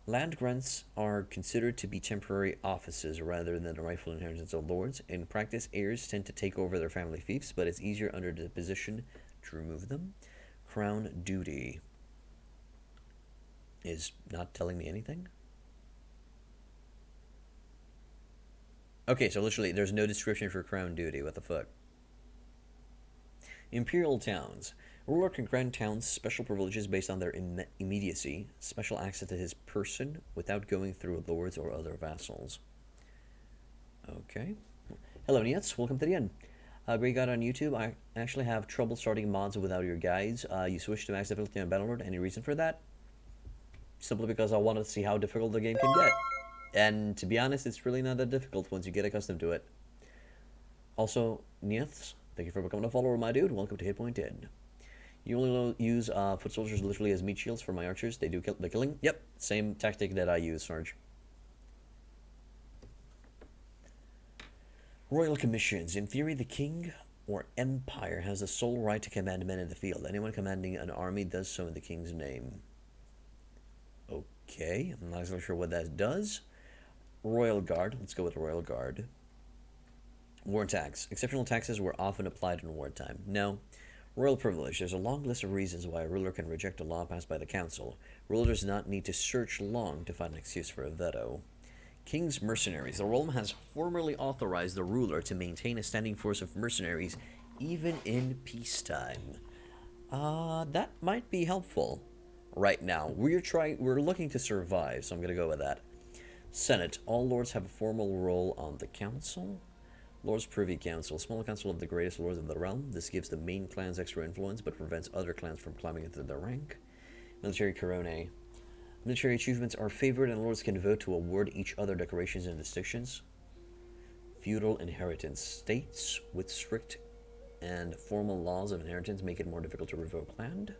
Land grants are considered to be temporary offices rather than the rightful inheritance of lords. In practice, heirs tend to take over their family fiefs, but it's easier under deposition to remove them. Crown duty is not telling me anything. Okay, so literally, there's no description for crown duty. What the fuck? Imperial towns. A ruler can grant towns special privileges based on their immediacy, special access to his person without going through lords or other vassals. Okay. Hello, Niets. Welcome to the end. Great God on YouTube. I actually have trouble starting mods without your guides. You switched to max difficulty on Bannerlord. Any reason for that? Simply because I wanted to see how difficult the game can get. And to be honest, it's really not that difficult once you get accustomed to it. Also, Niets, thank you for becoming a follower, my dude. Welcome to Hitpoint 10. You only use foot soldiers literally as meat shields for my archers. They do the killing. Yep, same tactic that I use, Sarge. Royal commissions. In theory, the king or empire has the sole right to command men in the field. Anyone commanding an army does so in the king's name. Okay, I'm not exactly sure what that does. Royal Guard. Let's go with Royal Guard. War tax. Exceptional taxes were often applied in wartime. No. Royal privilege. There's a long list of reasons why a ruler can reject a law passed by the council. Rulers do not need to search long to find an excuse for a veto. King's mercenaries. The realm has formally authorized the ruler to maintain a standing force of mercenaries even in peacetime. That might be helpful right now. We're looking to survive, so I'm gonna go with that. Senate. All lords have a formal role on the council. Lords Privy Council. Small council of the greatest lords of the realm. This gives the main clans extra influence, but prevents other clans from climbing into their rank. Military Coronae. Military achievements are favored, and lords can vote to award each other decorations and distinctions. Feudal Inheritance. States with strict and formal laws of inheritance make it more difficult to revoke land.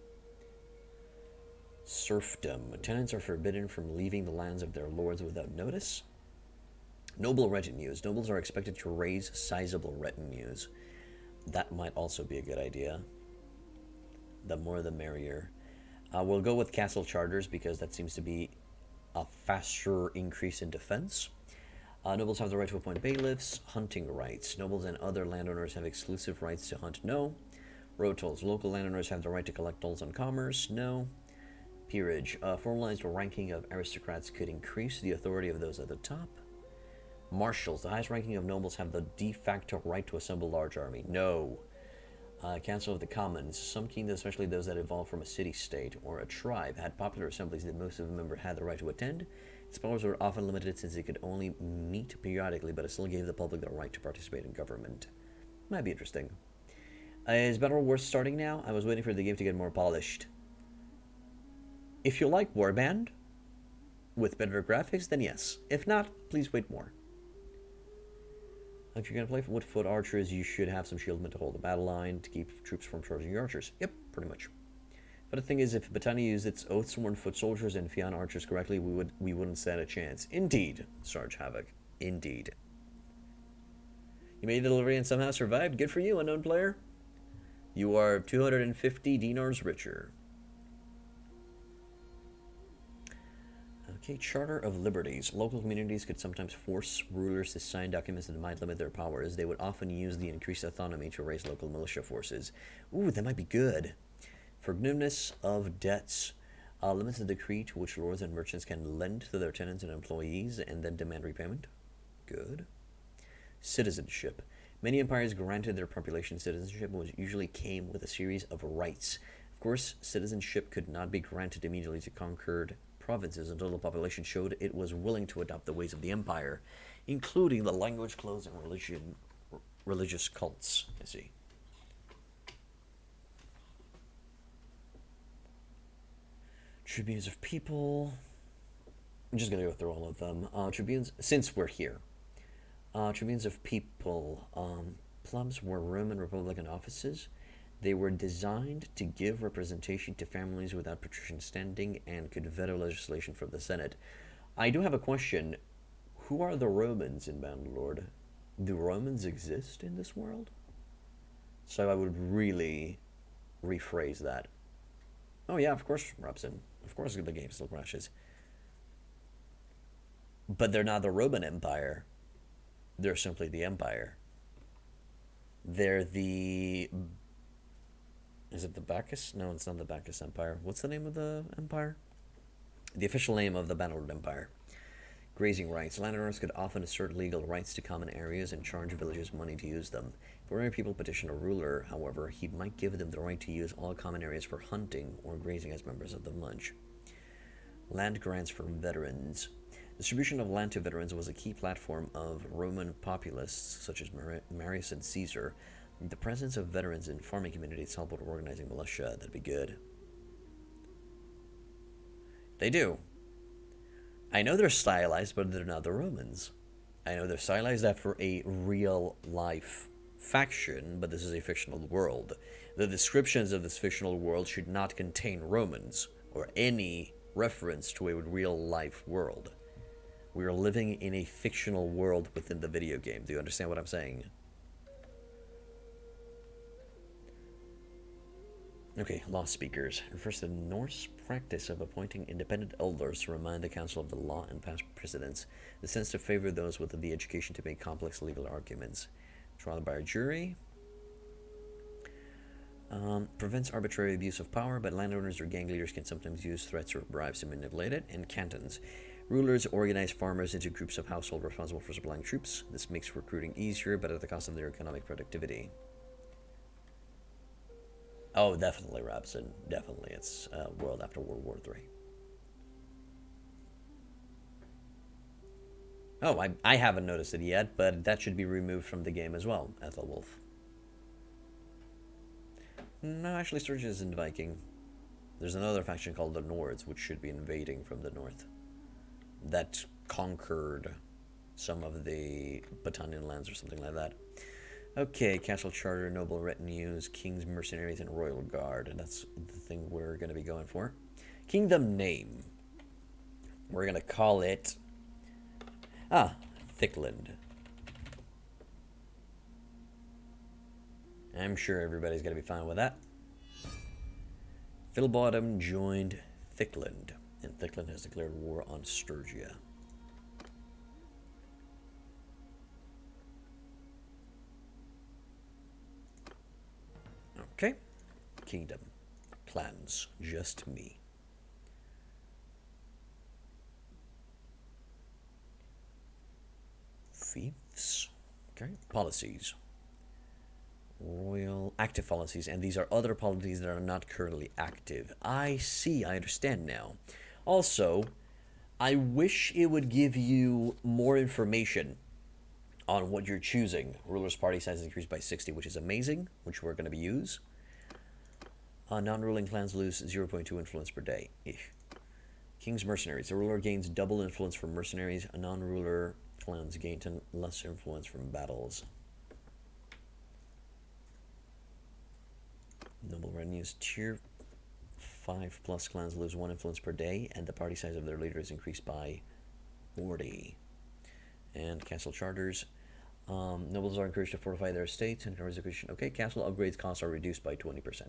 Serfdom. Tenants are forbidden from leaving the lands of their lords without notice. Noble retinues. Nobles are expected to raise sizable retinues. That might also be a good idea. The more the merrier. We'll go with castle charters because that seems to be a faster increase in defense. Nobles have the right to appoint bailiffs. Hunting rights. Nobles and other landowners have exclusive rights to hunt. No. Road tolls. Local landowners have the right to collect tolls on commerce. No. Peerage. Formalized ranking of aristocrats could increase the authority of those at the top. Marshals. The highest ranking of nobles have the de facto right to assemble a large army. No. Council of the Commons. Some kingdoms, especially those that evolved from a city-state or a tribe, had popular assemblies that most of the members had the right to attend. Its powers were often limited since they could only meet periodically, but it still gave the public the right to participate in government. Might be interesting. Is Battle War starting now? I was waiting for the game to get more polished. If you like Warband with better graphics, then yes. If not, please wait more. If you're going to play with foot archers, you should have some shieldmen to hold the battle line to keep troops from charging your archers. Yep, pretty much. But the thing is, if Battania used its oath-sworn foot soldiers and Fian archers correctly, we wouldn't stand a chance. Indeed, Sarge Havoc. Indeed. You made the delivery and somehow survived. Good for you, unknown player. You are 250 dinars richer. Okay, Charter of Liberties. Local communities could sometimes force rulers to sign documents that might limit their powers. They would often use the increased autonomy to raise local militia forces. Ooh, that might be good. Forgiveness of debts. Limits the decree to which lords and merchants can lend to their tenants and employees and then demand repayment. Good. Citizenship. Many empires granted their population citizenship, which usually came with a series of rights. Of course, citizenship could not be granted immediately to conquered provinces until the population showed it was willing to adopt the ways of the empire, including the language, clothes, and religious cults. I see. Tribunes of people. I'm just gonna go through all of them. Tribunes, since we're here. Tribunes of people. Plebs were Roman Republican offices. They were designed to give representation to families without patrician standing and could veto legislation from the Senate. I do have a question. Who are the Romans in Bannerlord? Do Romans exist in this world? So I would really rephrase that. Oh yeah, of course, Robson. Of course the game still crashes. But they're not the Roman Empire. They're simply the Empire. They're the... Is it the Bacchus? No, it's not the Bacchus Empire. What's the name of the empire? The official name of the Bannerlord Empire. Grazing Rights. Landowners could often assert legal rights to common areas and charge villages money to use them. If ordinary people petition a ruler, however, he might give them the right to use all common areas for hunting or grazing as members of the village. Land grants for veterans. Distribution of land to veterans was a key platform of Roman populists such as Marius and Caesar. The presence of veterans in farming communities helped with organizing militia. That'd be good. They do. I know they're stylized, but they're not the Romans. I know they're stylized after a real-life faction, but this is a fictional world. The descriptions of this fictional world should not contain Romans, or any reference to a real-life world. We are living in a fictional world within the video game. Do you understand what I'm saying? Okay, law speakers. Refers to the Norse practice of appointing independent elders to remind the council of the law and past precedents. This tends to favor those with the education to make complex legal arguments. Trial by a jury. Prevents arbitrary abuse of power, but landowners or gang leaders can sometimes use threats or bribes to manipulate it. And cantons. Rulers organize farmers into groups of household responsible for supplying troops. This makes recruiting easier, but at the cost of their economic productivity. Oh, definitely, Robson. Definitely. It's world after World War III. Oh, I haven't noticed it yet, but that should be removed from the game as well, Ethelwolf. No, actually, Sturgia isn't Viking. There's another faction called the Nords, which should be invading from the north. That conquered some of the Battanian lands or something like that. Okay, Castle Charter, Noble Retinues, King's Mercenaries, and Royal Guard. And that's the thing we're going to be going for. Kingdom name. We're going to call it... Thiccland. I'm sure everybody's going to be fine with that. Philbottom joined Thiccland, and Thiccland has declared war on Sturgia. Okay. Kingdom. Clans. Just me. Fiefs. Okay. Policies. Royal active policies, and these are other policies that are not currently active. I see. I understand now. Also, I wish it would give you more information on what you're choosing. Ruler's party size increased by 60, which is amazing, which we're going to be use. Non-ruling clans lose 0.2 influence per day. King's Mercenaries. The ruler gains double influence from mercenaries. Non-ruler clans gain less influence from battles. Noble Retinues. Tier 5 plus clans lose 1 influence per day, and the party size of their leader is increased by 40. And Castle Charters. Nobles are encouraged to fortify their estates and execution. Okay, castle upgrades costs are reduced by 20%.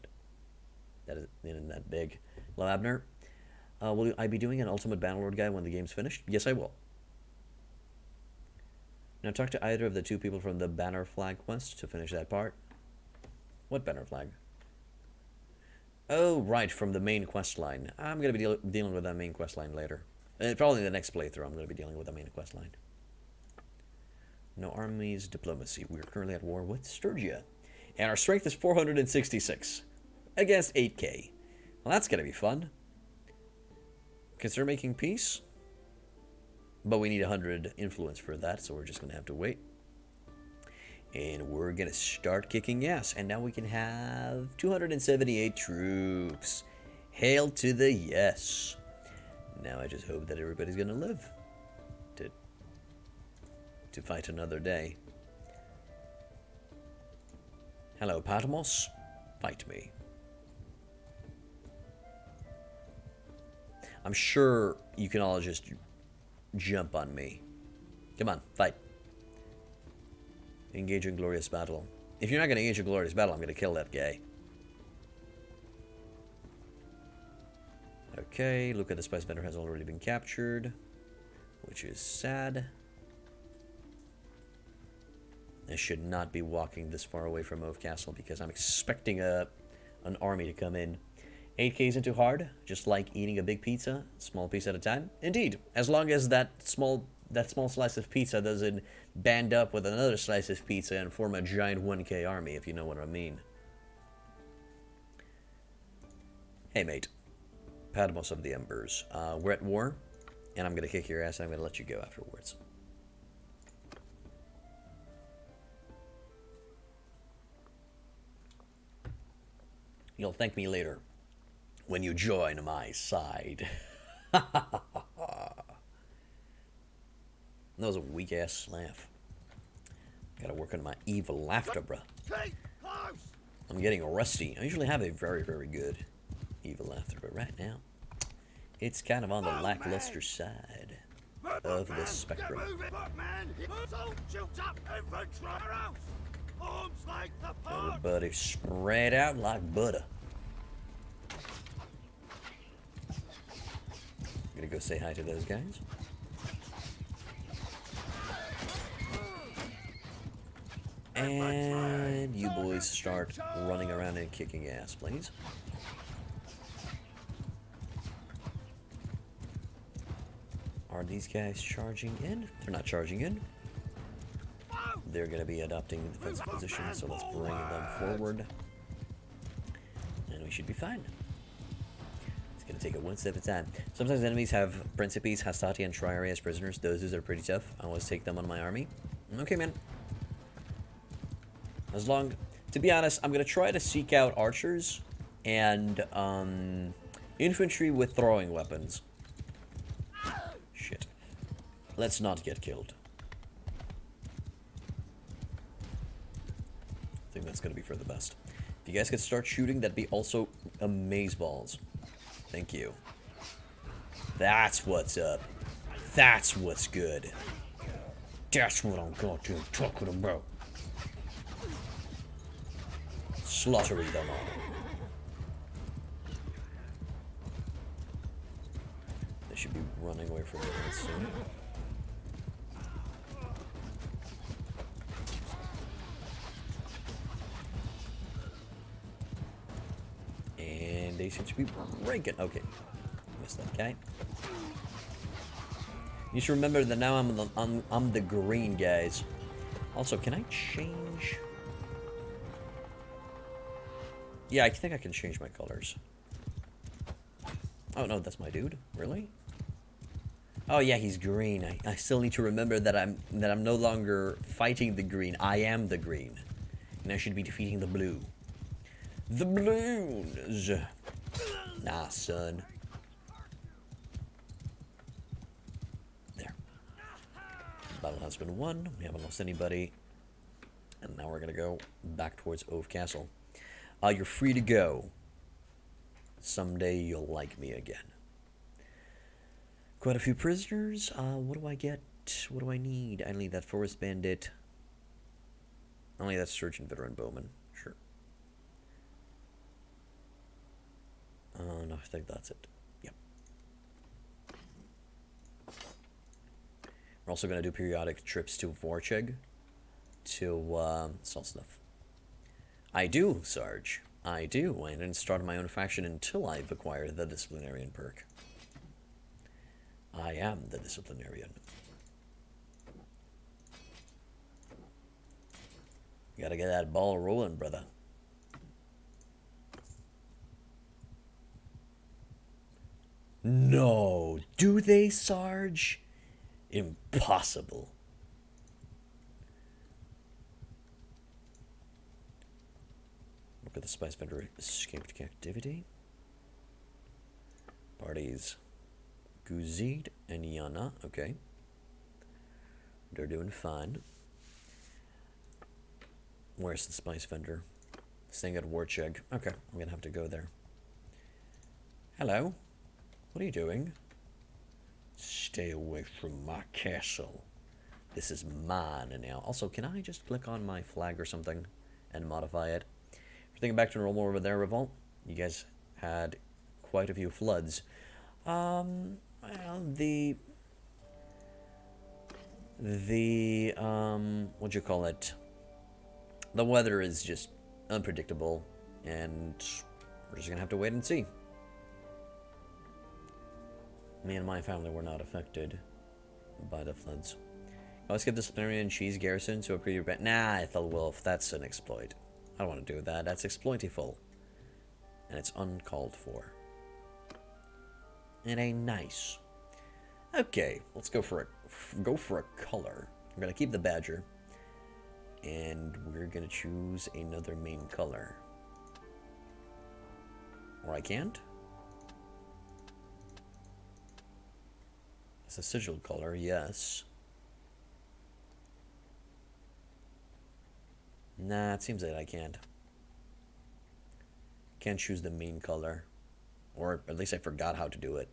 That isn't that big. Hello, Abner. Will I be doing an Ultimate Bannerlord guide when the game's finished? Yes, I will. Now talk to either of the two people from the Banner Flag quest to finish that part. What Banner Flag? Oh, right, from the main quest line. I'm going to be dealing with that main quest line later. Probably in the next playthrough, I'm going to be dealing with the main quest line. No armies, diplomacy. We are currently at war with Sturgia. And our strength is 466 against 8k. Well, that's going to be fun. consider making peace. But we need 100 influence for that, so we're just going to have to wait. And we're going to start kicking ass. And now we can have 278 troops. Hail to the yes. Now I just hope that everybody's going to live to fight another day. Hello, Patmos. Fight me. I'm sure you can all just jump on me. Come on, fight. Engage in glorious battle. If you're not going to engage in glorious battle, I'm going to kill that guy. Okay, look at the spice vendor has already been captured, which is sad. I should not be walking this far away from Ove Castle because I'm expecting an army to come in. 8K's into hard, just like eating a big pizza, small piece at a time. Indeed, as long as that small slice of pizza doesn't band up with another slice of pizza and form a giant 1K army, if you know what I mean. Hey, mate. Patmos of the Embers. We're at war, and I'm going to kick your ass, and I'm going to let you go afterwards. You'll thank me later when you join my side. That was a weak-ass laugh. Gotta work on my evil laughter, bruh. I'm getting rusty. I usually have a very, very good evil laughter, but right now, it's kind of on the lackluster side of the spectrum. Everybody spread out like butter. I'm gonna go say hi to those guys. And you boys start running around and kicking ass, please. Are these guys charging in? They're not charging in. They're going to be adopting the defensive position, so let's bring them forward. And we should be fine. It's going to take it one step at a time. Sometimes enemies have Principes, Hastati, and Triare as prisoners. Those dudes are pretty tough. I always take them on my army. Okay, man. To be honest, I'm going to try to seek out archers and infantry with throwing weapons. Shit. Let's not get killed. I think that's going to be for the best. If you guys could start shooting, that'd be also amazeballs. Thank you. That's what's up. That's what's good. That's what I'm going to talk about. Slaughtering them all. They should be running away from me soon. And they seem to be breaking. Okay. Missed that guy. You should remember that now I'm the green, guys. Also, can I change? Yeah, I think I can change my colors. Oh no, that's my dude. Really? Oh yeah, he's green. I still need to remember that I'm no longer fighting the green. I am the green, and I should be defeating the blue. The blues. Nah, son. There. Battle has been won. We haven't lost anybody, and now we're gonna go back towards Ove Castle. You're free to go. Someday you'll like me again. Quite a few prisoners. What do I get? What do I need? I need that forest bandit. Only that Sturgian veteran bowman. Sure. No, I think that's it. Yep. We're also going to do periodic trips to Vorcheg to sell stuff. I do, Sarge. I do. I didn't start my own faction until I've acquired the disciplinarian perk. I am the disciplinarian. You gotta get that ball rolling, brother. No. Do they, Sarge? Impossible. Look at the spice vendor escaped captivity. Parties. Guzid and Yana. Okay. They're doing fine. Where's the spice vendor? Staying at Warcheg. Okay, I'm gonna have to go there. Hello. What are you doing? Stay away from my castle. This is mine now. Also, can I just click on my flag or something and modify it? If you're thinking back to normal over there, Revolt, you guys had quite a few floods. Well, what'd you call it? The weather is just unpredictable, and we're just gonna have to wait and see. Me and my family were not affected by the floods. Let's get disciplinary and cheese garrison to a previous band. Nah, Ethelwolf, that's an exploit. I don't want to do that. That's exploitiful. And it's uncalled for. It ain't nice. Okay, let's go for a color. I'm gonna keep the badger. And we're gonna choose another main color. Or I can't? It's a sigil color, yes. Nah, it seems that I can't. Can't choose the main color. Or at least I forgot how to do it.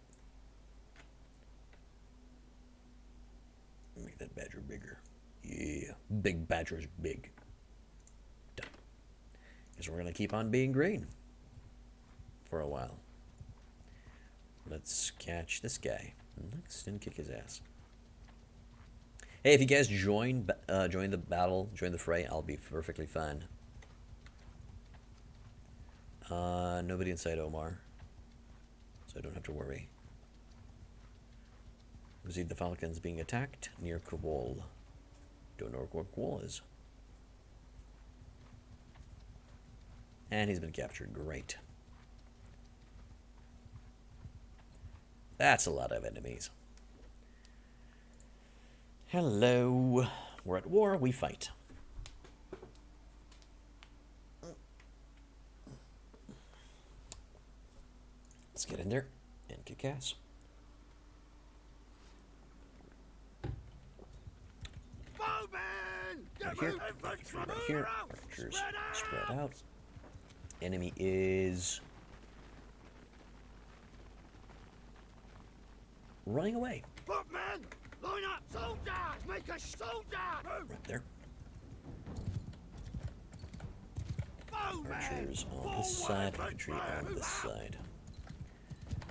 Make that badger bigger. Yeah, big badger's big. Done. Guess we're gonna keep on being green. For a while. Let's catch this guy. Next and kick his ass. Hey, if you guys join the battle, join the fray, I'll be perfectly fine. Nobody inside Omar, so I don't have to worry. Guzid the Falcon's being attacked near Kabul. Don't know where Kabul is. And he's been captured. Great. That's a lot of enemies. Hello. We're at war, we fight. Let's get in there and kick ass. Right here, infantry right here. Archers spread out. Enemy is running away. Footmen, line up, soldiers, make a soldier. Right there. Bowmen, Archers on this side, infantry on this side.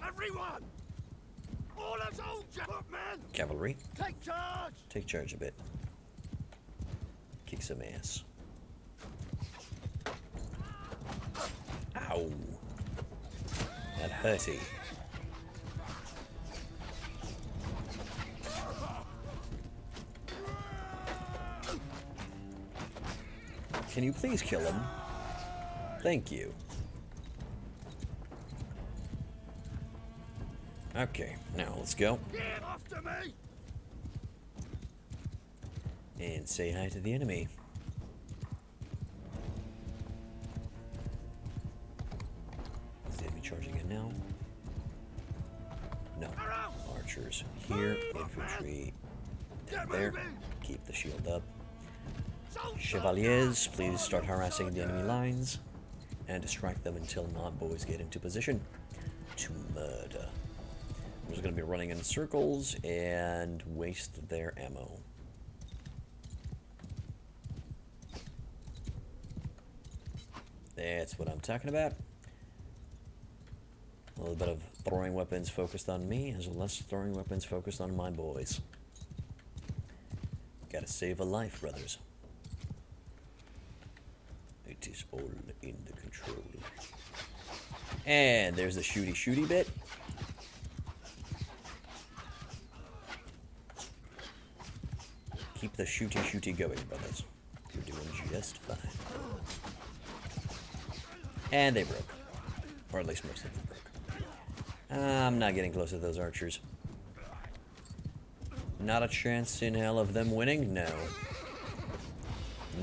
Everyone, all a soldier. Footmen, Cavalry, take charge. take charge a bit. Kick some ass. Ow. That hurty. Can you please kill him? Thank you. Okay, now let's go. Get after me. And say hi to the enemy. Is the enemy charging in now? No. Archers here, infantry down there. Keep the shield up. Chevaliers, please start harassing the enemy lines and distract them until mob boys get into position to murder. I'm just going to be running in circles and waste their ammo. That's what I'm talking about. A little bit of throwing weapons focused on me, as well as throwing weapons focused on my boys. Gotta save a life, brothers. It is all in the control. And there's the shooty bit. Keep the shooty going, brothers. You're doing just fine. And they broke. Or at least most of them broke. I'm not getting close to those archers. Not a chance in hell of them winning? No.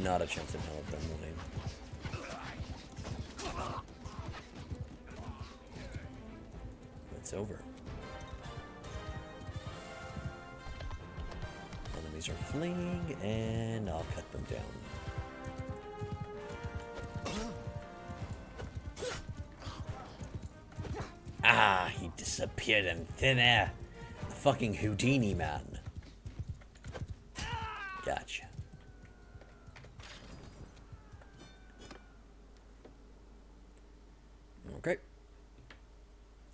Not a chance in hell of them winning. It's over. Enemies are fleeing, and I'll cut them down. Ah, he disappeared in thin air. The fucking Houdini man. Gotcha. Okay.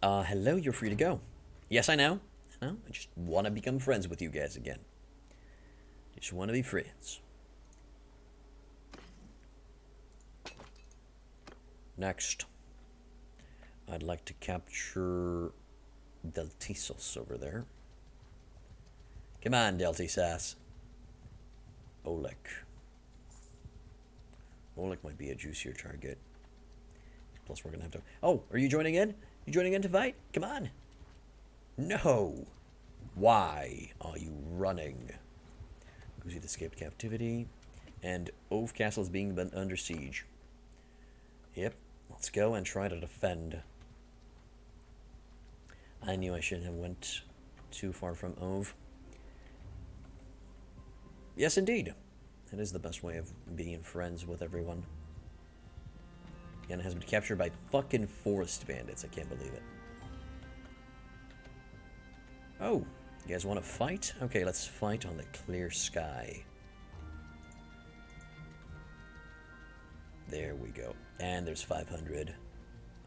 Hello, you're free to go. Yes, I know. I just want to become friends with you guys again. Just want to be friends. Next. I'd like to capture Deltisos over there. Come on, Deltisas. Oleg. Oleg might be a juicier target. Plus, we're gonna have to... Oh, are you joining in? You joining in to fight? Come on. No. Why are you running? Guzid escaped captivity. And Ove Castle is being under siege. Yep. Let's go and try to defend. I knew I shouldn't have went too far from Ove. Yes, indeed. It is the best way of being friends with everyone. And it has been captured by fucking forest bandits. I can't believe it. Oh, you guys want to fight? Okay, let's fight on the clear sky. There we go. And there's 500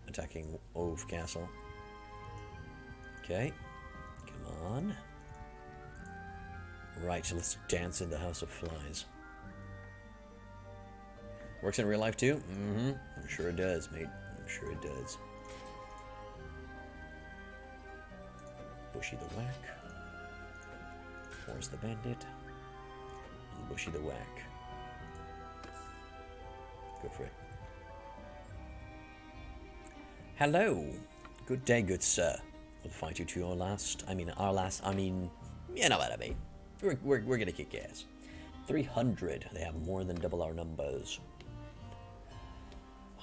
attacking Ove Castle. Okay, come on. Right, so let's dance in the House of Flies. Works in real life too? Mm-hmm. I'm sure it does, mate. I'm sure it does. Bushy the Whack. Force the Bandit. And Bushy the Whack. Go for it. Hello. Good day, good sir. We'll fight you to your last. You know what I mean. We're gonna kick ass. 300. They have more than double our numbers.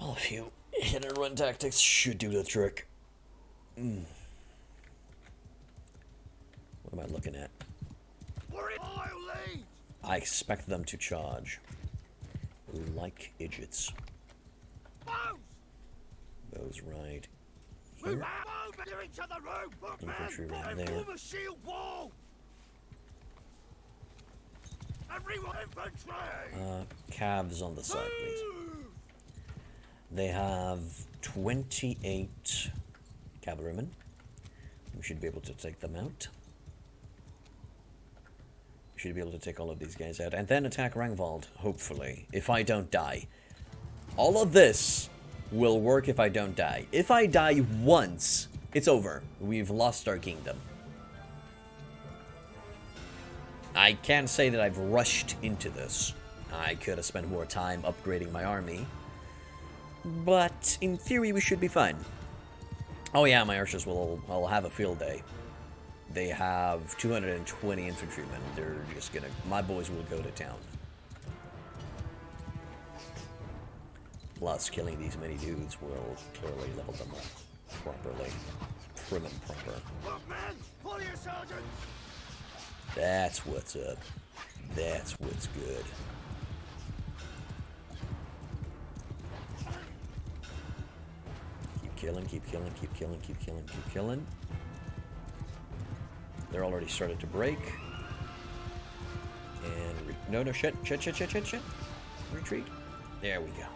All of you hit and run tactics should do the trick. What am I looking at? I expect them to charge. Like idiots. Bows right here. Infantry right there. Calves on the side, please. They have 28 cavalrymen. We should be able to take them out. We should be able to take all of these guys out. And then attack Rangvald, hopefully. If I don't die. All of this will work if I don't die. If I die once, it's over. We've lost our kingdom. I can't say that I've rushed into this. I could have spent more time upgrading my army. But in theory, we should be fine. Oh yeah, my archers will have a field day. They have 220 infantrymen. They're just gonna... My boys will go to town. Plus, killing these many dudes will clearly level them up properly. Prim and proper. That's what's up. That's what's good. Keep killing, keep killing, keep killing, keep killing, keep killing. They're already started to break. And no, shit. Retreat. There we go.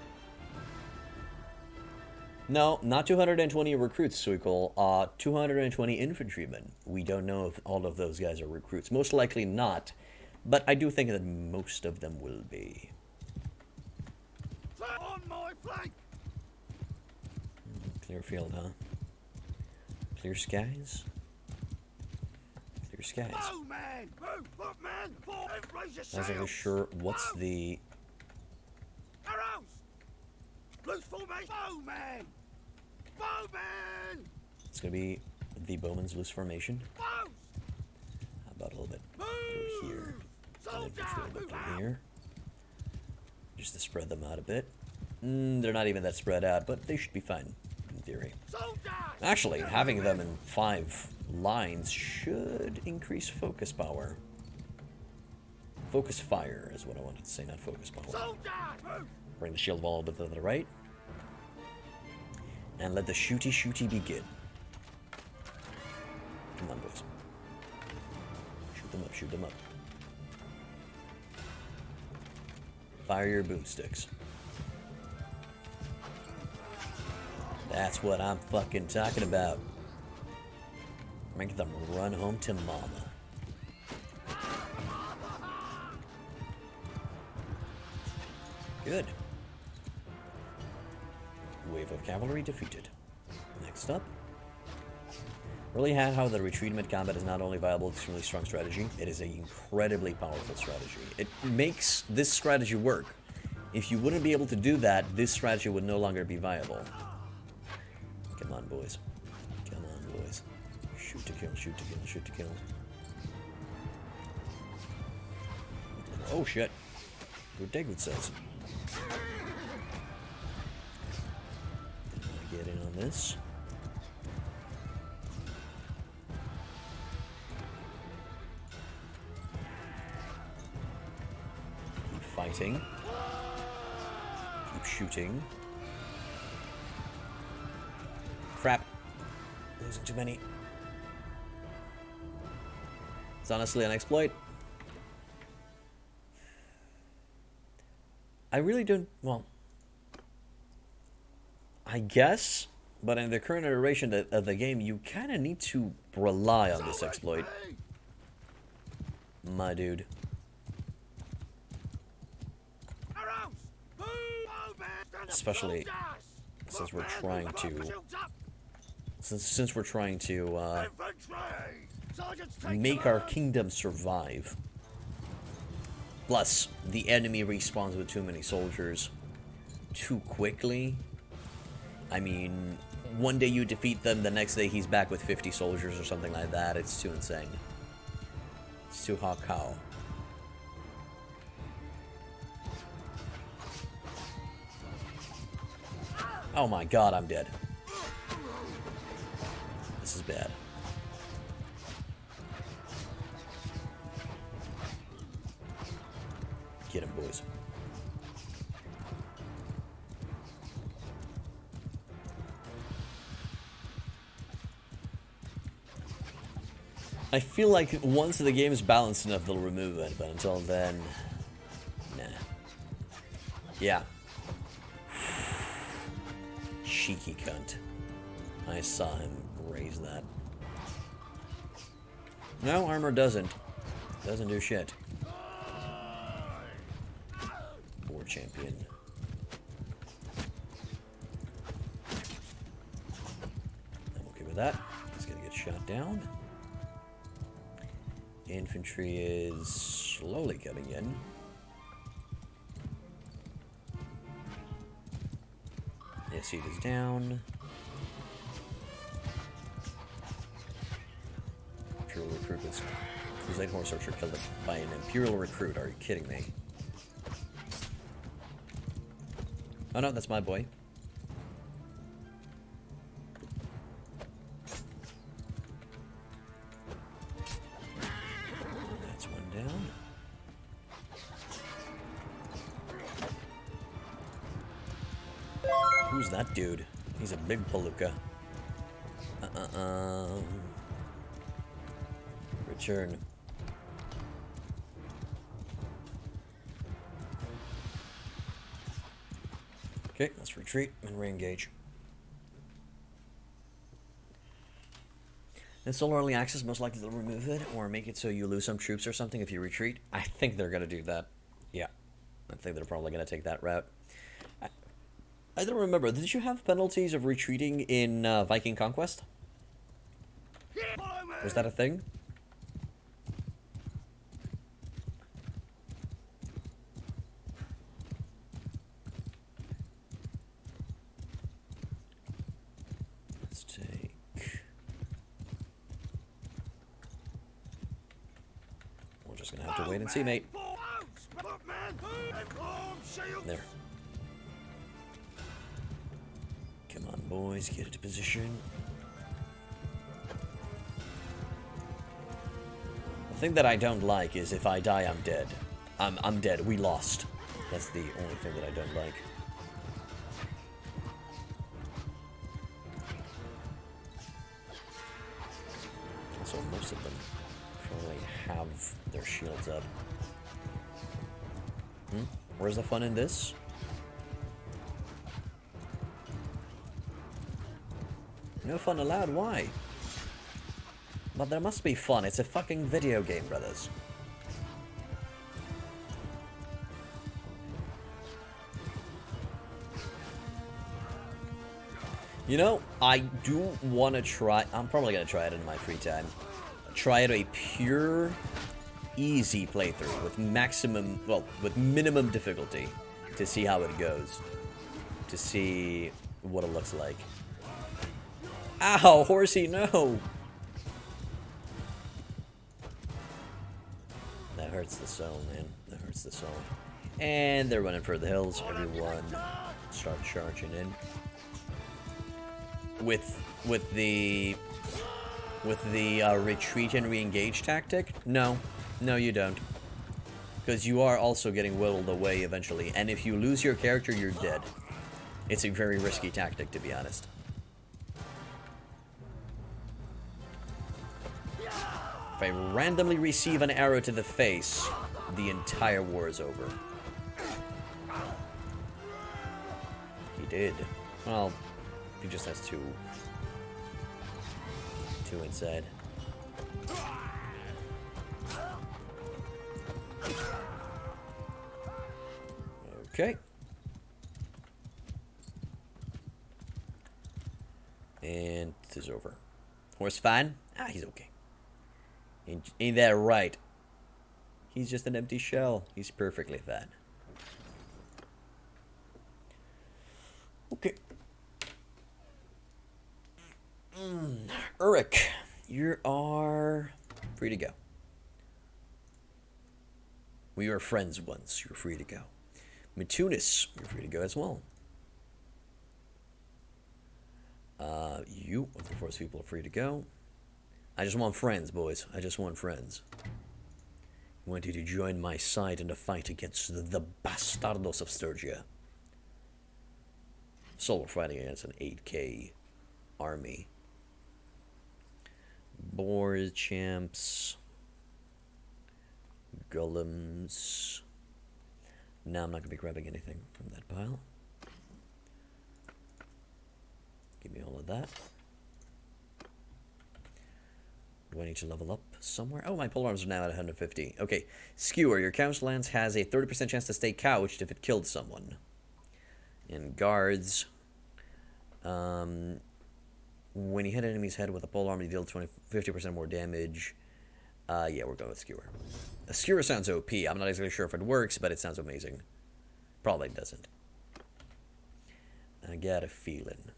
No, not 220 recruits, Suikol. 220 infantrymen. We don't know if all of those guys are recruits. Most likely not, but I do think that most of them will be. On my flank. Clear field, huh? Clear skies? Clear skies. Oh, man. Move, man. I wasn't really sure what's the... Arrows. Loose formation. Oh, man. Bowman! It's gonna be the bowman's loose formation. How about a little bit through here, and then control them through here, just to spread them out a bit. They're not even that spread out, but they should be fine in theory. Actually, having them in 5 lines should increase focus power. Focus fire is what I wanted to say, not focus power. Bring the shield wall a bit to the right. And let the shooty begin. Come on, boys. Shoot them up, shoot them up. Fire your boomsticks. That's what I'm fucking talking about. Make them run home to mama. Good. Wave of cavalry defeated. Next up. Really had how the retreat mid-combat is not only viable, extremely strong strategy, it is an incredibly powerful strategy. It makes this strategy work. If you wouldn't be able to do that, this strategy would no longer be viable. Come on, boys. Come on, boys. Shoot to kill, shoot to kill, shoot to kill. Oh, shit. Good David says. Get in on this. Keep fighting. Keep shooting. Crap. Losing too many. It's honestly an exploit. I really don't, well, I guess, but in the current iteration of the game, you kind of need to rely on this exploit. My dude. Especially since we're trying to, since we're trying to make our kingdom survive. Plus, the enemy respawns with too many soldiers too quickly. I mean, one day you defeat them, the next day he's back with 50 soldiers or something like that. It's too insane. It's too hot cow. Oh my god, I'm dead. This is bad. Get him, boys. I feel like once the game is balanced enough, they'll remove it, but until then, nah. Yeah. Cheeky cunt. I saw him raise that. No, armor doesn't. Doesn't do shit. War champion. I'm okay with that. He's gonna get shot down. Infantry is slowly coming in. Yeah, seat is down. Imperial recruit is Crusade Horse Archer killed by an Imperial recruit. Are you kidding me? Oh no, that's my boy. That's one down. Who's that dude? He's a big palooka. Return. Okay, let's retreat and re-engage. Install early access, most likely they'll remove it or make it so you lose some troops or something if you retreat. I think they're going to do that. Yeah, I think they're probably going to take that route. I don't remember. Did you have penalties of retreating in Viking Conquest? Was that a thing? Let's take We're just gonna have to wait and see, mate. There. Come on, boys, get into position. The thing that I don't like is if I die, I'm dead. I'm dead. We lost. That's the only thing that I don't like. Also, most of them probably have their shields up. Where's the fun in this? No fun allowed, why? But there must be fun, it's a fucking video game, brothers. You know, I do want to try, I'm probably going to try it in my free time. Try it a pure, easy playthrough with maximum, well, with minimum difficulty to see how it goes. To see what it looks like. Ow, horsey, no! That hurts the soul, man. That hurts the soul. And they're running for the hills. Everyone start charging in. With the retreat and re-engage tactic? No. No, you don't. Because you are also getting whittled away eventually. And if you lose your character, you're dead. It's a very risky tactic, to be honest. If I randomly receive an arrow to the face, the entire war is over. He did. Well, he just has two inside. Okay. And this is over. Horse fine? Ah, he's okay. Ain't that right? He's just an empty shell. He's perfectly fine. Okay. Uruk, you are free to go. We were friends once. You're free to go. Matunis, you're free to go as well. You, of course, people are free to go. I just want friends, boys. I just want friends. I want you to join my side in the fight against the bastardos of Sturgia. So we're fighting against an 8k army. Boar champs. Golems. No, I'm not going to be grabbing anything from that pile. Give me all of that. Do I need to level up somewhere? Oh, my polearms are now at 150. Okay, Skewer, your couch lance has a 30% chance to stay couched if it killed someone. And guards, when you hit an enemy's head with a polearm, you deal 50% more damage. Yeah, we're going with Skewer. Skewer sounds OP. I'm not exactly sure if it works, but it sounds amazing. Probably doesn't. I got a feeling.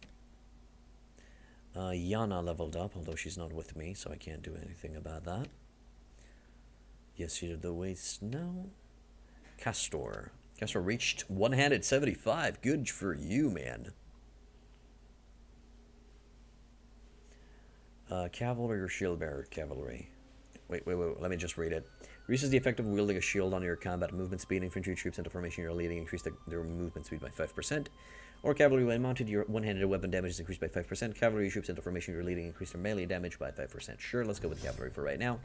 Yana leveled up, although she's not with me, so I can't do anything about that. Yes, you did the waste. No. Castor. Castor reached one-handed 75. Good for you, man. Cavalry or shield bearer? Cavalry. Wait. Let me just read it. Reduces the effect of wielding a shield on your combat movement speed. Infantry troops into formation you're leading increase their movement speed by 5%. Or cavalry when mounted, your one-handed weapon damage is increased by 5%. Cavalry troops into formation you're leading increase their melee damage by 5%. Sure, let's go with cavalry for right now.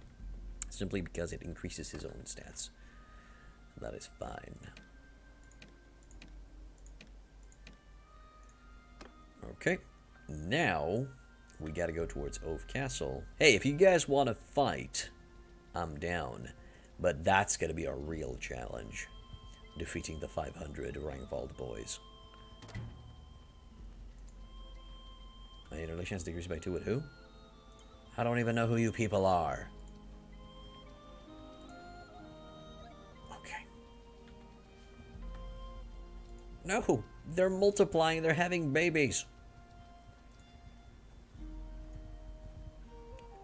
Simply because it increases his own stats. That is fine. Okay. Now, we gotta go towards Ove Castle. Hey, if you guys want to fight, I'm down. But that's gonna be a real challenge. Defeating the 500 Rangvald boys. My early chance decreased by 2 with who? I don't even know who you people are. Okay. No! They're multiplying, they're having babies.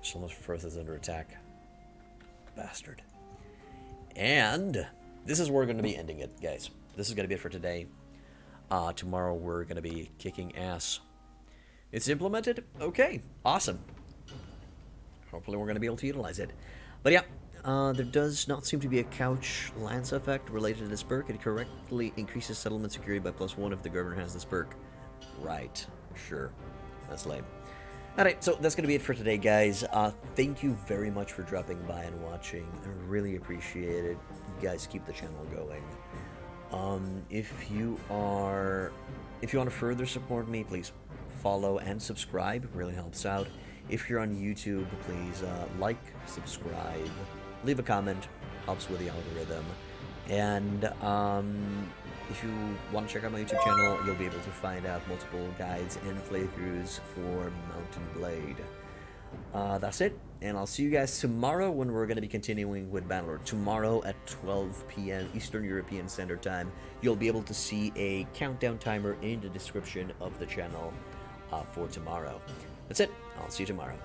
Someone's Firth is under attack. Bastard. And this is where we're going to be ending it, guys. This is going to be it for today. Tomorrow we're going to be kicking ass. It's implemented? Okay, awesome. Hopefully we're going to be able to utilize it. But yeah, there does not seem to be a couch lance effect related to this perk. It correctly increases settlement security by +1 if the governor has this perk. Right, sure. That's lame. Alright, so that's going to be it for today, guys. Thank you very much for dropping by and watching. I really appreciate it. You guys keep the channel going. If you want to further support me, please follow and subscribe. It really helps out. If you're on YouTube, please like, subscribe, leave a comment. Helps with the algorithm. And if you want to check out my YouTube channel, you'll be able to find out multiple guides and playthroughs for Mountain Blade. That's it, and I'll see you guys tomorrow when we're going to be continuing with Bannerlord. Tomorrow at 12 p.m. Eastern European Standard Time, you'll be able to see a countdown timer in the description of the channel for tomorrow. That's it. I'll see you tomorrow.